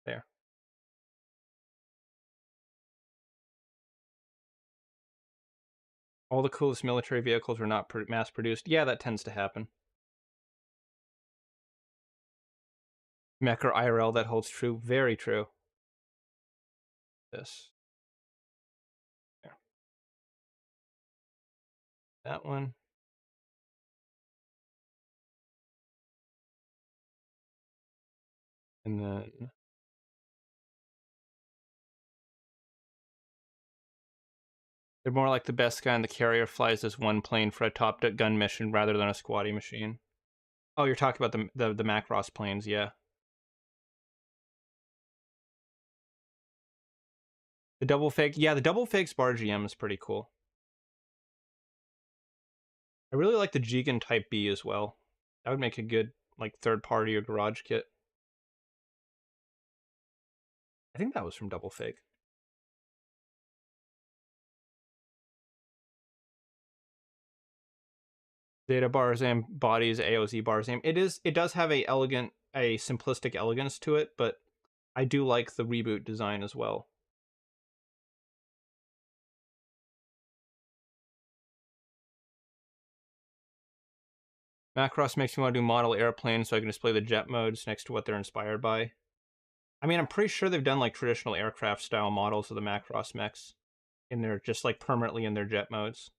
There. All the coolest military vehicles are not mass produced. Yeah, that tends to happen. Mech or IRL, that holds true. Very true. This. There. That one. And then they're more like the best guy in the carrier flies as one plane for a top gun mission rather than a squatty machine. Oh, you're talking about the Macross planes, yeah. The double fake, yeah, the double fake Spar GM is pretty cool. I really like the Jigen Type B as well. That would make a good like third party or garage kit. I think that was from Double Fake. Zeta Barzam bodies AOZ Barzam. It does have a simplistic elegance to it, but I do like the reboot design as well. Macross makes me want to do model airplanes so I can display the jet modes next to what they're inspired by. I mean, I'm pretty sure they've done like traditional aircraft style models of the Macross mechs in their just like permanently in their jet modes.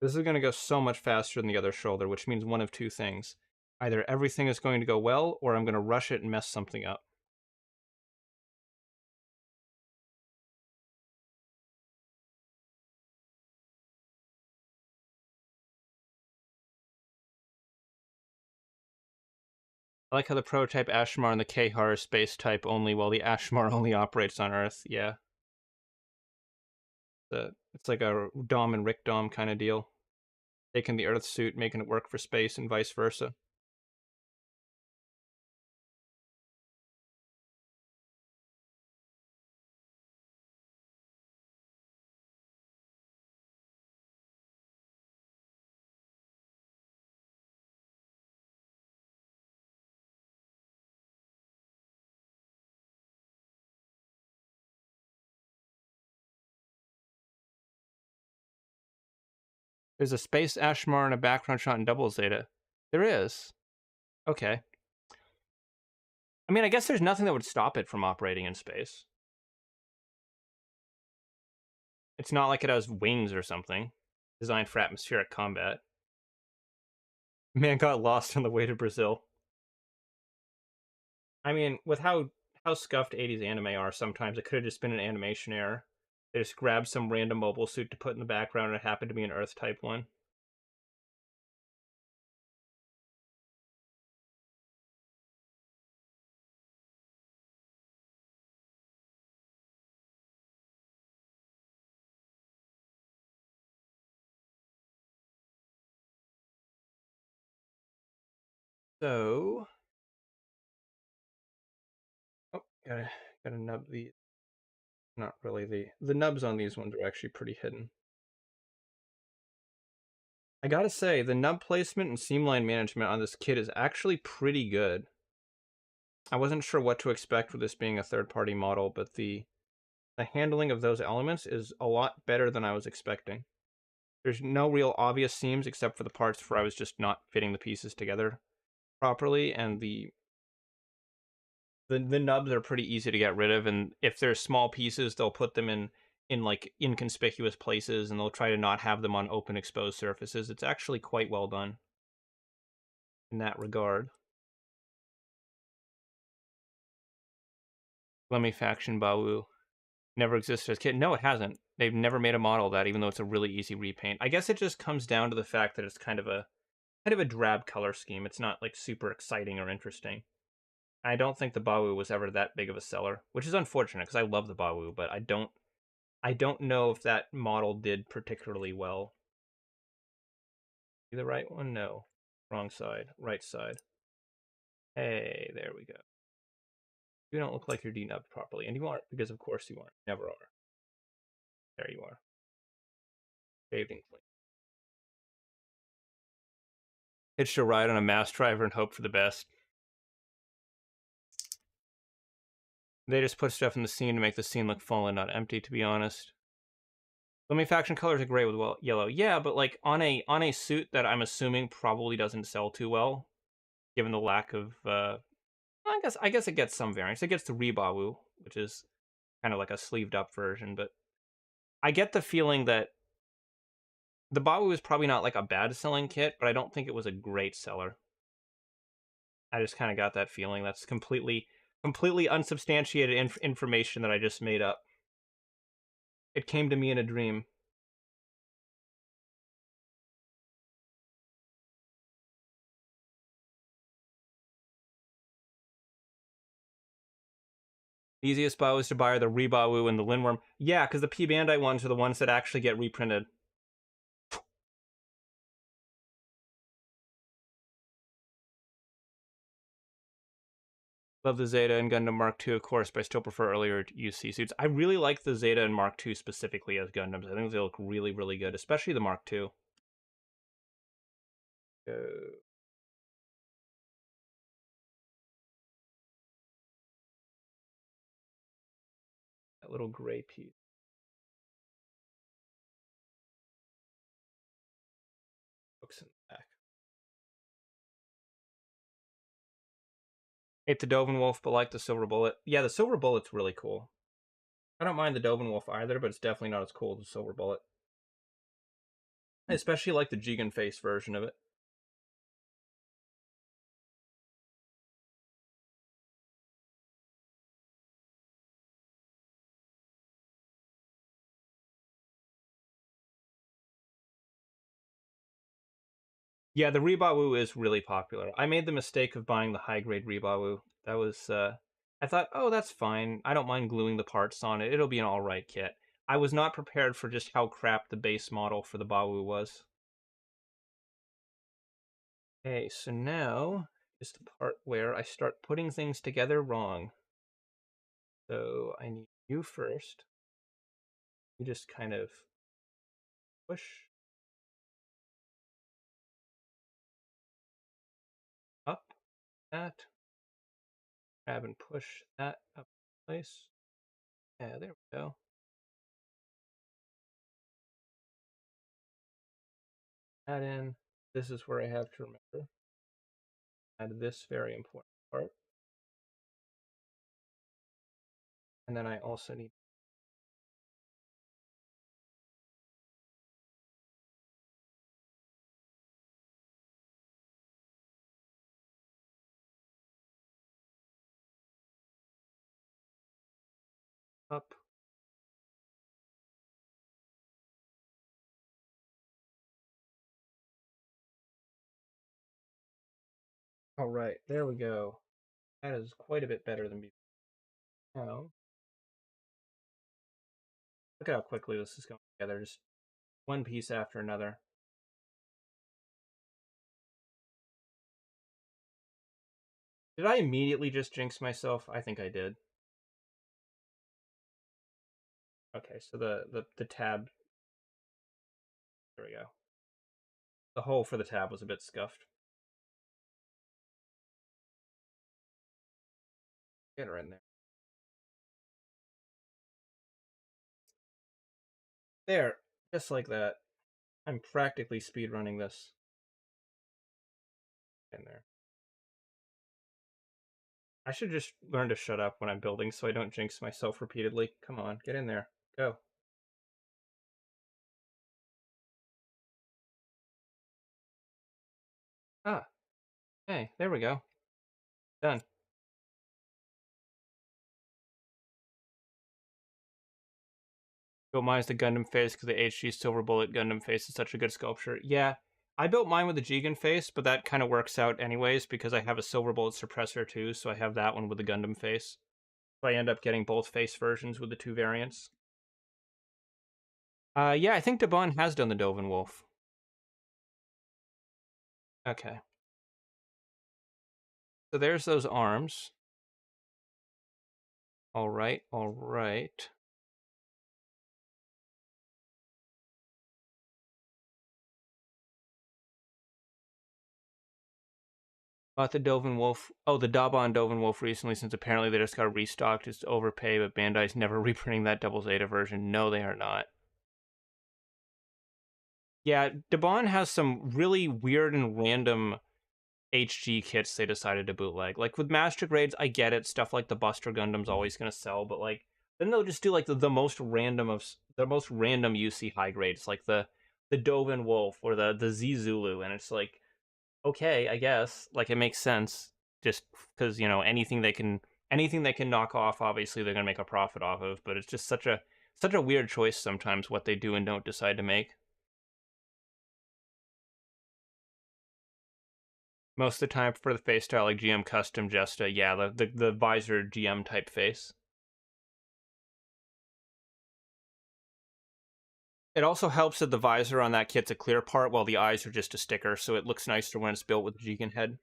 This is going to go so much faster than the other shoulder, which means one of two things. Either everything is going to go well, or I'm going to rush it and mess something up. I like how the prototype Ashmar and the Kahar are space type only, while the Ashmar only operates on Earth. Yeah. It's like a Dom and Rick Dom kind of deal. Taking the Earth suit, making it work for space, and vice versa. There's a space Ashmar and a background shot in Double Zeta. There is. Okay. I mean, I guess there's nothing that would stop it from operating in space. It's not like it has wings or something. Designed for atmospheric combat. Man got lost on the way to Brazil. I mean, with how scuffed 80s anime are, sometimes it could have just been an animation error. They just grabbed some random mobile suit to put in the background and it happened to be an Earth type one. So, oh, gotta nub the. Not really the nubs on these ones are actually pretty hidden. I gotta say, the nub placement and seamline management on this kit is actually pretty good. I wasn't sure what to expect with this being a third-party model, but the handling of those elements is a lot better than I was expecting. There's no real obvious seams except for the parts where I was just not fitting the pieces together properly, and the nubs are pretty easy to get rid of, and if there's small pieces, they'll put them in like inconspicuous places, and they'll try to not have them on open exposed surfaces. It's actually quite well done in that regard. Lemmy Faction Bawu never existed as kit. No, it hasn't. They've never made a model of that, even though it's a really easy repaint. I guess it just comes down to the fact that it's kind of a drab color scheme. It's not like super exciting or interesting. I don't think the Bawu was ever that big of a seller, which is unfortunate because I love the Bawu, but I don't know if that model did particularly well. The right one? No. Wrong side. Right side. Hey, there we go. You don't look like you're denubbed properly, and you aren't, because of course you aren't. Never are. There you are. Shaved and clean. Hitched a ride on a mass driver and hope for the best. They just put stuff in the scene to make the scene look full and not empty, to be honest. Lemmy Faction colors are gray with yellow. Yeah, but like on a suit that I'm assuming probably doesn't sell too well, given the lack of I guess it gets some variants. It gets the Rebawu, which is kind of like a sleeved up version, but I get the feeling that the Bawu is probably not like a bad selling kit, but I don't think it was a great seller. I just kind of got that feeling. That's completely unsubstantiated information that I just made up. It came to me in a dream. The easiest Bawus to buy are the Rebawu and the Lindworm. Yeah, because the P Bandai ones are the ones that actually get reprinted. Love the Zeta and Gundam Mark II, of course, but I still prefer earlier UC suits. I really like the Zeta and Mark II specifically as Gundams. I think they look really, really good, especially the Mark II. Uh, that little gray piece. Hooks in the back. Hate the Dovin Wolf, but like the Silver Bullet. Yeah, the Silver Bullet's really cool. I don't mind the Dovin Wolf either, but it's definitely not as cool as the Silver Bullet. I especially like the Jigen face version of it. Yeah, the Rebawu is really popular. I made the mistake of buying the high-grade Rebawu. That was, I thought, oh, that's fine. I don't mind gluing the parts on it. It'll be an alright kit. I was not prepared for just how crap the base model for the Bawu was. Okay, so now is the part where I start putting things together wrong. So I need you first. You just kind of push up that, grab and push that up in place. Yeah, there we go. Add in. This is where I have to remember. Add this very important part. And then I also need up. All right, there we go. That is quite a bit better than before. Now, look at how quickly this is going together, just one piece after another. Did I immediately just jinx myself? I think I did. Okay, so the tab, there we go. The hole for the tab was a bit scuffed. Get her in there. There, just like that. I'm practically speedrunning this. In there. I should just learn to shut up when I'm building so I don't jinx myself repeatedly. Come on, get in there. Go. Ah, hey, there we go. Done. Built mine as the Gundam face because the HG Silver Bullet Gundam face is such a good sculpture. Yeah, I built mine with the Jigen face, but that kind of works out anyways because I have a Silver Bullet suppressor too, so I have that one with the Gundam face. So I end up getting both face versions with the two variants. Yeah, I think Debon has done the Dovin Wolf. Okay. So there's those arms. All right, all right. Bought the Dovin Wolf. Oh, the Daban Dovin Wolf recently, since apparently they just got restocked. It's overpay, but Bandai's never reprinting that Double Zeta version. No, they are not. Yeah, Daban has some really weird and random HG kits they decided to bootleg. Like with Master Grades, I get it. Stuff like the Buster Gundam's always gonna sell, but like then they'll just do like the most random of the most random UC high grades, like the Dovin Wolf or the Z Zulu, and it's like okay, I guess. Like it makes sense just because, you know, anything they can knock off, obviously they're gonna make a profit off of, but it's just such a weird choice sometimes what they do and don't decide to make. Most of the time for the face style like GM custom just yeah, the visor GM type face. It also helps that the visor on that kit's a clear part while the eyes are just a sticker, so it looks nicer when it's built with the Jigen head.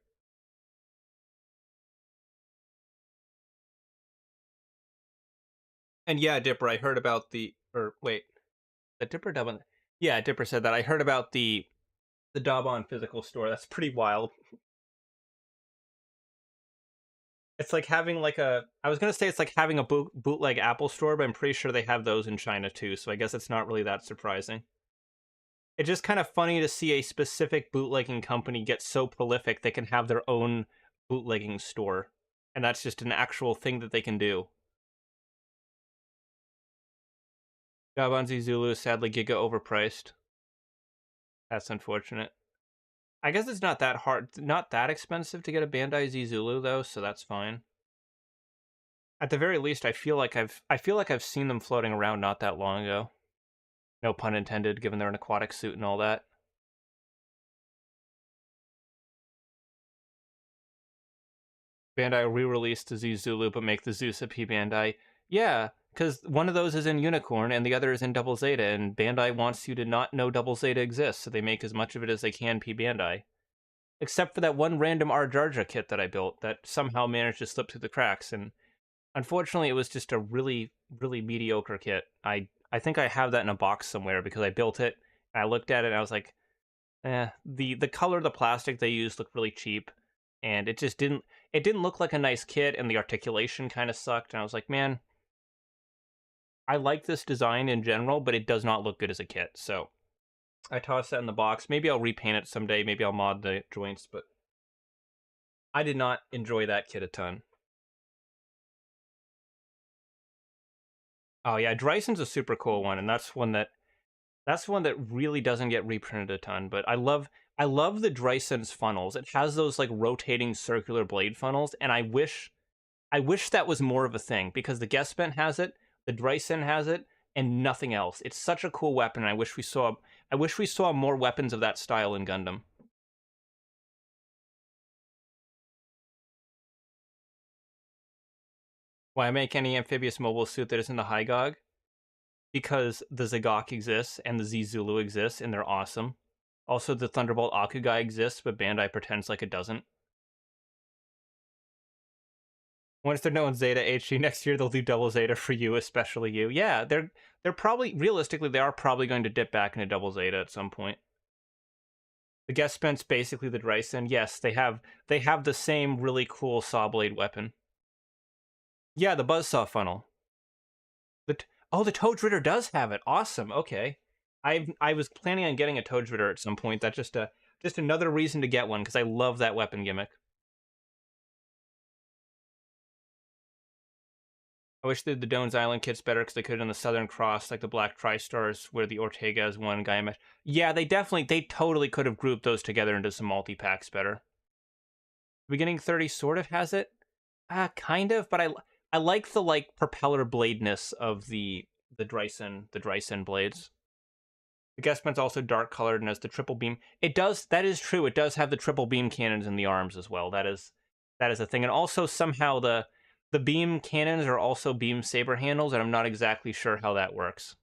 And yeah, Dipper, I heard about the or wait, the Dipper Dubbin. Yeah, Dipper said that. I heard about the Daubon physical store. That's pretty wild. It's like having like a. I was gonna say it's like having a bootleg Apple store, but I'm pretty sure they have those in China too. So I guess it's not really that surprising. It's just kind of funny to see a specific bootlegging company get so prolific they can have their own bootlegging store, and that's just an actual thing that they can do. Gabanzi Zulu is sadly Giga overpriced. That's unfortunate. I guess it's not that hard, not that expensive to get a Bandai Z Zulu though, so that's fine. At the very least, I feel like I've seen them floating around not that long ago. No pun intended, given they're an aquatic suit and all that. Bandai re-released the Z Zulu, but make the Zeus a P Bandai. Yeah, because one of those is in Unicorn and the other is in Double Zeta, and Bandai wants you to not know Double Zeta exists, so they make as much of it as they can P Bandai. Except for that one random Arjarja kit that I built that somehow managed to slip through the cracks, and unfortunately it was just a really, really mediocre kit. I think I have that in a box somewhere because I built it, and I looked at it and I was like, the color of the plastic they used looked really cheap, and it didn't look like a nice kit, and the articulation kind of sucked, and I was like, man, I like this design in general, but it does not look good as a kit, so I tossed that in the box. Maybe I'll repaint it someday, maybe I'll mod the joints, but I did not enjoy that kit a ton. Oh yeah, Dryson's a super cool one, and that's one that really doesn't get reprinted a ton, but I love the Dryson's funnels. It has those like rotating circular blade funnels, and I wish that was more of a thing because the Gespent has it, the Dryson has it, and nothing else. It's such a cool weapon, and I wish we saw more weapons of that style in Gundam. Why make any amphibious mobile suit that isn't the Hygog? Because the Zagok exists and the Z Zulu exists, and they're awesome. Also, the Thunderbolt Akugai exists, but Bandai pretends like it doesn't. Once they're known Zeta HG next year, they'll do double Zeta for you, especially you. Yeah, they're probably realistically they are probably going to dip back into double Zeta at some point. The Gespent's basically the Dryson. Yes, they have the same really cool saw blade weapon. Yeah, the buzzsaw funnel. Oh, the Toad Ritter does have it. Awesome. Okay. I was planning on getting a Toad Ritter at some point. That's just another reason to get one because I love that weapon gimmick. I wish they did the Doan's Island kits better because they could have done the Southern Cross, like the Black Tri-Stars, where the Ortega is one guy. Yeah, they totally could have grouped those together into some multi-packs better. Beginning 30 sort of has it. Kind of, but I like the like propeller bladeness of the Dryson blades. The Gespent's also dark colored and has the triple beam. That is true. It does have the triple beam cannons in the arms as well. That is a thing. And also somehow the beam cannons are also beam saber handles, and I'm not exactly sure how that works.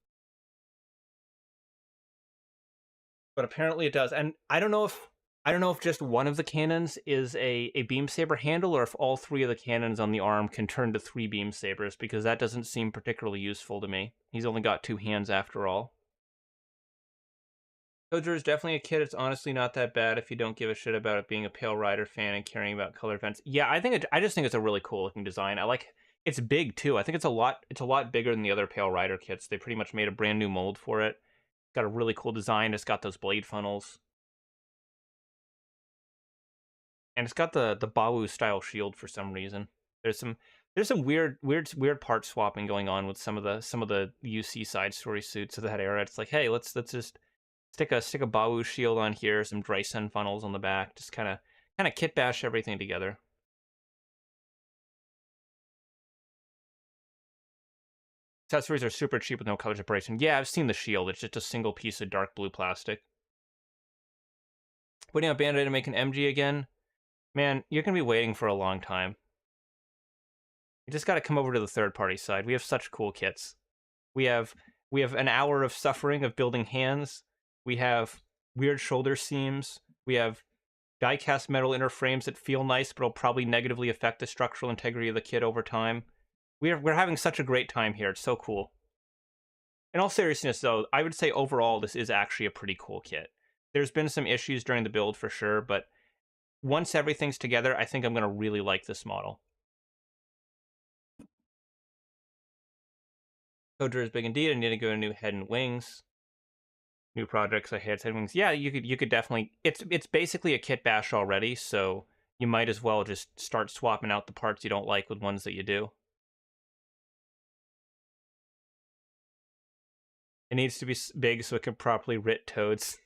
But apparently it does. And I don't know if just one of the cannons is a beam saber handle, or if all three of the cannons on the arm can turn to three beam sabers, because that doesn't seem particularly useful to me. He's only got two hands after all. Tojo is definitely a kid. It's honestly not that bad if you don't give a shit about it being a Pale Rider fan and caring about color events. Yeah, I just think it's a really cool looking design. I like it's big too. I think it's a lot bigger than the other Pale Rider kits. They pretty much made a brand new mold for it. It's got a really cool design. It's got those blade funnels. And it's got the Bawu style shield for some reason. There's some weird part swapping going on with some of the UC side story suits of that era. It's like, hey, let's just stick a Bawu shield on here, some Dryson funnels on the back, just kind of kit bash everything together. Accessories are super cheap with no color separation. Yeah, I've seen the shield. It's just a single piece of dark blue plastic. Waiting on Bandai to make an MG again? Man, you're going to be waiting for a long time. You just got to come over to the third-party side. We have such cool kits. We have an hour of suffering of building hands. We have weird shoulder seams. We have die-cast metal inner frames that feel nice, but will probably negatively affect the structural integrity of the kit over time. We're having such a great time here. It's so cool. In all seriousness, though, I would say overall this is actually a pretty cool kit. There's been some issues during the build for sure, but once everything's together, I think I'm going to really like this model. Coder is big indeed. I need to go to new head and wings. New projects, I head wings. Yeah, you could definitely. It's basically a kit bash already, so you might as well just start swapping out the parts you don't like with ones that you do. It needs to be big so it can properly writ toads.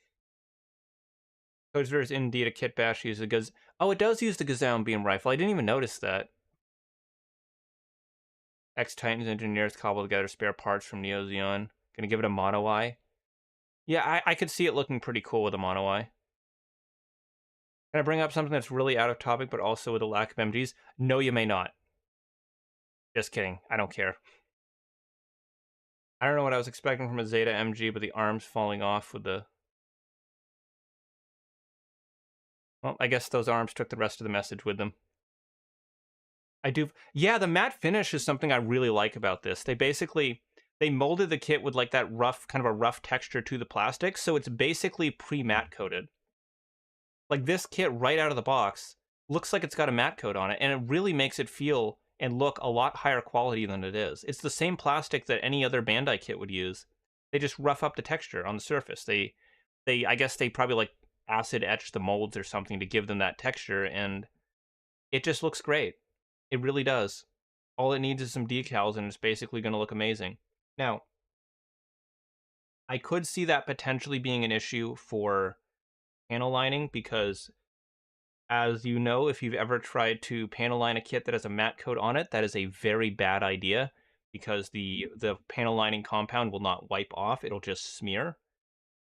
Coder is indeed a kit bash. Uses the Oh, it does use the Gazelle beam rifle. I didn't even notice that. X-Titans engineers cobble together spare parts from Neo Zeon. Gonna give it a mono eye. Yeah, I could see it looking pretty cool with a mono eye. Can I bring up something that's really out of topic, but also with a lack of MGs? No, you may not. Just kidding. I don't care. I don't know what I was expecting from a Zeta MG, but the arms falling off with the... Well, I guess those arms took the rest of the message with them. I do... Yeah, the matte finish is something I really like about this. They molded the kit with like that rough, kind of a rough texture to the plastic, so it's basically pre-matte coated. Like this kit right out of the box looks like it's got a matte coat on it, and it really makes it feel and look a lot higher quality than it is. It's the same plastic that any other Bandai kit would use. They just rough up the texture on the surface. I guess they probably like acid etch the molds or something to give them that texture, and it just looks great. It really does. All it needs is some decals, and it's basically going to look amazing. Now, I could see that potentially being an issue for panel lining because, as you know, if you've ever tried to panel line a kit that has a matte coat on it, that is a very bad idea because the panel lining compound will not wipe off. It'll just smear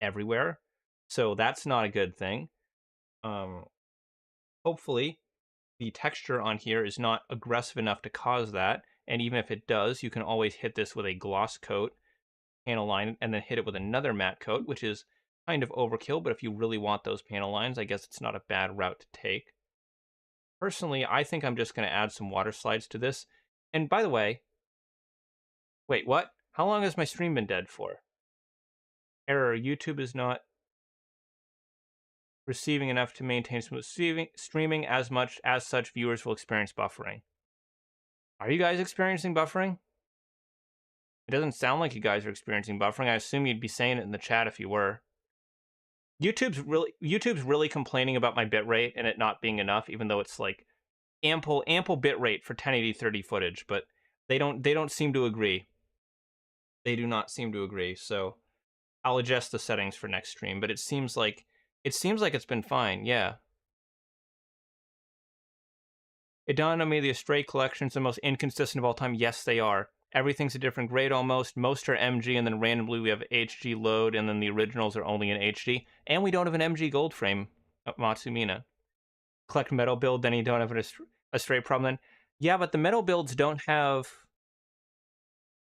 everywhere. So that's not a good thing. Hopefully, the texture on here is not aggressive enough to cause that. And even if it does, you can always hit this with a gloss coat, panel line, and then hit it with another matte coat, which is kind of overkill. But if you really want those panel lines, I guess it's not a bad route to take. Personally, I think I'm just going to add some water slides to this. And by the way, wait, what? How long has my stream been dead for? Error, YouTube is not receiving enough to maintain smooth streaming as much as such viewers will experience buffering. Are you guys experiencing buffering? It doesn't sound like you guys are experiencing buffering. I assume you'd be saying it in the chat if you were. YouTube's really complaining about my bitrate and it not being enough, even though it's like ample bitrate for 1080 30 footage, but they don't seem to agree. They do not seem to agree. So I'll adjust the settings for next stream, but it seems like it's been fine. Yeah. It dawned on me the Astray collection's the most inconsistent of all time. Yes, they are. Everything's a different grade almost. Most are MG, and then randomly we have HG load, and then the originals are only in HD. And we don't have an MG gold frame, Matsumina. Collect metal build, then you don't have a Stray problem then. Yeah, but the metal builds don't have...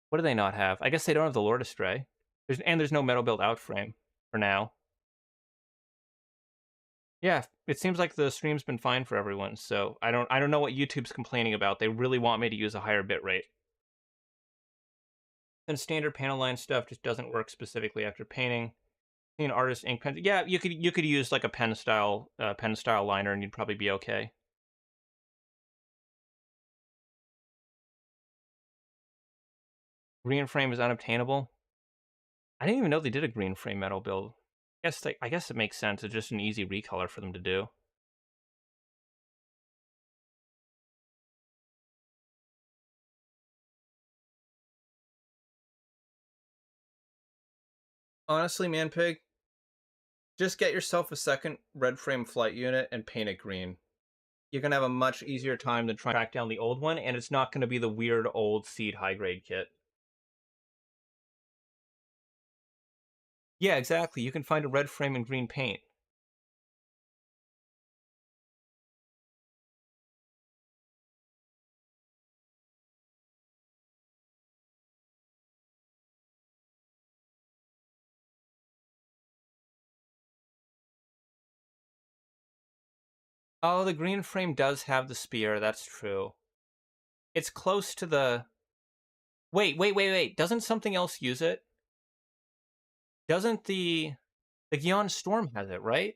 What do they not have? I guess they don't have the Lord Astray. There's no metal build out frame for now. Yeah, it seems like the stream's been fine for everyone, so I don't know what YouTube's complaining about. They really want me to use a higher bitrate. And standard panel line stuff just doesn't work specifically after painting. An artist ink pen. Yeah, you could use like a pen style liner and you'd probably be okay. Green frame is unobtainable. I didn't even know they did a green frame metal build. I guess it makes sense. It's just an easy recolor for them to do. Honestly, man, pig, just get yourself a second red frame flight unit and paint it green. You're gonna have a much easier time than trying to track down the old one, and it's not gonna be the weird old seed high grade kit. Yeah, exactly. You can find a red frame and green paint. Oh, the green frame does have the spear, that's true. It's close to the... Wait. Doesn't something else use it? Doesn't the Gion Storm has it, right?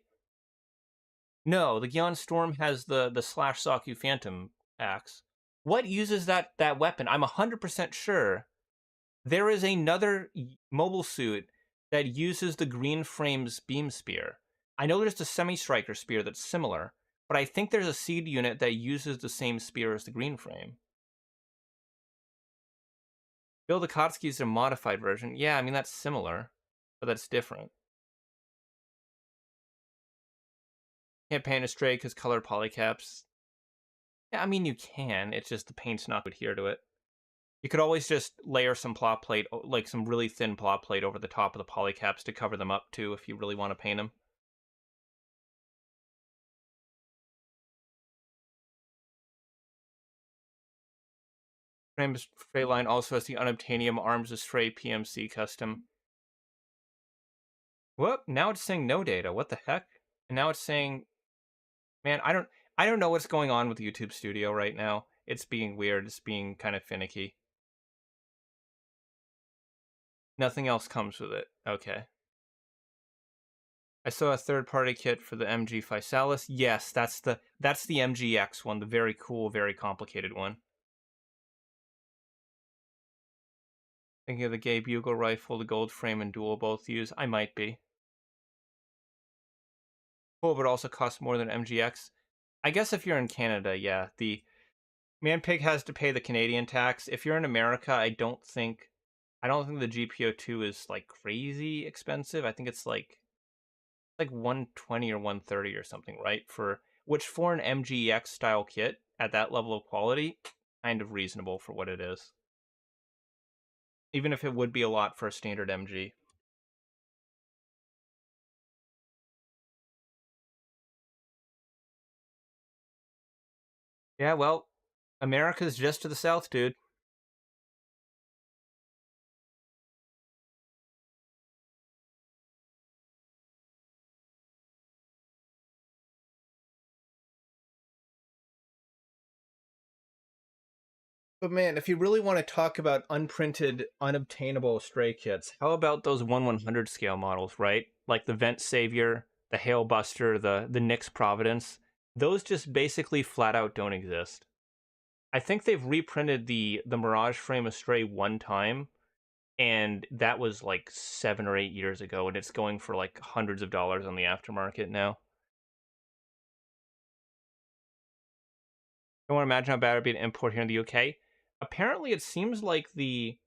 No, the Gion Storm has the slash Saku Phantom axe. What uses that weapon? I'm 100% sure there is another mobile suit that uses the Green Frame's beam spear. I know there's the Semi Striker spear that's similar, but I think there's a seed unit that uses the same spear as the Green Frame. Bill Akatsuki's a modified version. Yeah, I mean that's similar, but that's different. Can't paint a stray because colored polycaps. Yeah, I mean you can. It's just the paint's not to adhere to it. You could always just layer some plot plate, like some really thin plot plate over the top of the polycaps to cover them up too, if you really want to paint them. Frames Freyline also has the unobtainium arms of Stray PMC custom. Whoop! Now it's saying no data. What the heck? And now it's saying, man, I don't know what's going on with YouTube Studio right now. It's being weird. It's being kind of finicky. Nothing else comes with it. Okay. I saw a third-party kit for the MG Physalis. Yes, that's the MGX one, the very cool, very complicated one. Thinking of the gay bugle rifle, the gold frame and dual both use. I might be. Cool, but also costs more than MGX. I guess if you're in Canada, yeah, the Manpig has to pay the Canadian tax. If you're in America, I don't think the GPO2 is like crazy expensive. I think it's like 120 or 130 or something, right? For an MGX style kit at that level of quality, kind of reasonable for what it is. Even if it would be a lot for a standard MG. Yeah, well, America's just to the south, dude. But man, if you really want to talk about unprinted, unobtainable stray kits, how about those 1/100 scale models, right? Like the Vent Savior, the Hail Buster, the Nyx Providence. Those just basically flat out don't exist. I think they've reprinted the Mirage frame of Stray one time, and that was like 7 or 8 years ago, and it's going for like hundreds of dollars on the aftermarket now. I want to imagine how bad it would be to import here in the UK. Apparently, it seems like the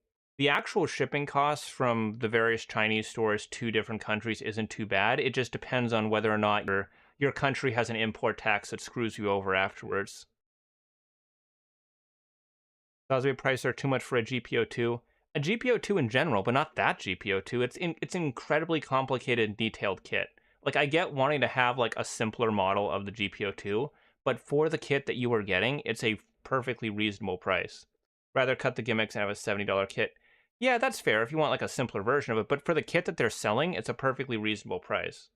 actual shipping costs from the various Chinese stores to different countries isn't too bad. It just depends on whether or not your country has an import tax that screws you over afterwards. Cosby prices are too much for a GPO2. A GPO2 in general, but not that GPO2. It's an incredibly complicated, detailed kit. Like I get wanting to have like a simpler model of the GPO2, but for the kit that you are getting, it's a perfectly reasonable price. Rather cut the gimmicks and have a $70 kit. Yeah, that's fair if you want like a simpler version of it, but for the kit that they're selling, it's a perfectly reasonable price.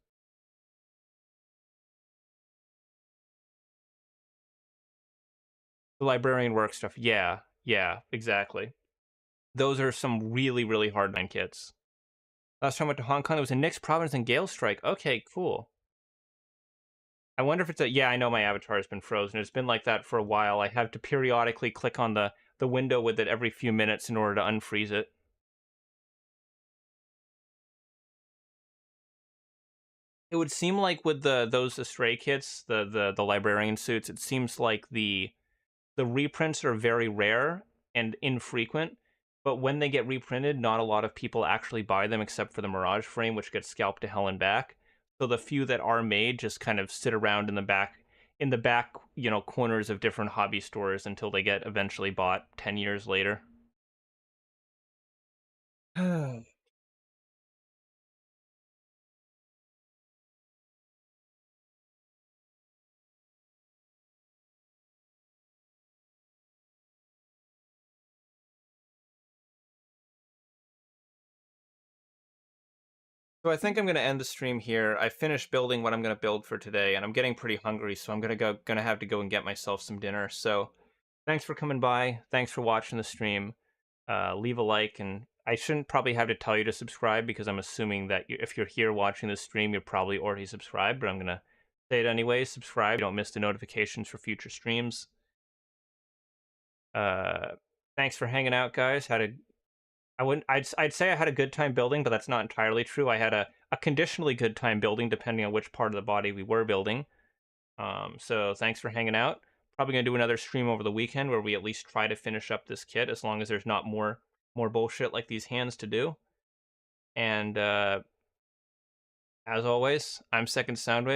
The librarian work stuff, yeah, exactly. Those are some really, really hard nine kits. Last time I went to Hong Kong, it was in Nyx Province and Gale Strike. Okay, cool. I wonder if it's a. Yeah, I know my avatar has been frozen. It's been like that for a while. I have to periodically click on the window with it every few minutes in order to unfreeze it. It would seem like with those Astray kits, the librarian suits, it seems like the reprints are very rare and infrequent, but when they get reprinted, not a lot of people actually buy them except for the Mirage frame, which gets scalped to hell and back. So the few that are made just kind of sit around in the back, corners of different hobby stores until they get eventually bought 10 years later. So I think I'm going to end the stream here. I finished building what I'm going to build for today, and I'm getting pretty hungry, so I'm gonna have to go and get myself some dinner. So, thanks for coming by. Thanks for watching the stream. leave a like, and I shouldn't probably have to tell you to subscribe because I'm assuming that if you're here watching this stream, you're probably already subscribed, but I'm going to say it anyway. Subscribe. You don't miss the notifications for future streams. Thanks for hanging out, guys. I'd say I had a good time building, but that's not entirely true. I had a conditionally good time building, depending on which part of the body we were building. So thanks for hanging out. Probably gonna do another stream over the weekend where we at least try to finish up this kit, as long as there's not more bullshit like these hands to do. And as always, I'm Second Soundwave.